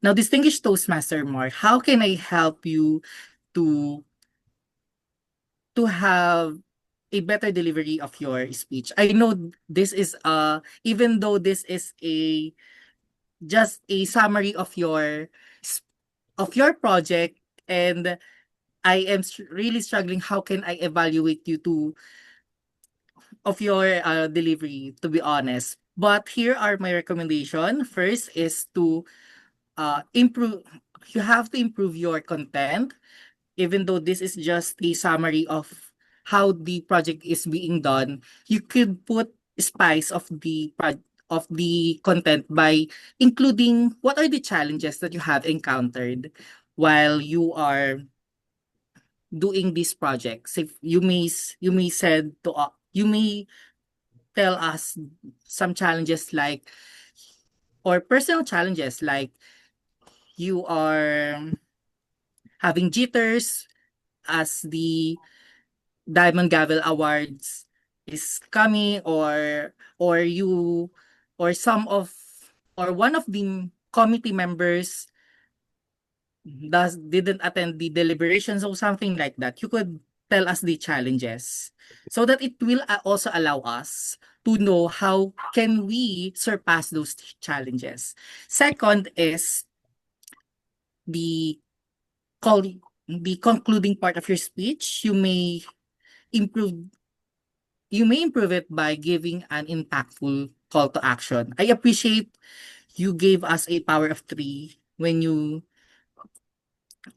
Now, distinguished Toastmaster Mark, how can I help you to to have a better delivery of your speech? I know this is even though this is a just a summary of your project, and I am really struggling how can I evaluate you to of your delivery, to be honest. But here are my recommendation. First is to improve you have to improve your content, even though this is just a summary of how the project is being done. You could put spice of the content by including what are the challenges that you have encountered while you are doing these projects. If you may said to you may tell us some challenges like or personal challenges like you are having jitters as the Diamond Gavel Awards is coming, or you or some of or one of the committee members didn't attend the deliberations or something like that. You could tell us the challenges so that it will also allow us to know how can we surpass those challenges. Second is the call the concluding part of your speech. Improve you may improve it by giving an impactful call to action. I appreciate you gave us a power of three when you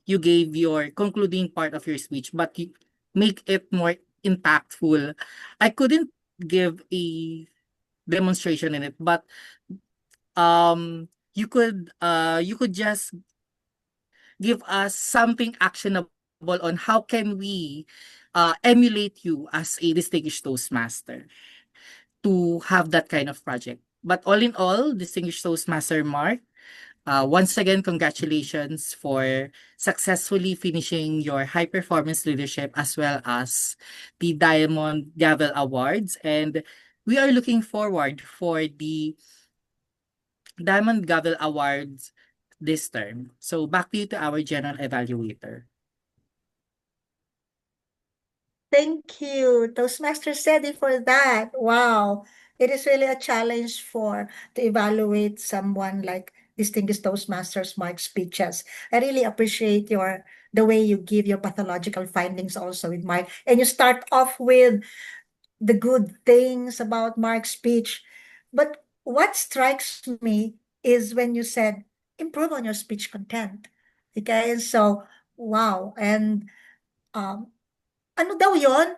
gave your concluding part of your speech, but you make it more impactful. I couldn't give a demonstration in it, but you could just give us something actionable on how can we emulate you as a distinguished Toastmaster to have that kind of project. But all in all, distinguished Toastmaster Mark, once again, congratulations for successfully finishing your high performance leadership as well as the Diamond Gavel Awards. And we are looking forward for the Diamond Gavel Awards this term. So back to you to our general evaluator. Thank you, Toastmaster Sedi, for that. Wow. It is really a challenge to evaluate someone like distinguished Toastmasters Mark speeches. I really appreciate the way you give your pathological findings also with Mark. And you start off with the good things about Mark's speech. But what strikes me is when you said, improve on your speech content. Okay, and so, wow. And um, ano daw yon?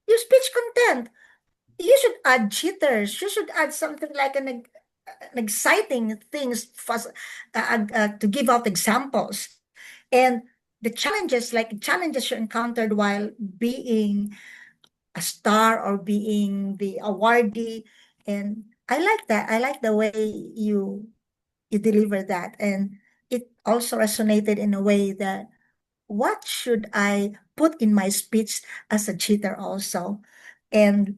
Your speech content. You should add jitters. You should add something like an exciting things to give out examples. And the challenges you encountered while being a star or being the awardee. And I like that. I like the way you deliver that. And it also resonated in a way that what should I put in my speech as a cheater also? And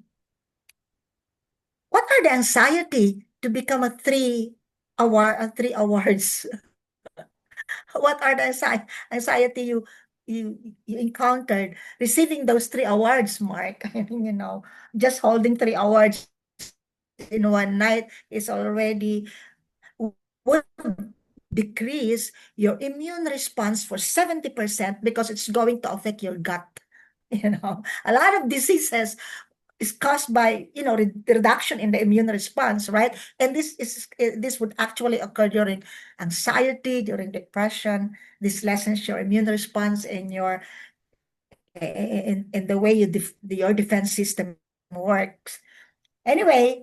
what are the anxiety to become three awards? What are the anxiety you encountered receiving those three awards, Mark? I mean, just holding three awards in one night is already would decrease your immune response for 70% because it's going to affect your gut. A lot of diseases is caused by, you know, reduction in the immune response, right? And this would actually occur during anxiety, during depression. This lessens your immune response and your in the way your defense system works. Anyway,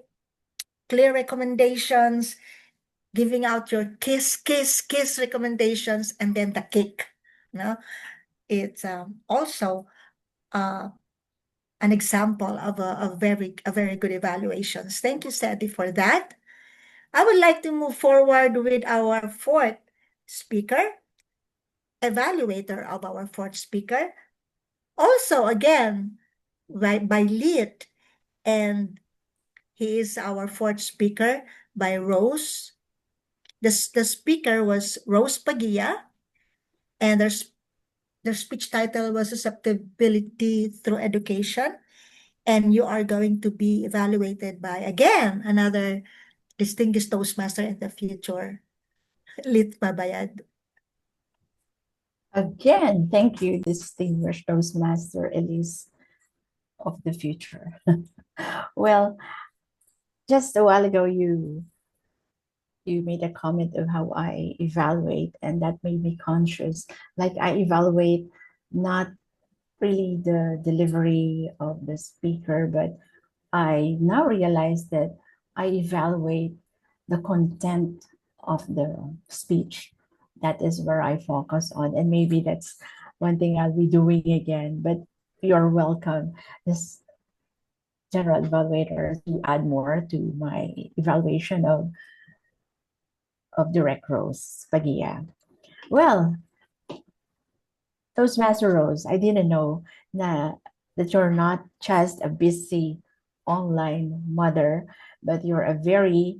clear recommendations, giving out your kiss recommendations, and then the kick. No, it's also an example of a very good evaluations. Thank you, Sadie, for that. I would like to move forward with our fourth speaker, evaluator of our fourth speaker. Also, again, by Lit, and he is our fourth speaker by Rose. The speaker was Rose Pagia, and their speech title was Susceptibility Through Education. And you are going to be evaluated by, again, another distinguished Toastmaster in the future, Lit Babayad. Again, thank you, distinguished Toastmaster Elise of the future. Well, just a while ago, you made a comment of how I evaluate, and that made me conscious. Like, I evaluate not really the delivery of the speaker, but I now realize that I evaluate the content of the speech. That is where I focus on. And maybe that's one thing I'll be doing again, but you're welcome, this general evaluator, to add more to my evaluation of Direct Rose Pagia. Well, Toastmaster Rose, I didn't know that you're not just a busy online mother, but you're a very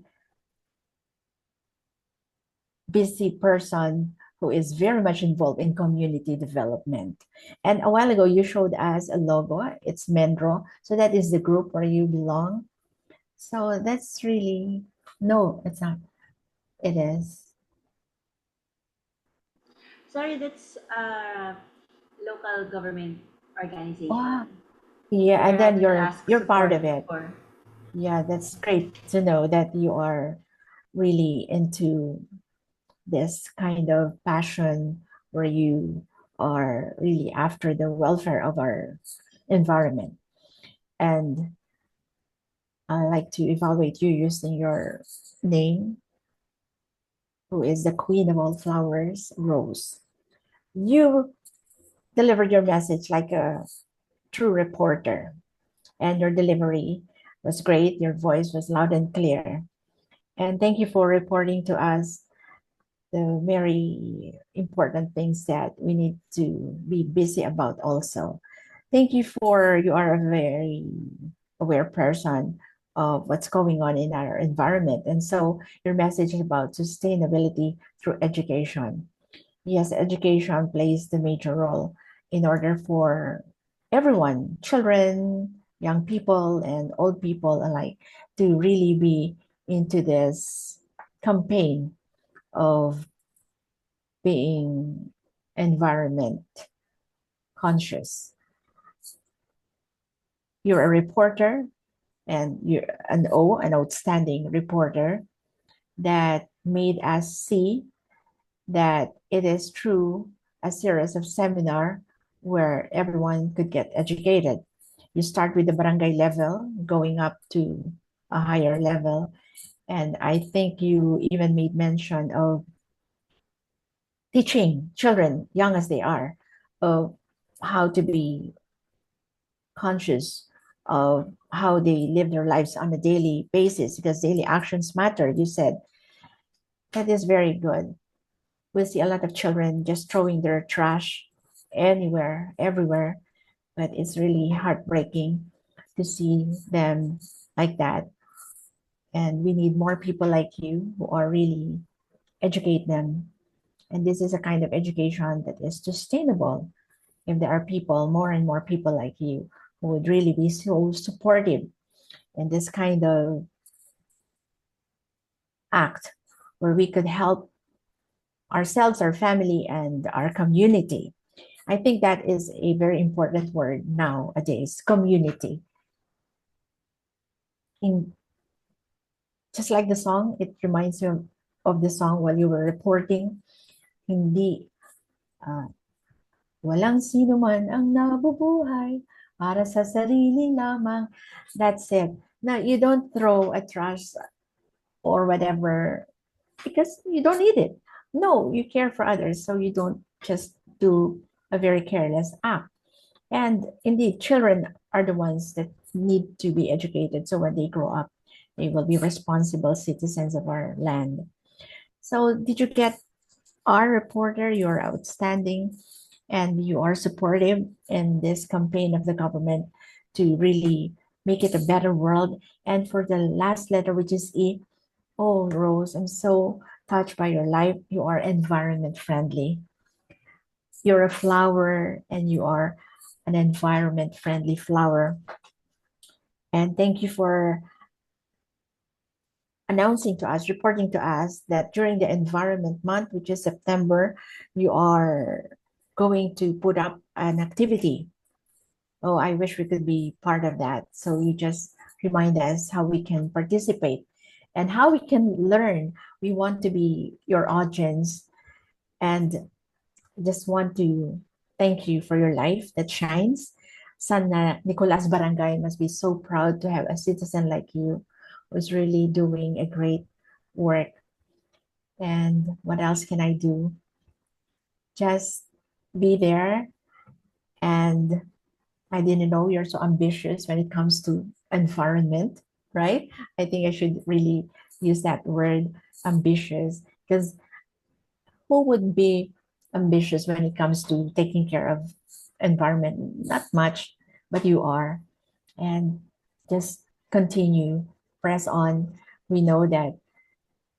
busy person who is very much involved in community development. And a while ago, you showed us a logo. It's Mendro. So that is the group where you belong. So that's really, no, it's not. It is. Sorry, that's a local government organization. Wow. Yeah, and Where I then could ask you're part of support it. for. Yeah, that's great to know that you are really into this kind of passion where you are really after the welfare of our environment. And I like to evaluate you using your name, who is the queen of all flowers, Rose. You delivered your message like a true reporter, and your delivery was great. Your voice was loud and clear. And thank you for reporting to us the very important things that we need to be busy about also. Thank you for, you are a very aware person of what's going on in our environment. And so your message is about sustainability through education. Yes, education plays the major role in order for everyone, children, young people, and old people alike, to really be into this campaign of being environment conscious. You're a reporter, and you're an outstanding reporter that made us see that it is true a series of seminar where everyone could get educated. You start with the barangay level, going up to a higher level. And I think you even made mention of teaching children, young as they are, of how to be conscious of how they live their lives on a daily basis, because daily actions matter, you said. That is very good. We see a lot of children just throwing their trash anywhere, everywhere, but it's really heartbreaking to see them like that. And we need more people like you who are really educate them. And this is a kind of education that is sustainable. If there are people, more and more people like you, who would really be so supportive in this kind of act where we could help ourselves, our family, and our community. I think that is a very important word nowadays, community. in just like the song, it reminds you of the song while you were reporting. Hindi, uh, walang sino man ang nabubuhay para sa sarili lamang. That's it. Now, you don't throw a trash or whatever because you don't need it. No, you care for others, so you don't just do a very careless act. And indeed, children are the ones that need to be educated. So when they grow up, they will be responsible citizens of our land. So did you get our reporter? You're outstanding and you are supportive in this campaign of the government to really make it a better world. And for the last letter, which is E, oh, Rose, I'm so touched by your life. You are environment friendly. You're a flower and you are an environment friendly flower. And thank you for announcing to us, reporting to us that during the Environment Month, which is September, you are going to put up an activity. Oh, I wish we could be part of that. So you just remind us how we can participate and how we can learn. We want to be your audience and just want to thank you for your life that shines. Sana Nicolas Barangay must be so proud to have a citizen like you who's really doing a great work. And what else can I do? Just be there. And I didn't know you're so ambitious when it comes to environment, right? I think I should really use that word ambitious because who would be ambitious when it comes to taking care of environment? Not much, but you are. And just continue, press on. We know that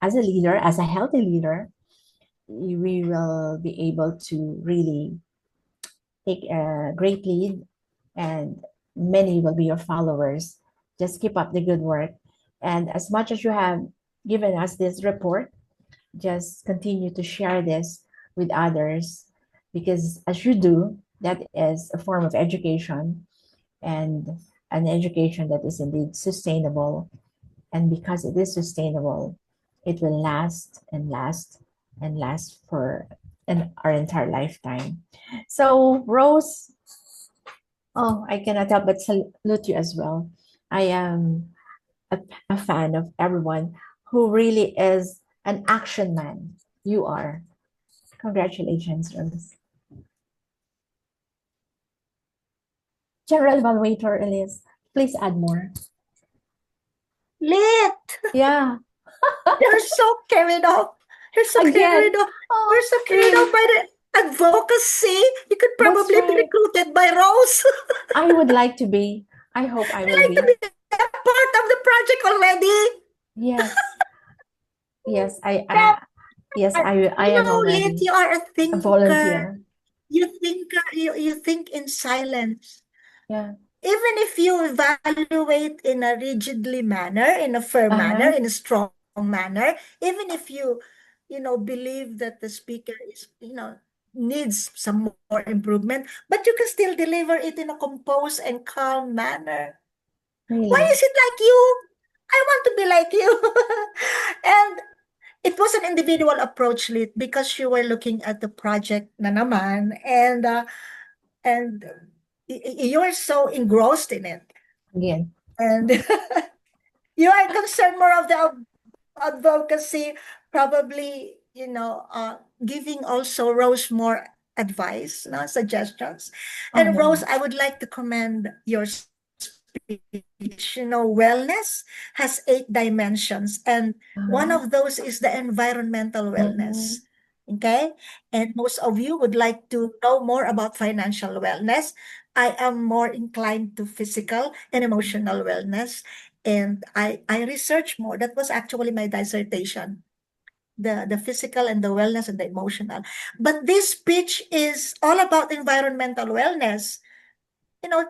as a leader, as a healthy leader, we will be able to really take a great lead and many will be your followers. Just keep up the good work. And as much as you have given us this report, just continue to share this with others because as you do, that is a form of education and an education that is indeed sustainable. And because it is sustainable, it will last and last and last for our entire lifetime. So, Rose, oh, I cannot help but salute you as well. I am a fan of everyone who really is an action man. You are. Congratulations, Rose. General Evaluator Elise, please add more. Lit! Yeah. You're so carried off. You're so Again. carried off. Oh, You're so carried really? off by the advocacy. You could That's probably be right. recruited by Rose. I would like to be. I hope I I'd will like to be. be a part of the project already. Yes. Yes, yes, I You am know, Lit, already you are a a thinker. volunteer. You think in silence. Yeah. Even if you evaluate in a rigidly manner, in a firm manner, in a strong manner, even if you know, believe that the speaker is, you know, needs some more improvement, but you can still deliver it in a composed and calm manner. Really? Why is it like you? I want to be like you. And it was an individual approach, Lit, because you were looking at the project na naman, and you're so engrossed in it. Again. And you are concerned more of the advocacy, probably, you know, giving also Rose more advice, no, suggestions. And no. Rose, I would like to commend your speech. You know, wellness has 8 dimensions, and one of those is the environmental wellness. Okay. And most of you would like to know more about financial wellness. I am more inclined to physical and emotional wellness. And I researched more. That was actually my dissertation. The physical and the wellness and the emotional. But this speech is all about environmental wellness. You know,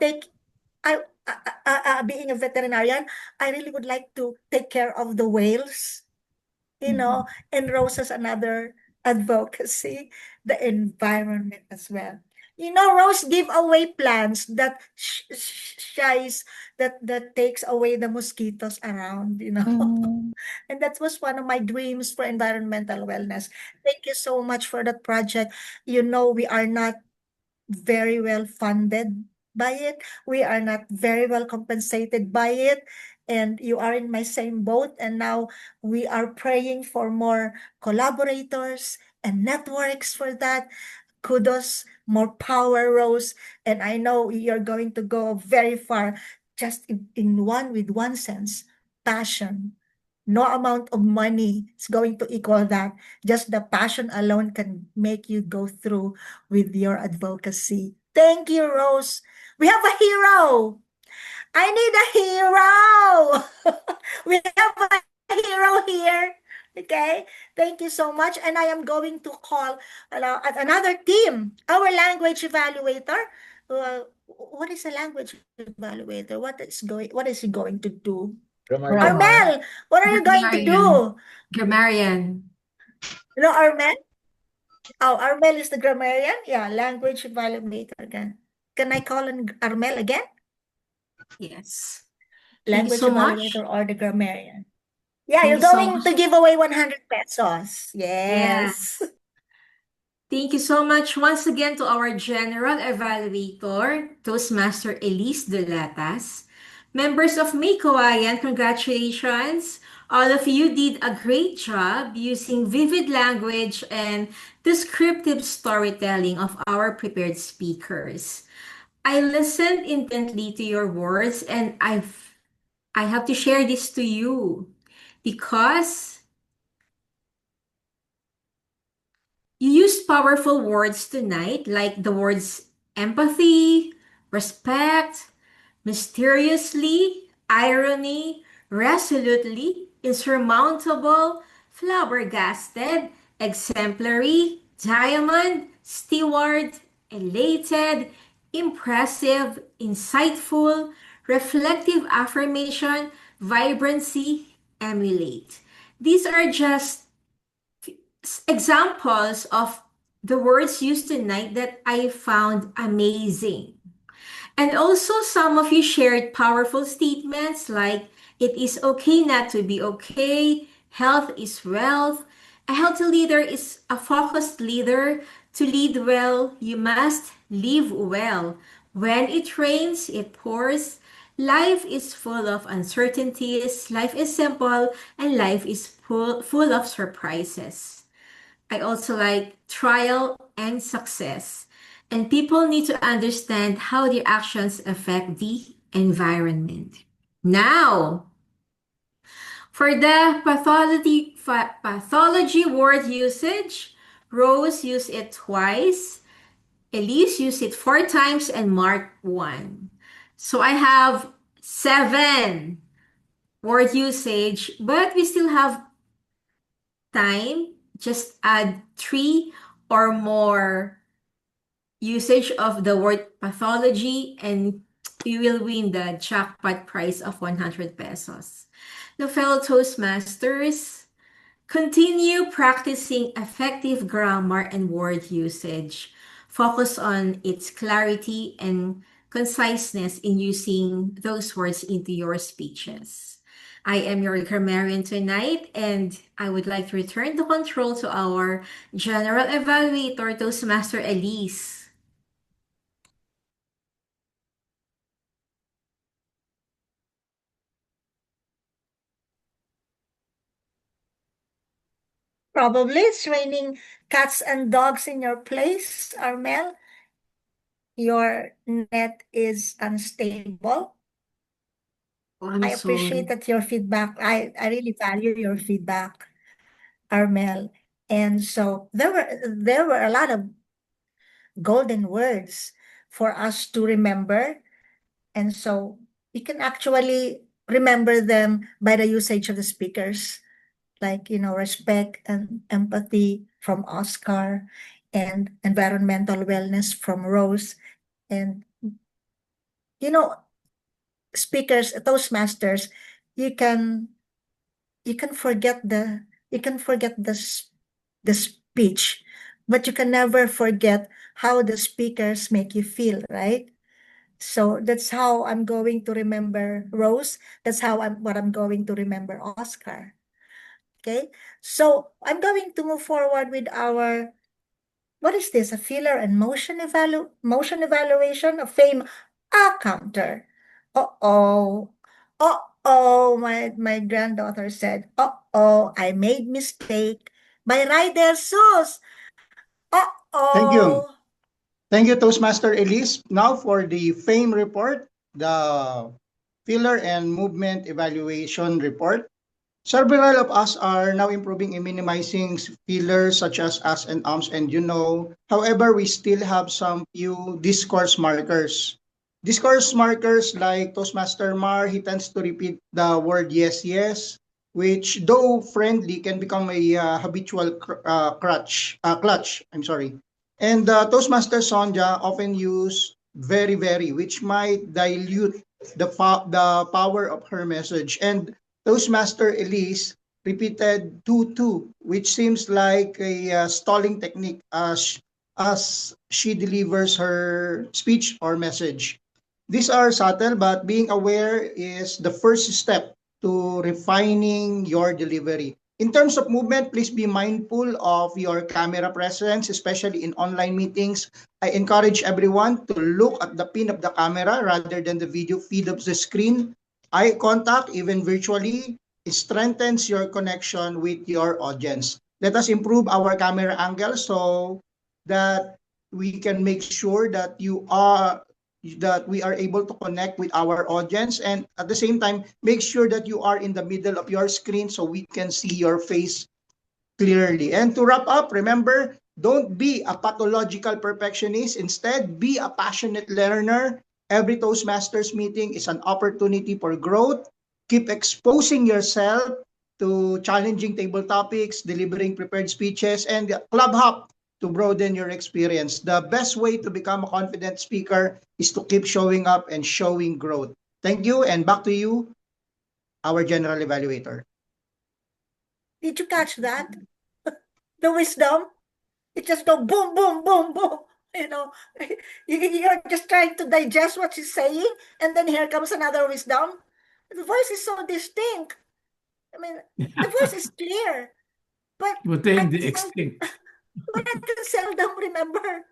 being a veterinarian, I really would like to take care of the whales, you know, and Rose has another advocacy, the environment as well. Rose giveaway plants that shies that takes away the mosquitoes around. Mm. And that was one of my dreams for environmental wellness. Thank you so much for that project. We are not very well funded by it. We are not very well compensated by it. And you are in my same boat. And now we are praying for more collaborators and networks for that. Kudos, more power, Rose. And I know you're going to go very far just with one sense, passion. No amount of money is going to equal that. Just the passion alone can make you go through with your advocacy. Thank you, Rose. We have a hero. I need a hero. We have a hero here. Okay. Thank you so much. And I am going to call another team, our language evaluator. What is a language evaluator? What is he going to do? Grammarian. Grammar. Armel, what are you going to do? Grammarian. Armel? Oh, Armel is the grammarian? Yeah, language evaluator again. Can I call on Armel again? Yes. Thank you Language so much. evaluator or the grammarian? Yeah, Thank you're you so going to much. give away 100 pesos. Yeah. Yes. Thank you so much once again to our General Evaluator, Toastmaster Elise Delatas. Members of May Kawayan, congratulations. All of you did a great job using vivid language and descriptive storytelling of our prepared speakers. I listened intently to your words and I have to share this to you because you used powerful words tonight, like the words empathy, respect, mysteriously, irony, resolutely, insurmountable, flabbergasted, exemplary, diamond, steward, elated, impressive, insightful, reflective affirmation, vibrancy, emulate. These are just examples of the words used tonight that I found amazing. And also, some of you shared powerful statements like, it is okay not to be okay, health is wealth. A healthy leader is a focused leader. To lead well, you must live well. When it rains, it pours. Life is full of uncertainties, life is simple, and life is full of surprises. I also like trial and success. And people need to understand how their actions affect the environment. Now, for the pathology word usage, Rose used it twice, Elise used it 4 times, and Mark one. So I have 7 word usage, but we still have time. Just add 3 or more usage of the word pathology and you will win the jackpot prize of 100 pesos. Now, fellow Toastmasters, continue practicing effective grammar and word usage. Focus on its clarity and conciseness in using those words into your speeches. I am your grammarian tonight, and I would like to return the control to our General Evaluator, Toastmaster Elise. Probably it's raining cats and dogs in your place, Armel. Your net is unstable. Oh, I I'm appreciate sorry. that your feedback. I really value your feedback, Armel. And so there were a lot of golden words for us to remember. And so you can actually remember them by the usage of the speakers, like, respect and empathy from Oscar, and environmental wellness from Rose. And, you know, speakers, Toastmasters, you can you can forget the speech, but you can never forget how the speakers make you feel, right? So that's how I'm going to remember Rose. That's what I'm going to remember Oscar. Okay, so I'm going to move forward with our, what is this? A filler and motion evaluation of fame. Counter. Uh-oh. Uh-oh, my granddaughter said. Uh-oh, I made mistake. By Ryder Sus. Thank you. Uh-oh. Thank you, Toastmaster Elise. Now for the FAME report, the filler and movement evaluation report. Several of us are now improving in minimizing fillers such as us and ums and you know. However, we still have some few discourse markers. Discourse markers like Toastmaster Mar, he tends to repeat the word yes, yes, which though friendly can become a habitual clutch. I'm sorry. And Toastmaster Sonja often use very, very, which might dilute the power of her message. And Toastmaster Elise repeated 2-2, which seems like a stalling technique as she delivers her speech or message. These are subtle, but being aware is the first step to refining your delivery. In terms of movement, please be mindful of your camera presence, especially in online meetings. I encourage everyone to look at the pin of the camera rather than the video feed of the screen. Eye contact, even virtually, strengthens your connection with your audience. Let us improve our camera angle so that we can make sure that we are able to connect with our audience, and at the same time make sure that you are in the middle of your screen so we can see your face clearly. And to wrap up, remember, don't be a pathological perfectionist. Instead, be a passionate learner. Every Toastmasters meeting is an opportunity for growth. Keep exposing yourself to challenging table topics, delivering prepared speeches, and club hop to broaden your experience. The best way to become a confident speaker is to keep showing up and showing growth. Thank you, and back to you, our general evaluator. Did you catch that? The wisdom? It just go boom, boom, boom, boom. You know, you're just trying to digest what she's saying, and then here comes another wisdom. The voice is so distinct. I mean, the voice is clear, but I Putting can the extinct. but I can seldom remember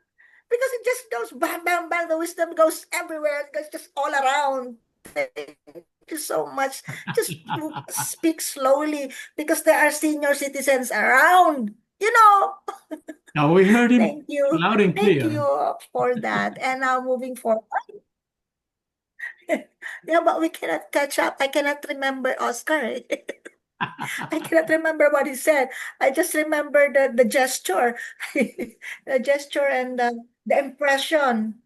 because it just goes bam, bam, bam. The wisdom goes everywhere. It goes just all around. Thank you so much. Just speak slowly because there are senior citizens around. You know. Now we heard him Thank you. loud and Thank clear. you for that. And now moving forward. Yeah, but we cannot catch up. I cannot remember Oscar. I cannot remember what he said. I just remember the gesture, the gesture and the impression,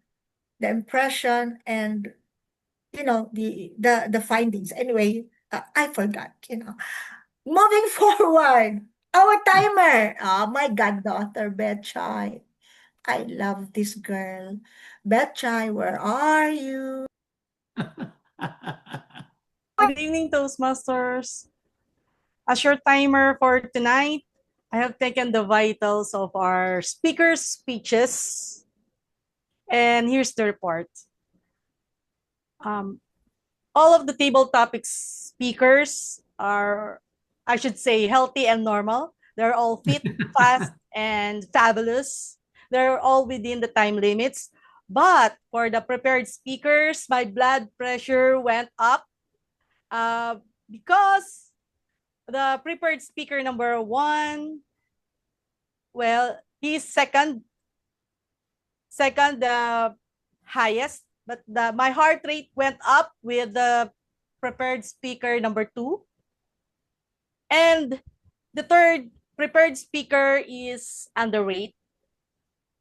and the findings. Anyway, I forgot. Moving forward, our timer. Oh, my goddaughter, Betchay. I love this girl. Betchay, where are you? Good evening, Toastmasters. As your timer for tonight, I have taken the vitals of our speakers' speeches, and here's the report. All of the table topics speakers are, I should say, healthy and normal. They're all fit, fast, and fabulous. They're all within the time limits. But for the prepared speakers, my blood pressure went up because the prepared speaker number one, well, he's second highest, but my heart rate went up with the prepared speaker number two. And the third prepared speaker is underweight,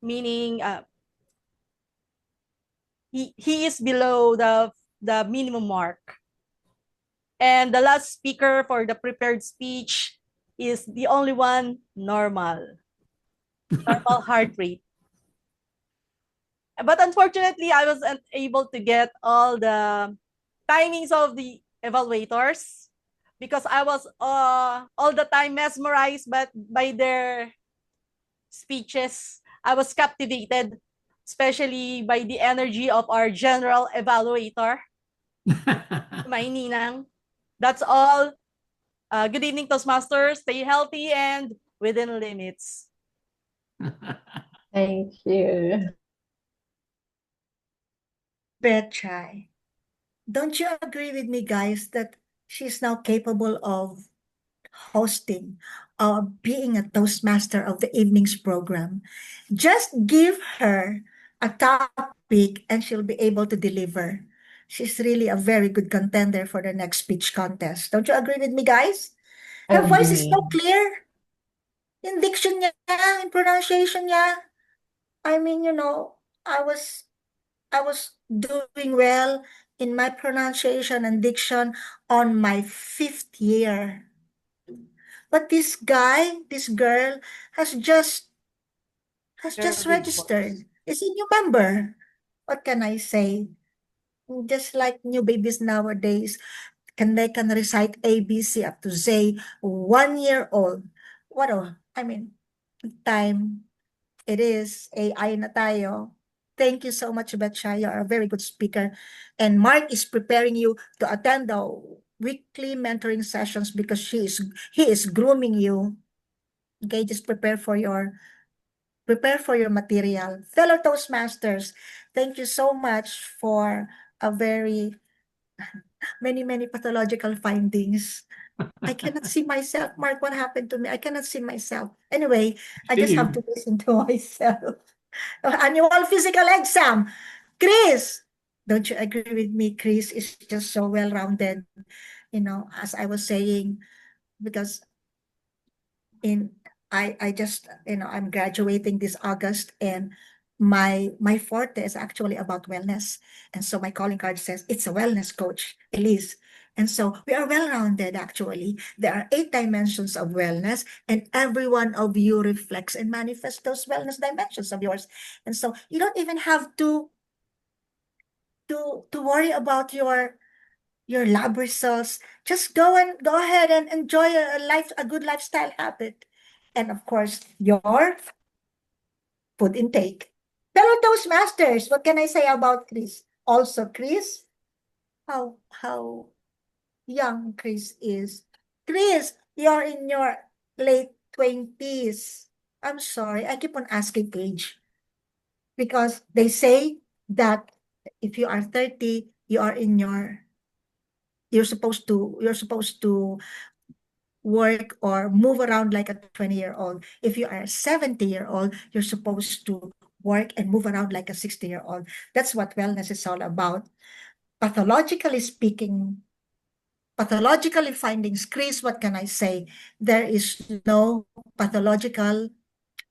meaning he is below the minimum mark. And the last speaker for the prepared speech is the only one normal heart rate. But unfortunately, I wasn't able to get all the timings of the evaluators because I was all the time mesmerized by their speeches. I was captivated, especially by the energy of our general evaluator, my Ninang. That's all. Good evening, Toastmasters. Stay healthy and within limits. Thank you. Betchay, don't you agree with me, guys, that she's now capable of hosting or being a Toastmaster of the evenings program? Just give her a topic and she'll be able to deliver. She's really a very good contender for the next speech contest. Don't you agree with me, guys? Her voice is so Agree. clear. In diction niya, in pronunciation niya. I mean, I was doing well in my pronunciation and diction on my 5th year. But this girl has just Very big registered. voice. Is a new member. What can I say? Just like new babies nowadays, they can recite ABC up to Z, 1 year old. I mean, time it is AI na tayo. Thank you so much, Betcha. You are a very good speaker. And Mark is preparing you to attend the weekly mentoring sessions because he is grooming you. Okay, just prepare for your material. Fellow Toastmasters, thank you so much for a very many pathological findings. I cannot see myself. Mark, what happened to me? I cannot see myself. Anyway, I See just have you. to listen to myself. Annual physical exam. Chris, don't you agree with me? Chris is just so well-rounded, as I was saying, because in I just I'm graduating this August, and my forte is actually about wellness, and so my calling card says it's a wellness coach, Elise. And so we are well-rounded. Actually, there are 8 dimensions of wellness, and every one of you reflects and manifests those wellness dimensions of yours. And so you don't even have to worry about your lab results. Just go ahead and enjoy a good lifestyle habit. And of course, your food intake. Fellow Toastmasters, what can I say about Chris? Also, Chris, how young Chris is. Chris, you're in your late 20s. I'm sorry, I keep on asking age because they say that if you are 30, you're supposed to work or move around like a 20-year-old. If you are a 70-year-old, you're supposed to work and move around like a 60-year-old. That's what wellness is all about. Pathologically speaking, pathologically findings, Chris, what can I say? There is no pathological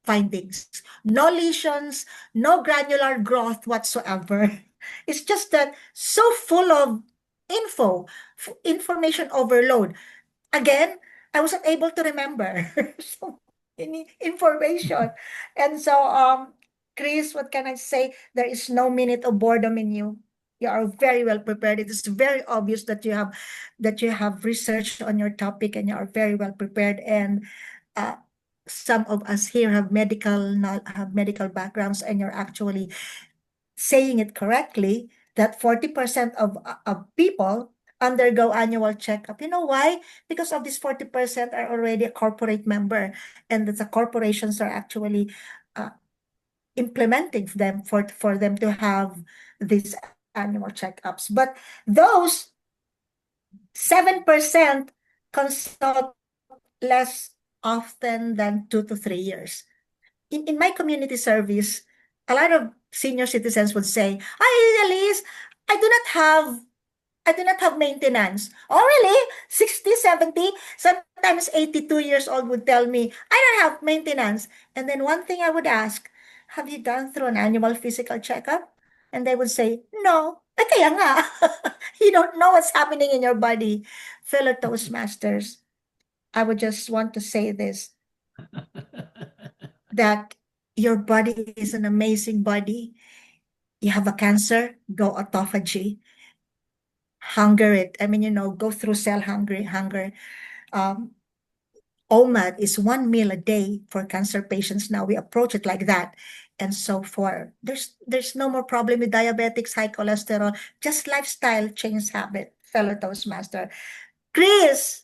findings, no lesions, no granular growth whatsoever. It's just that so full of information overload. Again, I wasn't able to remember so many information. And so, Chris, what can I say? There is no minute of boredom in you. You are very well prepared. It is very obvious that you have researched on your topic and you are very well prepared. And uh, some of us here have medical backgrounds, and you're actually saying it correctly that 40% of people undergo annual checkup. You know why? Because of this 40% are already a corporate member, and that the corporations are actually uh, implementing them for them to have these annual checkups. But those 7% consult less often than 2 to 3 years. In my community service, a lot of senior citizens would say, "Hi, Elise, I do not have I do not have maintenance." Oh, really? 60, 70, sometimes 82 years old would tell me, "I don't have maintenance." And then one thing I would ask, "Have you gone through an annual physical checkup?" And they would say, "No." Kaya nga, you don't know what's happening in your body. Fellow Toastmasters, I would just want to say this, that your body is an amazing body. You have a cancer, go autophagy, hunger it. I mean, go through cell hunger. Um, OMAD is 1 meal a day for cancer patients now. We approach it like that. And so for there's no more problem with diabetics, high cholesterol, just lifestyle change habit, fellow Toastmaster. Chris,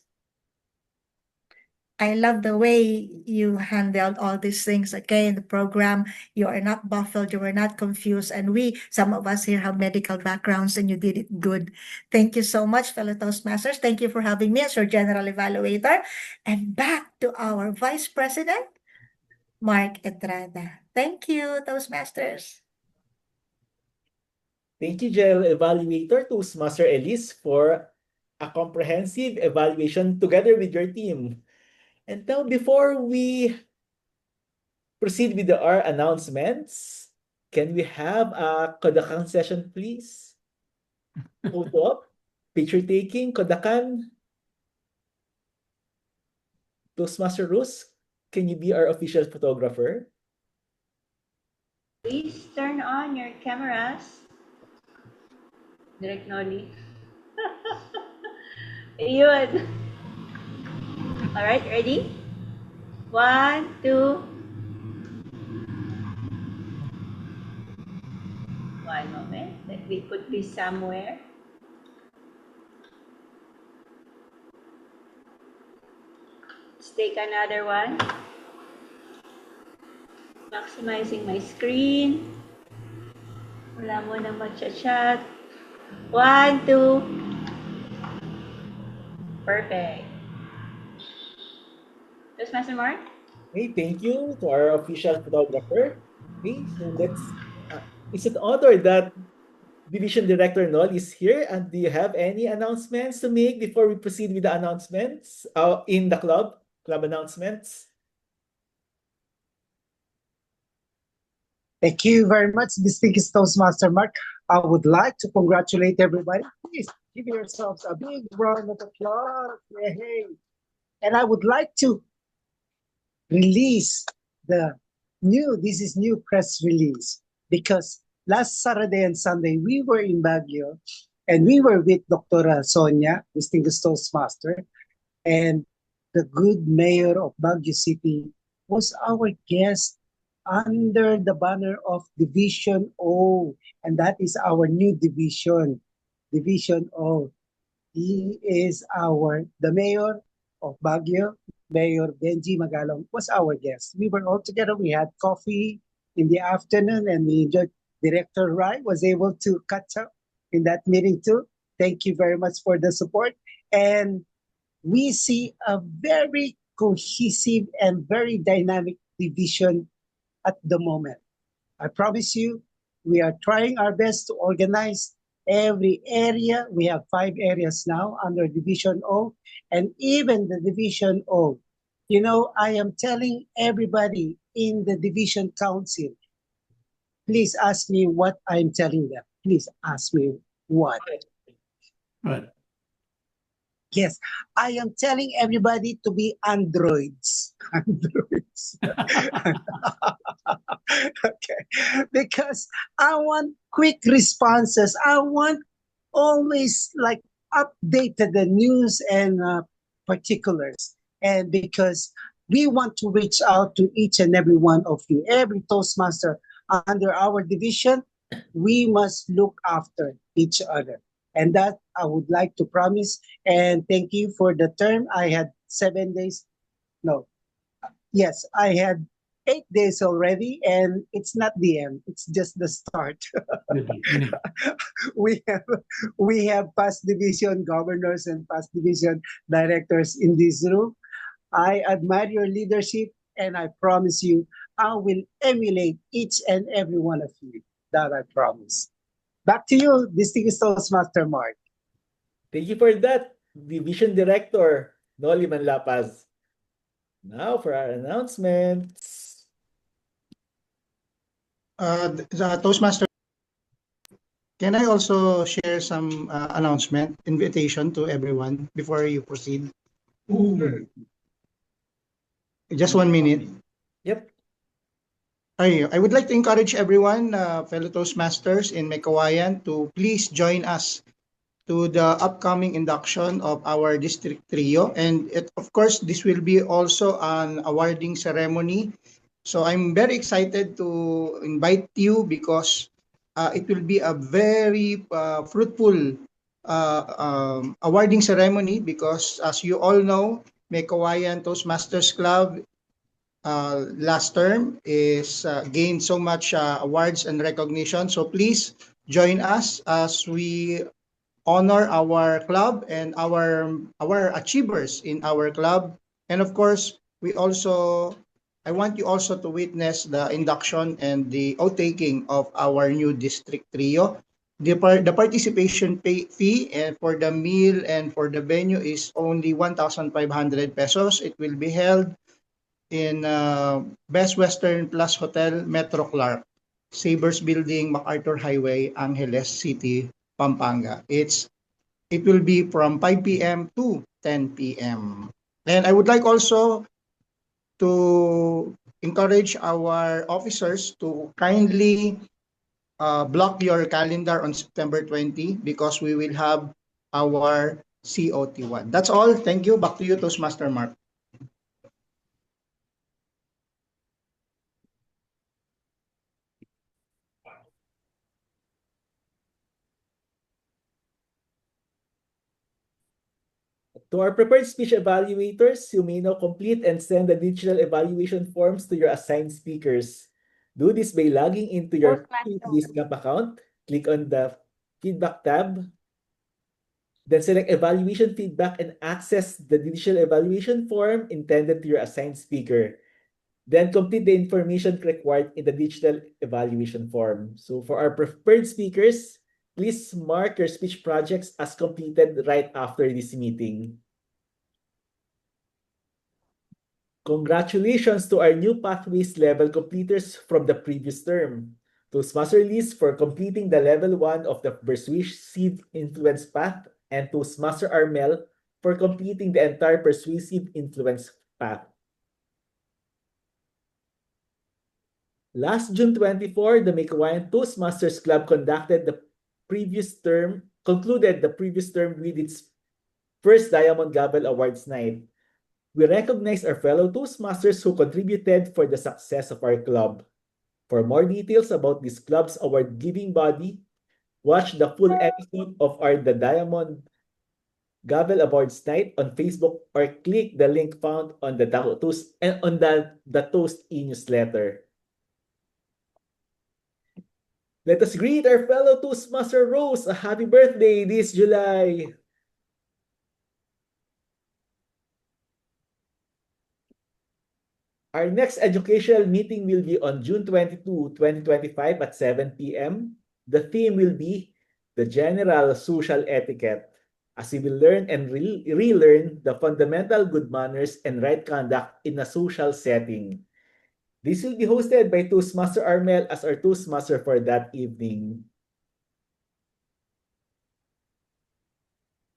I love the way you handled all these things. Okay, in the program, you are not baffled, you were not confused, and some of us here have medical backgrounds, and you did it good. Thank you so much, fellow Toastmasters. Thank you for having me as your general evaluator. And back to our Vice President, Mark Estrada. Thank you, Toastmasters. Thank you, General Evaluator Toastmaster Elise, for a comprehensive evaluation together with your team. And now, before we proceed with our announcements, can we have a Kodakan session, please? Photo up, picture taking, Kodakan. Toastmaster Rus, can you be our official photographer? Please turn on your cameras. Direct Nolly. Yun. Alright, ready? 1, 2. One moment. Let me put this somewhere. Let's take another one. Maximizing my screen. Wala mo nang mag-chat. 1, 2. Perfect. Toastmaster Mark? Okay, thank you to our official photographer. Okay, so it's an honor that Division Director Noel is here. And do you have any announcements to make before we proceed with the announcements in the club announcements? Thank you very much, distinguished Toastmaster Mark. I would like to congratulate everybody. Please give yourselves a big round of applause. Yay. And I would like to release this is new press release, because last Saturday and Sunday we were in Baguio and we were with Dr. Sonia, distinguished Toastmaster, and the good mayor of Baguio City was our guest under the banner of Division O, and that is our new division, Division O. He is the mayor of Baguio, Mayor Benji Magalong, was our guest. We were all together. We had coffee in the afternoon, and we enjoyed. Director Rai was able to catch up in that meeting too. Thank you very much for the support. And we see a very cohesive and very dynamic division at the moment. I promise you, we are trying our best to organize every area. We have 5 areas now under Division O, and even the Division O. You know, I am telling everybody in the Division Council, please ask me what I'm telling them. Please ask me what. Right. Yes, I am telling everybody to be androids. Androids. Okay. Because I want quick responses. I want always like updated the news and particulars. And because we want to reach out to each and every one of you, every Toastmaster under our division, we must look after each other. And that I would like to promise. And thank you for the term. I had 7 days. No. Yes, I had 8 days already, and it's not the end. It's just the start. we have past division governors and past division directors in this room. I admire your leadership, and I promise you, I will emulate each and every one of you. That I promise. Back to you, distinguished Toastmaster Mark. Thank you for that, Division Director Noli Manlapaz. Now for our announcements. The Toastmaster, can I also share some announcement, invitation to everyone before you proceed? Sure. Just 1 minute. Yep. I would like to encourage everyone, fellow Toastmasters in Mekawayan, to please join us to the upcoming induction of our district trio. And of course, this will be also an awarding ceremony. So I'm very excited to invite you because it will be a very fruitful awarding ceremony because as you all know, Mekawayan Toastmasters Club last term is gained so much awards and recognition. So please join us as we honor our club and our achievers in our club. And of course, I want you also to witness the induction and the oath-taking of our new district trio. The participation fee and for the meal and for the venue is only 1,500 pesos. It will be held in Best Western Plus Hotel, Metro Clark, Sabers Building, MacArthur Highway, Angeles City, Pampanga. It will be from 5 p.m. to 10 p.m. And I would like also to encourage our officers to kindly block your calendar on September 20 because we will have our COT1. That's all. Thank you. Back to you, Toastmaster Mark. To our prepared speech evaluators, you may now complete and send the digital evaluation forms to your assigned speakers. Do this by logging into your Basecamp account. Click on the Feedback tab. Then select Evaluation Feedback and access the digital evaluation form intended to your assigned speaker. Then complete the information required in the digital evaluation form. So for our preferred speakers, please mark your speech projects as completed right after this meeting. Congratulations to our new pathways level completers from the previous term. Toastmaster Liz for completing the level 1 of the persuasive influence path, and Toastmaster Armel for completing the entire persuasive influence path. Last June 24, the Mekawayan Toastmasters Club concluded the previous term with its first Diamond Gavel Awards night. We recognize our fellow Toastmasters who contributed for the success of our club. For more details about this club's award-giving body, watch the full episode of the Diamond Gavel Awards night on Facebook or click the link found on the Toast e-newsletter. Let us greet our fellow Toastmaster Rose a happy birthday this July. Our next educational meeting will be on June 22, 2025 at 7 p.m. The theme will be the general social etiquette, as we will learn and relearn the fundamental good manners and right conduct in a social setting. This will be hosted by Toastmaster Armel as our Toastmaster for that evening.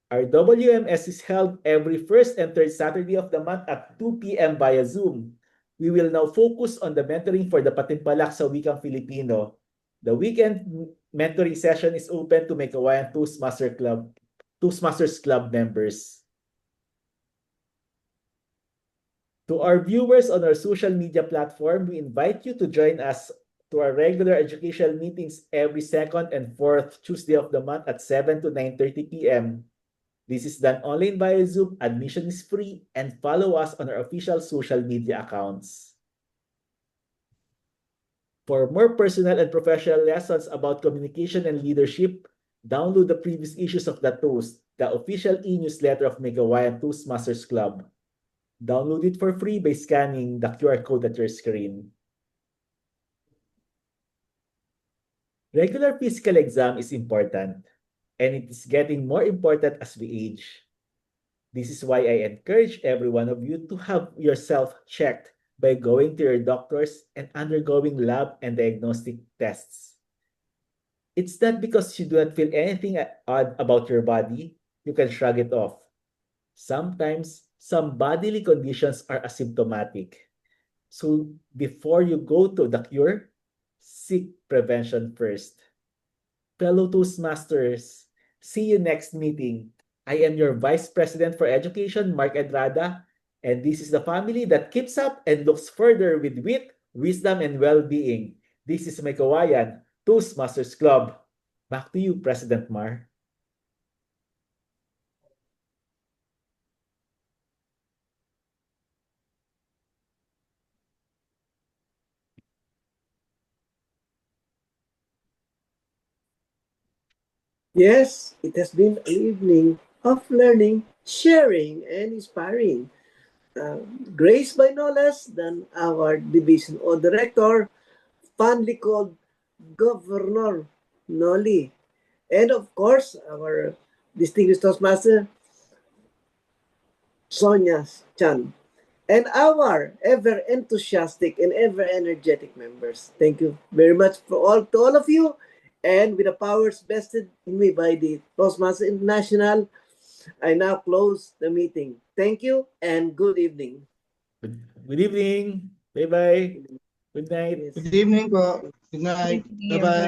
Our WMS is held every first and third Saturday of the month at 2 p.m. via Zoom. We will now focus on the mentoring for the Patimpalak sa Wikang Filipino. The weekend mentoring session is open to Mekawayan Toastmasters Club members. To our viewers on our social media platform, we invite you to join us to our regular educational meetings every second and fourth Tuesday of the month at 7 to 9:30 p.m. This is done online via Zoom, admission is free, and follow us on our official social media accounts. For more personal and professional lessons about communication and leadership, download the previous issues of The Toast, the official e-newsletter of Mekawayan Toastmasters Club. Download it for free by scanning the QR code at your screen. Regular physical exam is important, and it is getting more important as we age. This is why I encourage every one of you to have yourself checked by going to your doctors and undergoing lab and diagnostic tests. It's not because you do not feel anything odd about your body, you can shrug it off. Sometimes, some bodily conditions are asymptomatic. So before you go to the cure, seek prevention first. Fellow Toastmasters, See you next meeting. I am your Vice President for Education, Mark Edrada, and this is the family that keeps up and looks further with wit, wisdom, and well-being. This is my kawayan, Toastmasters Club. Back to you, President Mar. Yes, it has been an evening of learning, sharing, and inspiring. Graced by no less than our division or director, fondly called Governor Noli. And of course, our distinguished Toastmaster, Sonia Chan. And our ever enthusiastic and ever energetic members. Thank you very much to all of you. And with the powers vested in me by the Toastmaster International, I now close the meeting. Thank you and good evening. Good evening. Bye-bye. Good night. Yes. Good evening po. Good night. Good evening, Bye-bye.